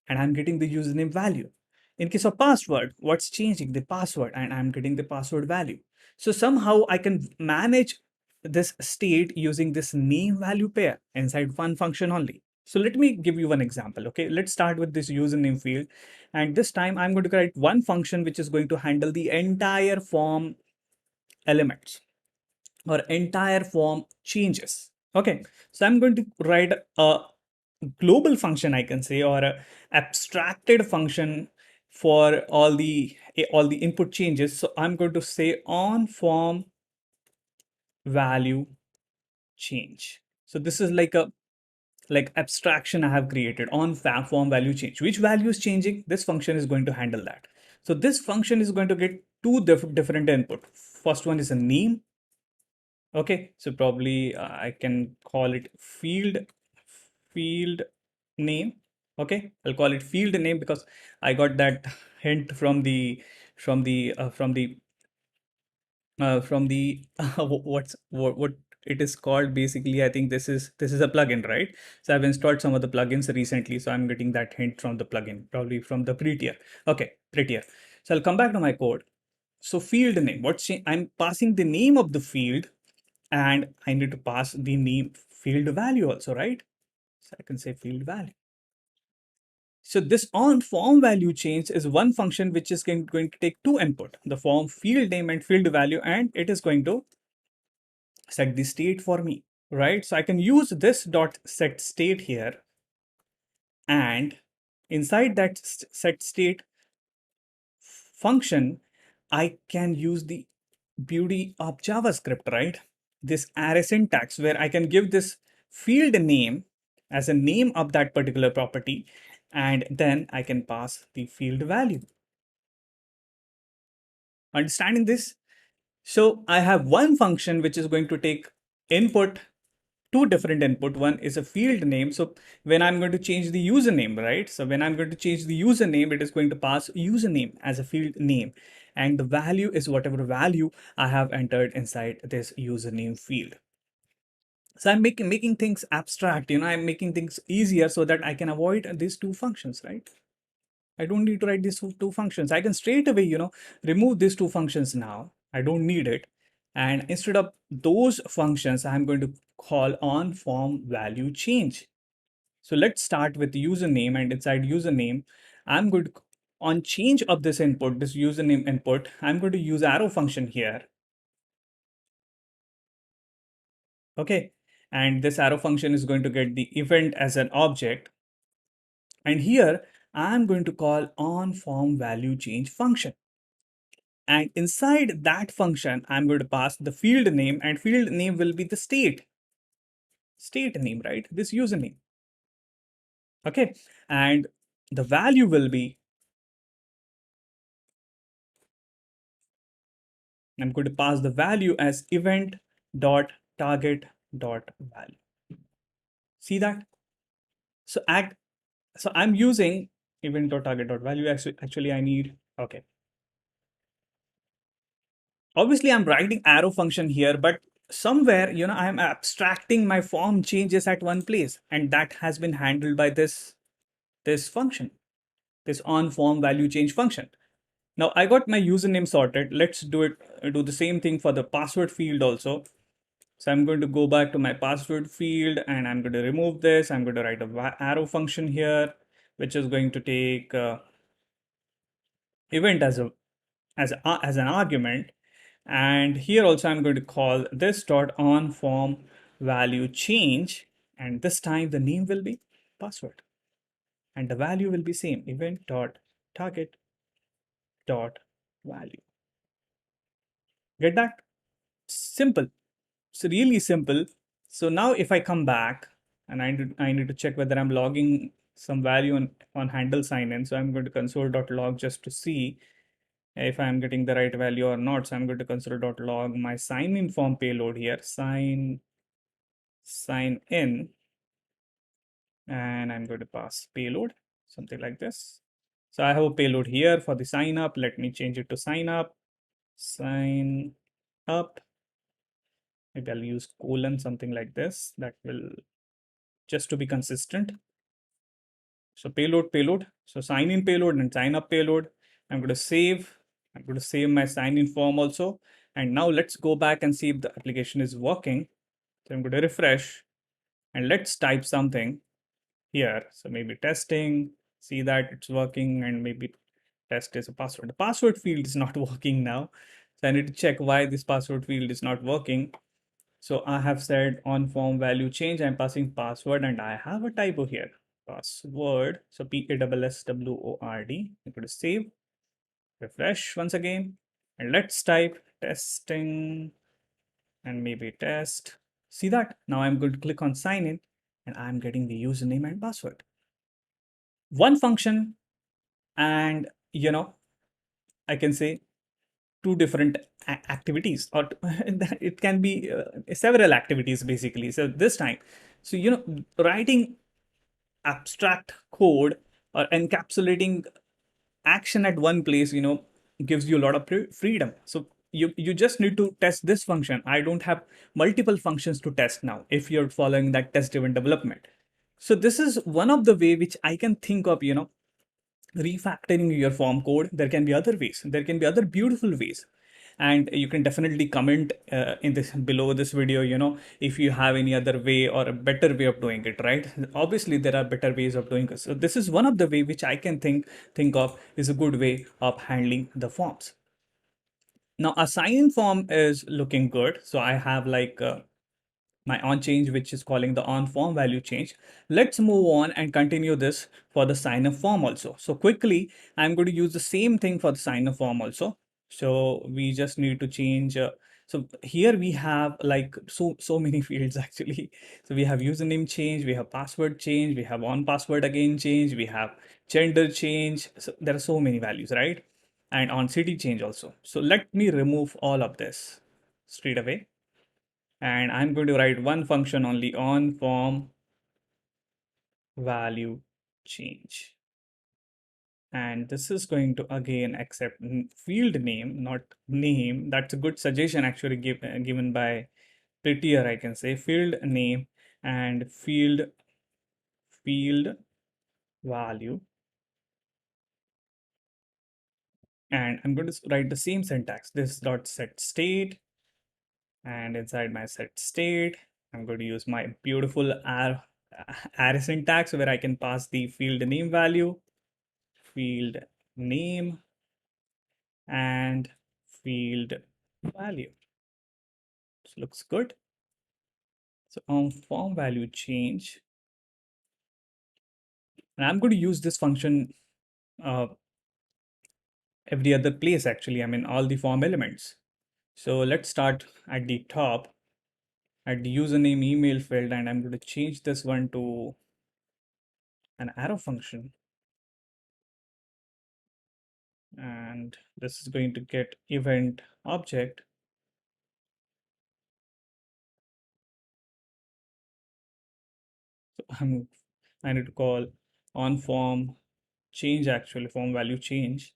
A: and I'm getting the username value. In case of password, what's changing? The password, and I'm getting the password value. So somehow I can manage this state using this name value pair inside one function only. So let me give you one example. Okay, let's start with this username field. And this time I'm going to create one function which is going to handle the entire form elements or entire form changes. Okay, so I'm going to write a global function, I can say, or a abstracted function for all the input changes. So I'm going to say on form value change. So this is like a abstraction I have created on form value change. Which value is changing? This function is going to handle that. So this function is going to get two different input. First one is a name. Okay, so probably I can call it field name. Okay, I'll call it field name because I got that hint from the from the from the from the what it is called. Basically, I think this is a plugin, right? So I've installed some of the plugins recently, so I'm getting that hint from the plugin, probably from the prettier. Okay, prettier. So I'll come back to my code. So field name, I'm passing the name of the field, and I need to pass the name field value also, right? So I can say field value. So this on form value change is one function which is going to take two input, the form field name and field value, and it is going to set the state for me, right? So I can use this dot set state here, and Inside that set state function, I can use the beauty of JavaScript, right? This array syntax where I can give this field name as a name of that particular property, and then I can pass the field value. Understanding this? So I have one function which is going to take input, two different input. One is a field name. So when I'm going to change the username, right? So when I'm going to change the username, it is going to pass username as a field name. And the value is whatever value I have entered inside this username field. So I'm making things abstract, I'm making things easier so that I can avoid these two functions, right? I don't need to write these two functions. I can straight away, remove these two functions now. I don't need it. And instead of those functions, I'm going to call on form value change. So let's start with the username, and inside username, I'm going to on change of this input, this username input, I'm going to use arrow function here. Okay. And this arrow function is going to get the event as an object. And here I'm going to call on form value change function. And inside that function, I'm going to pass the field name, and field name will be the state name, right? This username. Okay. And the value will be, I'm going to pass the value as event dot target dot value. See that? So I'm using event dot target dot value. Actually I need, okay. Obviously I'm writing arrow function here, but somewhere, I'm abstracting my form changes at one place, and that has been handled by this function, this on form value change function. Now I got my username sorted. Let's do the same thing for the password field also. So I'm going to go back to my password field, and I'm going to remove this. I'm going to write a arrow function here, which is going to take event as an argument. And here also I'm going to call this dot on form value change, and this time the name will be password and the value will be same, event dot target dot value. Get that? Simple. It's really simple. So now if I come back and I need to check whether I'm logging some value on handle sign in. So I'm going to console.log just to see if I'm getting the right value or not. So I'm going to console.log my sign in form payload here, sign in, and I'm going to pass payload, something like this. So I have a payload here for the sign up. Let me change it to sign up, sign up. Maybe I'll use colon, something like this. That will just to be consistent. So payload. So sign in payload and sign up payload. I'm going to save. I'm going to save my sign in form also. And now let's go back and see if the application is working. So I'm going to refresh and let's type something here. So maybe testing, see that it's working, and maybe test is a password. The password field is not working now. So I need to check why this password field is not working. So I have said on form value change, I'm passing password, and I have a typo here. Password. So PASSWORD. I'm going to save, refresh once again, and let's type testing and maybe test. See that? Now I'm going to click on sign in, and I'm getting the username and password. One function, and I can say two different activities, or it can be several activities basically. So this time, so writing abstract code or encapsulating action at one place, gives you a lot of freedom. So you just need to test this function. I don't have multiple functions to test now if you're following that test driven development. So this is one of the way which I can think of, refactoring your form code. There can be other ways. There can be other beautiful ways. And you can definitely comment in this below this video, if you have any other way or a better way of doing it, right? Obviously there are better ways of doing it. So this is one of the way which I can think of is a good way of handling the forms. Now a sign-in form is looking good. So I have like my on change, which is calling the on form value change. Let's move on and continue this for the sign up form also. So quickly, I'm going to use the same thing for the sign up form also. So we just need to change. So here we have like so many fields actually. So we have username change, we have password change, we have on password again change, we have gender change. So there are so many values, right? And on city change also. So let me remove all of this straight away. And I'm going to write one function only on form value change. And this is going to again accept field name, not name. That's a good suggestion actually given by Prettier, I can say. Field name and field value. And I'm going to write the same syntax. This dot set state, and inside my set state, I'm going to use my beautiful array syntax where I can pass the field name value, field name, and field value. This looks good. So on form value change, and I'm going to use this function uh, every other place actually. I mean all the form elements. So let's start at the top at the username email field, and I'm going to change this one to an arrow function. And this is going to get event object. So I need to call on form change, actually form value change.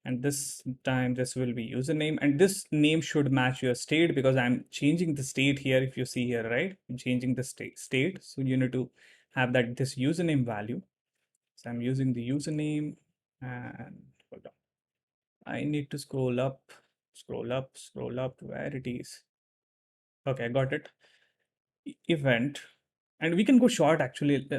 A: And this time this will be username, and this name should match your state because I'm changing the state here. If you see here, right, I'm changing the state. So you need to have that this username value. So I'm using the username, and hold on. I need to scroll up, scroll up where it is. Okay, I got it. Event, and we can go short actually.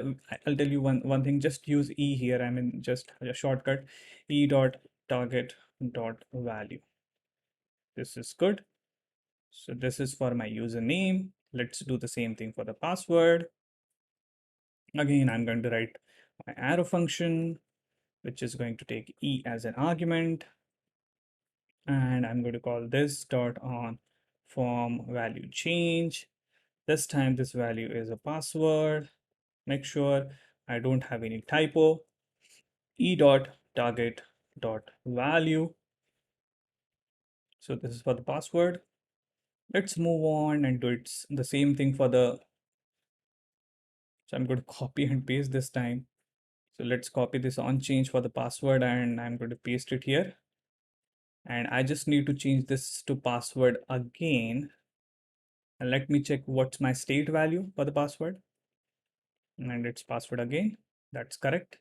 A: I'll tell you one thing. Just use E here. I mean, just a shortcut. E dot target dot value. This is good. So this is for my username. Let's do the same thing for the password. Again, I'm going to write my arrow function, which is going to take E as an argument. And I'm going to call this dot on form value change. This time this value is a password. Make sure I don't have any typo. E dot target dot value. So this is for the password. Let's move on and do it the same thing for the. So I'm going to copy and paste this time. So let's copy this on change for the password, and I'm going to paste it here. And I just need to change this to password again. And let me check what's my state value for the password. And it's password again. That's correct.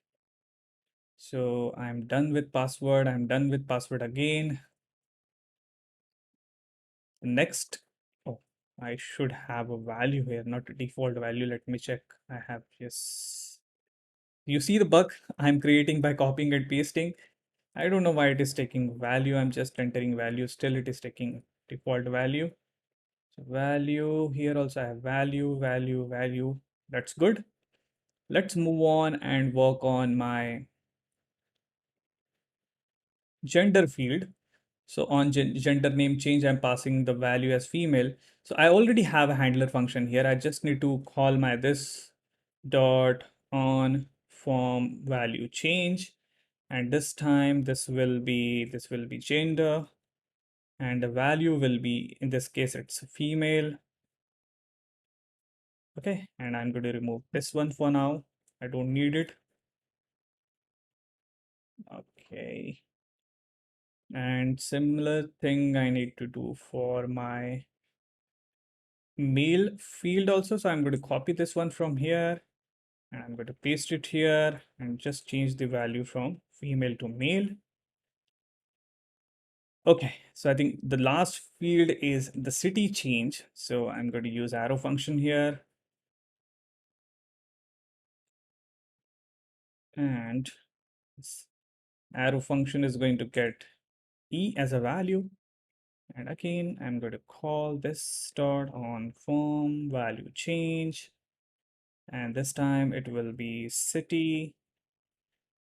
A: So I'm done with password. I'm done with password again. Next, oh, I should have a value here, not a default value. Let me check. I have, yes. You see the bug I'm creating by copying and pasting. I don't know why it is taking value. I'm just entering value. Still, it is taking default value. So value here also I have value, value, value. That's good. Let's move on and work on my gender field. So on gender name change, I'm passing the value as female. So I already have a handler function here. I just need to call my this dot on form value change. And this time this will be gender, and the value will be, in this case, it's female. Okay, and I'm going to remove this one for now. I don't need it. Okay. And similar thing I need to do for my male field also. So I'm going to copy this one from here, and I'm going to paste it here and just change the value from female to male. Okay, so I think the last field is the city change. So I'm going to use arrow function here. And this arrow function is going to get E as a value. And again, I'm going to call this dot on form value change. And this time it will be city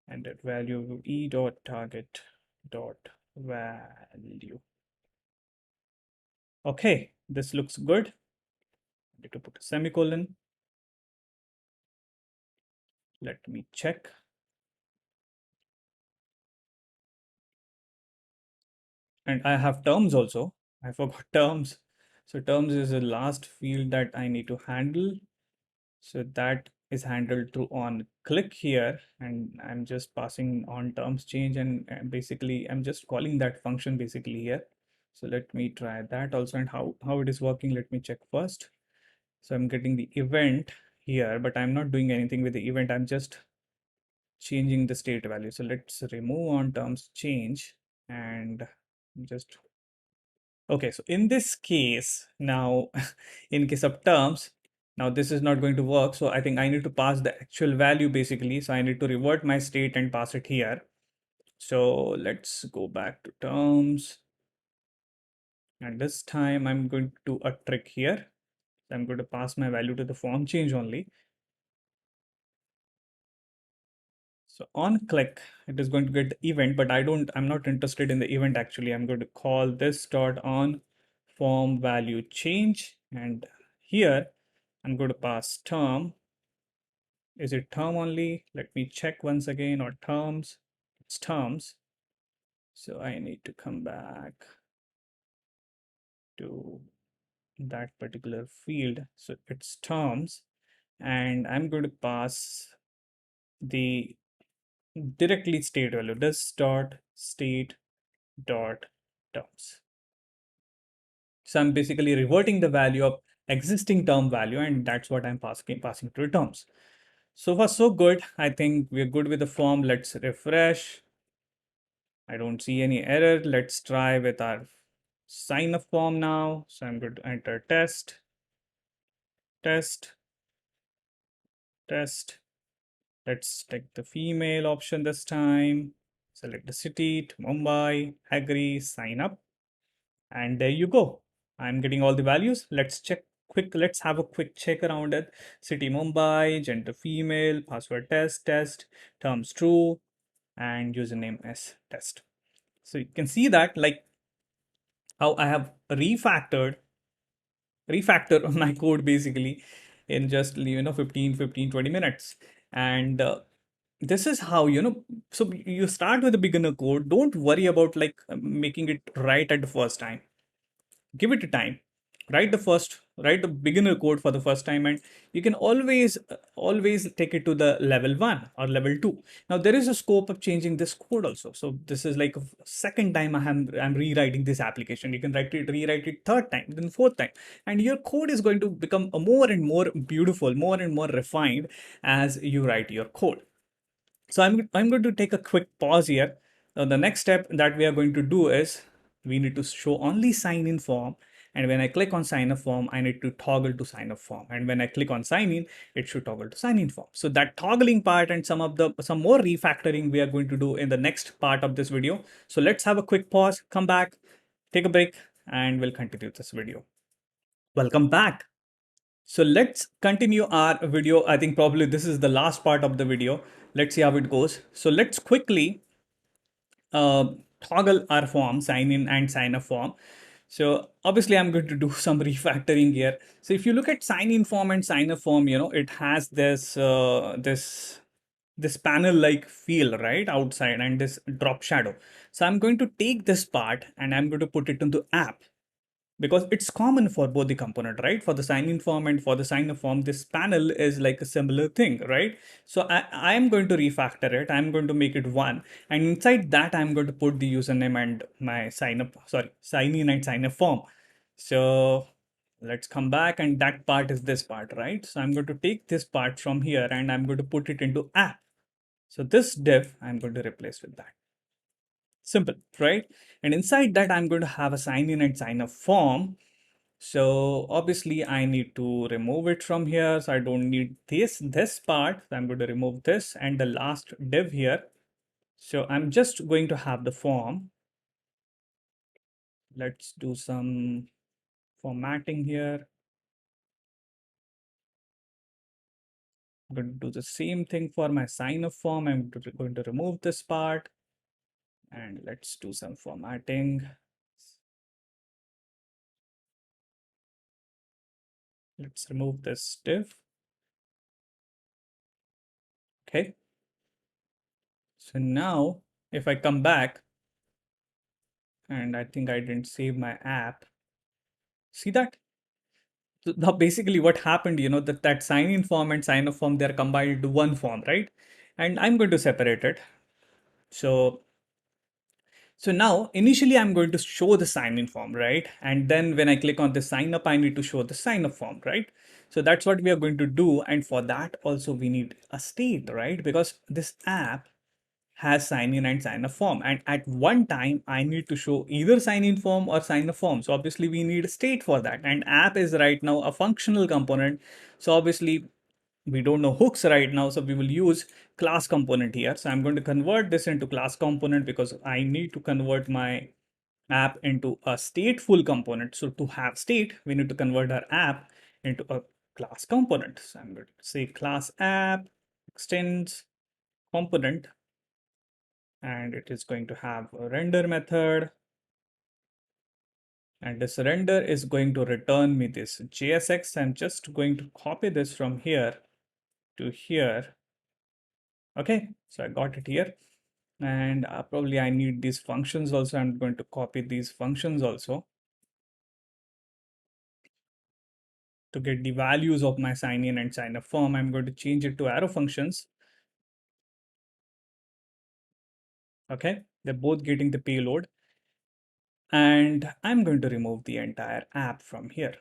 A: and that value e dot target dot value. Okay, this looks good. I need to put a semicolon. Let me check. And I have terms also. I forgot terms. So terms is the last field that I need to handle. So that is handled through on click here, and I'm just passing on terms change, and basically I'm just calling that function basically here. So let me try that also, and how it is working. Let me check first. So I'm getting the event here, but I'm not doing anything with the event. I'm just changing the state value. So let's remove on terms change and just okay. So in this case now, in case of terms, now this is not going to work. So I think I need to pass the actual value basically. So I need to revert my state and pass it here. So let's go back to terms. And this time I'm going to do a trick here. I'm going to pass my value to the form change only. So on click, it is going to get the event, but I'm not interested in the event actually. I'm going to call this dot on form value change. And here I'm going to pass term. Is it term only? Let me check once again, or terms. It's terms. So I need to come back to that particular field. So it's terms. And I'm going to pass the directly state value, this dot state dot terms. So I'm basically reverting the value of existing term value, and that's what I'm passing to terms. So far, so good. I think we're good with the form. Let's refresh. I don't see any error. Let's try with our sign up form now. So I'm going to enter test, test, test. Let's take the female option this time. Select the city to Mumbai, agree, sign up. And there you go. I'm getting all the values. Let's check quick. Let's have a quick check around it. City Mumbai, gender female, password test, terms true, and username as test. So you can see that like how I have refactor my code basically in just 15 20 minutes. And this is how so you start with a beginner code. Don't worry about like making it right at the first time. Give it a time. Write the beginner code for the first time, and you can always take it to the level 1 or level 2. Now there is a scope of changing this code also. So this is like a second time I'm rewriting this application. You can rewrite it third time, then fourth time, and your code is going to become a more and more beautiful, more and more refined as you write your code. So I'm going to take a quick pause here. Now, the next step that we are going to do is we need to show only sign in form. And when I click on sign up form, I need to toggle to sign up form. And when I click on sign in, it should toggle to sign in form. So that toggling part and some more refactoring we are going to do in the next part of this video. So let's have a quick pause, come back, take a break, and we'll continue this video. Welcome back. So let's continue our video. I think probably this is the last part of the video. Let's see how it goes. So let's quickly toggle our form, sign in and sign up form. So obviously I'm going to do some refactoring here. So if you look at sign in form and sign up form, it has this panel like feel right outside and this drop shadow. So I'm going to take this part and I'm going to put it into app, because it's common for both the component, right? For the sign in form and for the sign up form, this panel is like a similar thing, right? So I'm going to refactor it. I'm going to make it one, and inside that I'm going to put the username and my sign in and sign up form. So let's come back, and that part is this part, right? So I'm going to take this part from here and I'm going to put it into app. So this div I'm going to replace with that. Simple, right? And inside that I'm going to have a sign in and sign up form. So obviously I need to remove it from here. So I don't need this part. So I'm going to remove this and the last div here. So I'm just going to have the form. let's do some formatting here. I'm going to do the same thing for my sign up form. I'm going to remove this part and let's do some formatting. Let's remove this div. Okay. So now if I come back, and I think I didn't save my app. See that? So now basically what happened, that sign in form and sign up form, they're combined into one form, right? And I'm going to separate it. So now initially I'm going to show the sign in form, right? And then when I click on the sign up, I need to show the sign up form, right? So that's what we are going to do. And for that also we need a state, right? Because this app has sign in and sign up form. And at one time, I need to show either sign in form or sign up form. So obviously we need a state for that. And app is right now a functional component. So obviously we don't know hooks right now. So we will use class component here. So I'm going to convert this into class component because I need to convert my app into a stateful component. So to have state, we need to convert our app into a class component. So I'm going to say class app extends component, and it is going to have a render method, and this render is going to return me this JSX. I'm just going to copy this from here to here. Okay, so I got it here, and probably I need these functions also. I'm going to copy these functions also to get the values of my sign in and sign up form. I'm going to change it to arrow functions. Okay, they're both getting the payload, and I'm going to remove the entire app from here.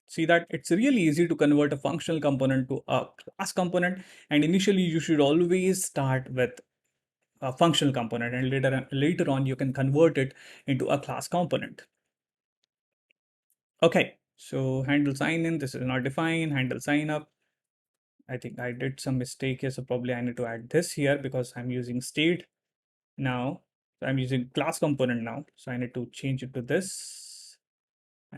A: See that it's really easy to convert a functional component to a class component. And initially you should always start with a functional component, and later on you can convert it into a class component. Okay, so handle sign in, this is not defined. Handle sign up, I think I did some mistake here, so probably I need to add this here because I'm using state now. So I'm using class component now, so I need to change it to this,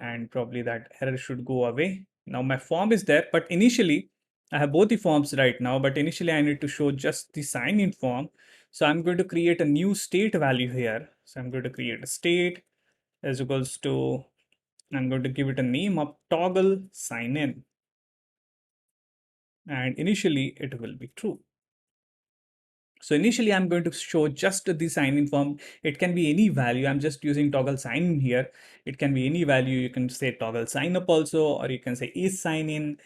A: and probably that error should go away. Now my form is there, but initially I have both the forms right now, but initially I need to show just the sign in form. So I'm going to create a new state value here. So I'm going to create a state as equals to, I'm going to give it a name of toggle sign in. And initially it will be true. So initially I'm going to show just the sign in form. It can be any value. I'm just using toggle sign in here. It can be any value. You can say toggle sign up also, or you can say is sign in,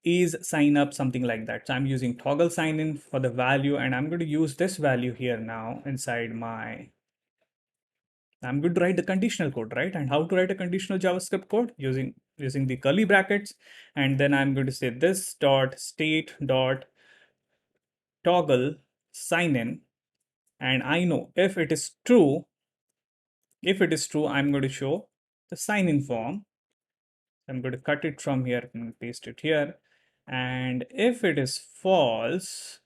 A: is sign up, something like that. So I'm using toggle sign in for the value, and I'm going to use this value here now inside my, I'm going to write the conditional code, right? And how to write a conditional JavaScript code using the curly brackets. And then I'm going to say this dot state dot toggle sign in. And I know if it is true, I'm going to show the sign in form. I'm going to cut it from here and paste it here. And if it is false,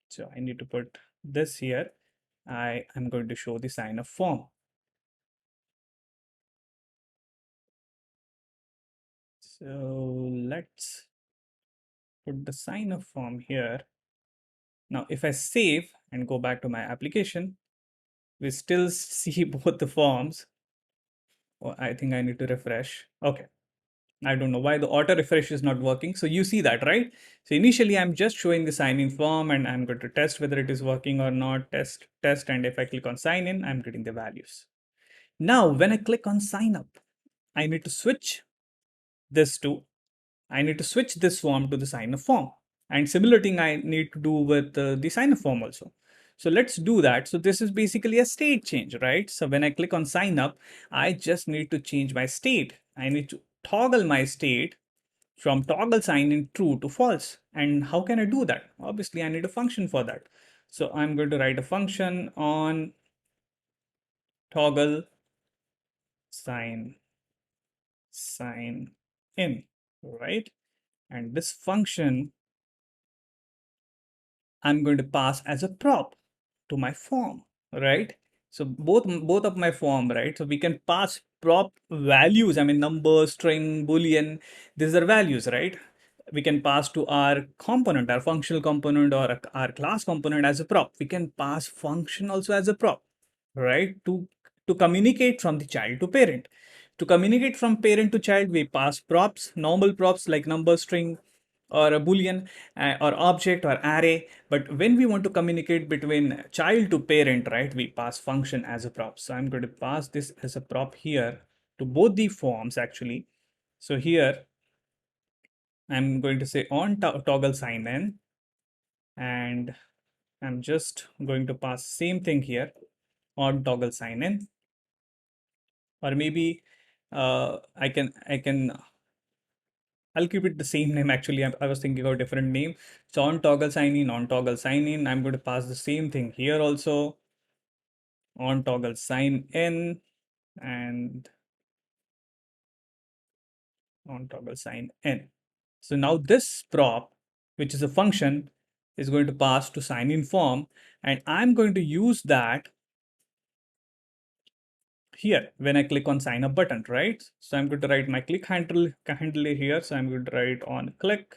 A: so I need to put this here, I am going to show the sign of form. So let's put the sign of form here. Now, if I save and go back to my application, we still see both the forms. Oh, I think I need to refresh. Okay. I don't know why the auto refresh is not working. So you see that, right? So initially I'm just showing the sign in form, and I'm going to test whether it is working or not. Test. And if I click on sign in, I'm getting the values. Now, when I click on sign up, I need to switch this to, I need to switch this form to the sign up form. And similar thing I need to do with the sign up form also. So let's do that. So this is basically a state change, right? So when I click on sign up, I just need to change my state. I need to toggle my state from toggle sign in true to false. And how can I do that? Obviously, I need a function for that. So I'm going to write a function on toggle sign in, right? And this function I'm going to pass as a prop to my form, right? So both of my form, right? So we can pass prop values. I mean, number, string, boolean. These are values, right? We can pass to our component, our functional component, or our class component as a prop. We can pass function also as a prop, right? To communicate from the child to parent. To communicate from parent to child, we pass props, normal props like number, string, or a boolean, or object or array. But when we want to communicate between child to parent, right, we pass function as a prop. So I'm going to pass this as a prop here to both the forms actually. So here I'm going to say on toggle sign in, and I'm just going to pass same thing here on toggle sign in. Or maybe I'll keep it the same name. Actually, I was thinking of a different name. So on toggle sign in, on toggle sign in, I'm going to pass the same thing here also on toggle sign in, and on toggle sign in. So now this prop, which is a function, is going to pass to sign in form, and I'm going to use that here when I click on sign up button, right? So I'm going to write my click handle here. So I'm going to write on click,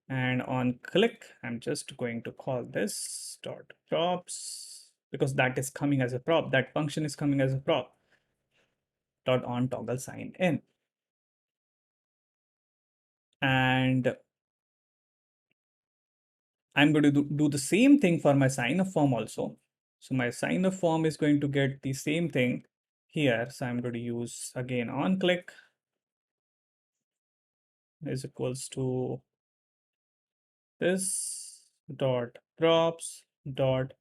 A: and on click, I'm just going to call this dot props because that is coming as a prop. That function is coming as a prop. Dot on toggle sign in. And I'm going to do the same thing for my sign up form also. So my sign up form is going to get the same thing here. So I'm going to use again on click is equals to this dot props dot,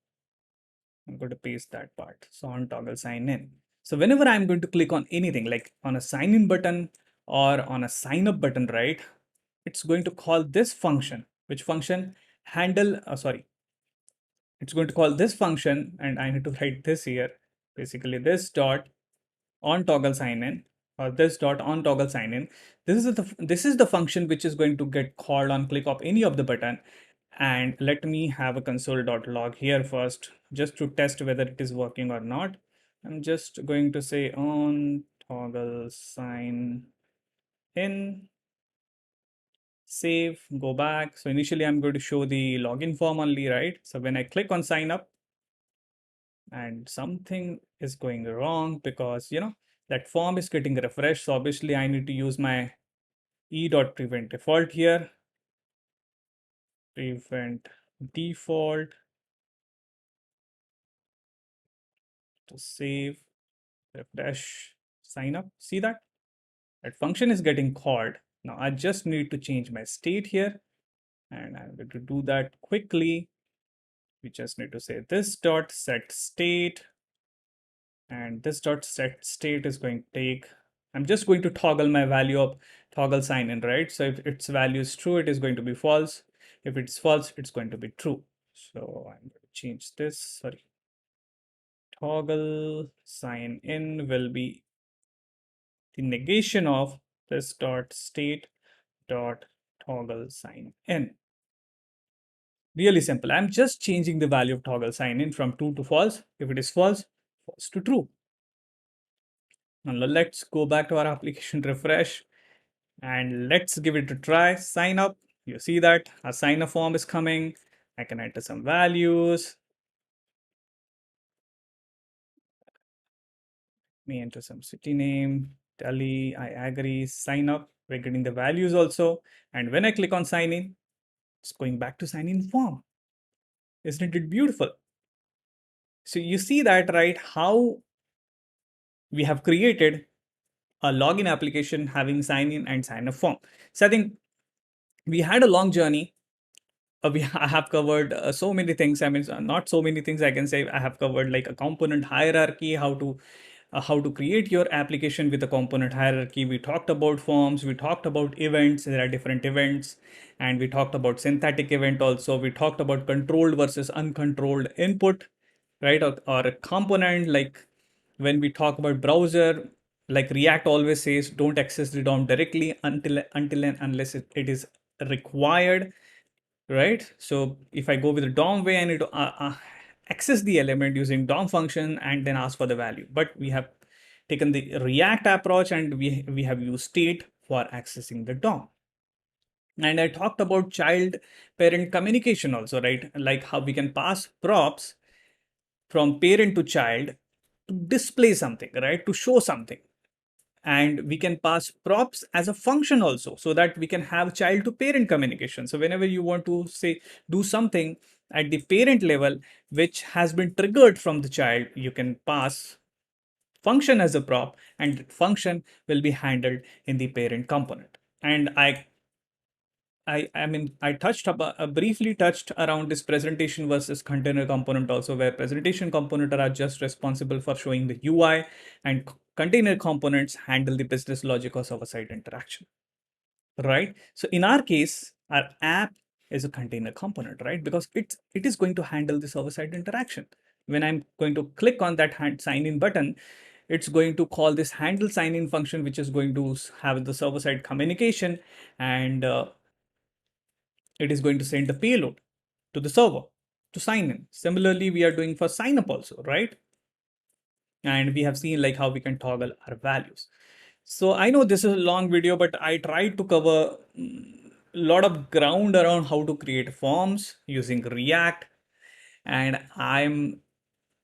A: I'm going to paste that part. So on toggle sign in. So whenever I'm going to click on anything like on a sign in button or on a sign up button, right? It's going to call this function, which function handle, sorry, it's going to call this function, and I need to write this here. Basically this dot on toggle sign in, or this dot on toggle sign in. This is the function which is going to get called on click of any of the button. And let me have a console.log here first, just to test whether it is working or not. I'm just going to say on toggle sign in, save, go back. So initially I'm going to show the login form only, right? So when I click on sign up, and something is going wrong because that form is getting refreshed. So obviously I need to use my e.prevent default here, prevent default, to save, refresh, sign up. See that function is getting called. Now I just need to change my state here, and I'm going to do that quickly. We just need to say this dot set state, and this dot set state is going to take, I'm just going to toggle my value of toggle sign in, right? So if its value is true, it is going to be false. If it's false, it's going to be true. So I'm going to change this, sorry. Toggle sign in will be the negation of this dot state dot toggle sign in. Really simple. I'm just changing the value of toggle sign in from true to false. If it is false, false to true. Now let's go back to our application, refresh, and let's give it a try. Sign up. You see that a sign up form is coming. I can enter some values. Me enter some city name, Delhi. I agree. Sign up. We're getting the values also. And when I click on sign in, it's going back to sign in form. Isn't it beautiful? So you see that, right? How we have created a login application having sign in and sign up form. So I think we had a long journey. I have covered so many things. I mean, not so many things I can say. I have covered like a component hierarchy, how to create your application with a component hierarchy. We talked about forms. We talked about events. There are different events, and we talked about synthetic event also. We talked about controlled versus uncontrolled input, right? Or a component, like when we talk about browser, like React always says, don't access the DOM directly until and unless it is required, right? So if I go with the DOM way, I need to access the element using DOM function and then ask for the value. But we have taken the React approach and we have used state for accessing the DOM. And I talked about child parent communication also, right? Like how we can pass props from parent to child to display something, right? To show something. And we can pass props as a function also, so that we can have child to parent communication. So whenever you want to say do something at the parent level which has been triggered from the child, you can pass function as a prop, and function will be handled in the parent component. And I touched briefly touched around this presentation versus container component also, where presentation component are just responsible for showing the UI, and container components handle the business logic or server-side interaction, right? So in our case, our app is a container component, right? Because it is going to handle the server-side interaction. When I'm going to click on that sign in button, it's going to call this handle sign in function, which is going to have the server-side communication, and it is going to send the payload to the server to sign in. Similarly, we are doing for sign up also, right? And we have seen like how we can toggle our values. So I know this is a long video, but I tried to cover a lot of ground around how to create forms using React. And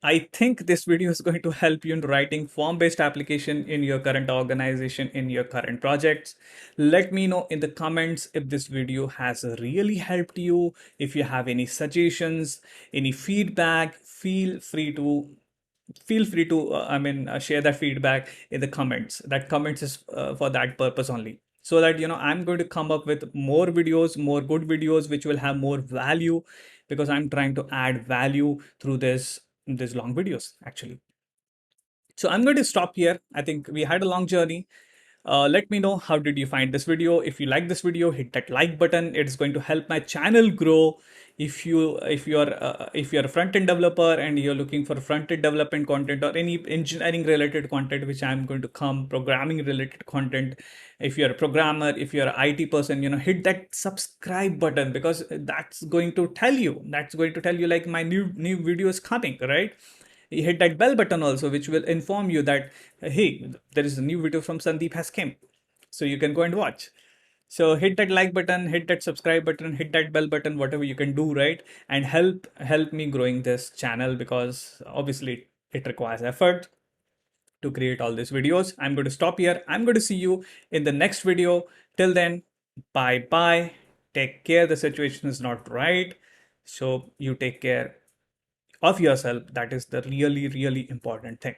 A: I think this video is going to help you in writing form-based application in your current organization, in your current projects. Let me know in the comments if this video has really helped you. If you have any suggestions, any feedback, feel free to share that feedback in the comments. That comments is for that purpose only, so that I'm going to come up with more videos, more good videos which will have more value, because I'm trying to add value through these long videos actually. So I'm going to stop here. I think we had a long journey. Let me know how did you find this video. If you like this video, hit that like button. It's going to help my channel grow. If you're a front-end developer and you're looking for front-end development content or any engineering related content, which I'm going to come, programming related content. If you're a programmer, if you're an IT person, hit that subscribe button, because that's going to tell you like my new video is coming, right? You hit that bell button also, which will inform you that, hey, there is a new video from Sandeep has came, so you can go and watch. So hit that like button, hit that subscribe button, hit that bell button, whatever you can do, right? And help me growing this channel, because obviously it requires effort to create all these videos. I'm going to stop here. I'm going to see you in the next video. Till then, bye bye. Take care. The situation is not right, so you take care of yourself. That is the really, really important thing.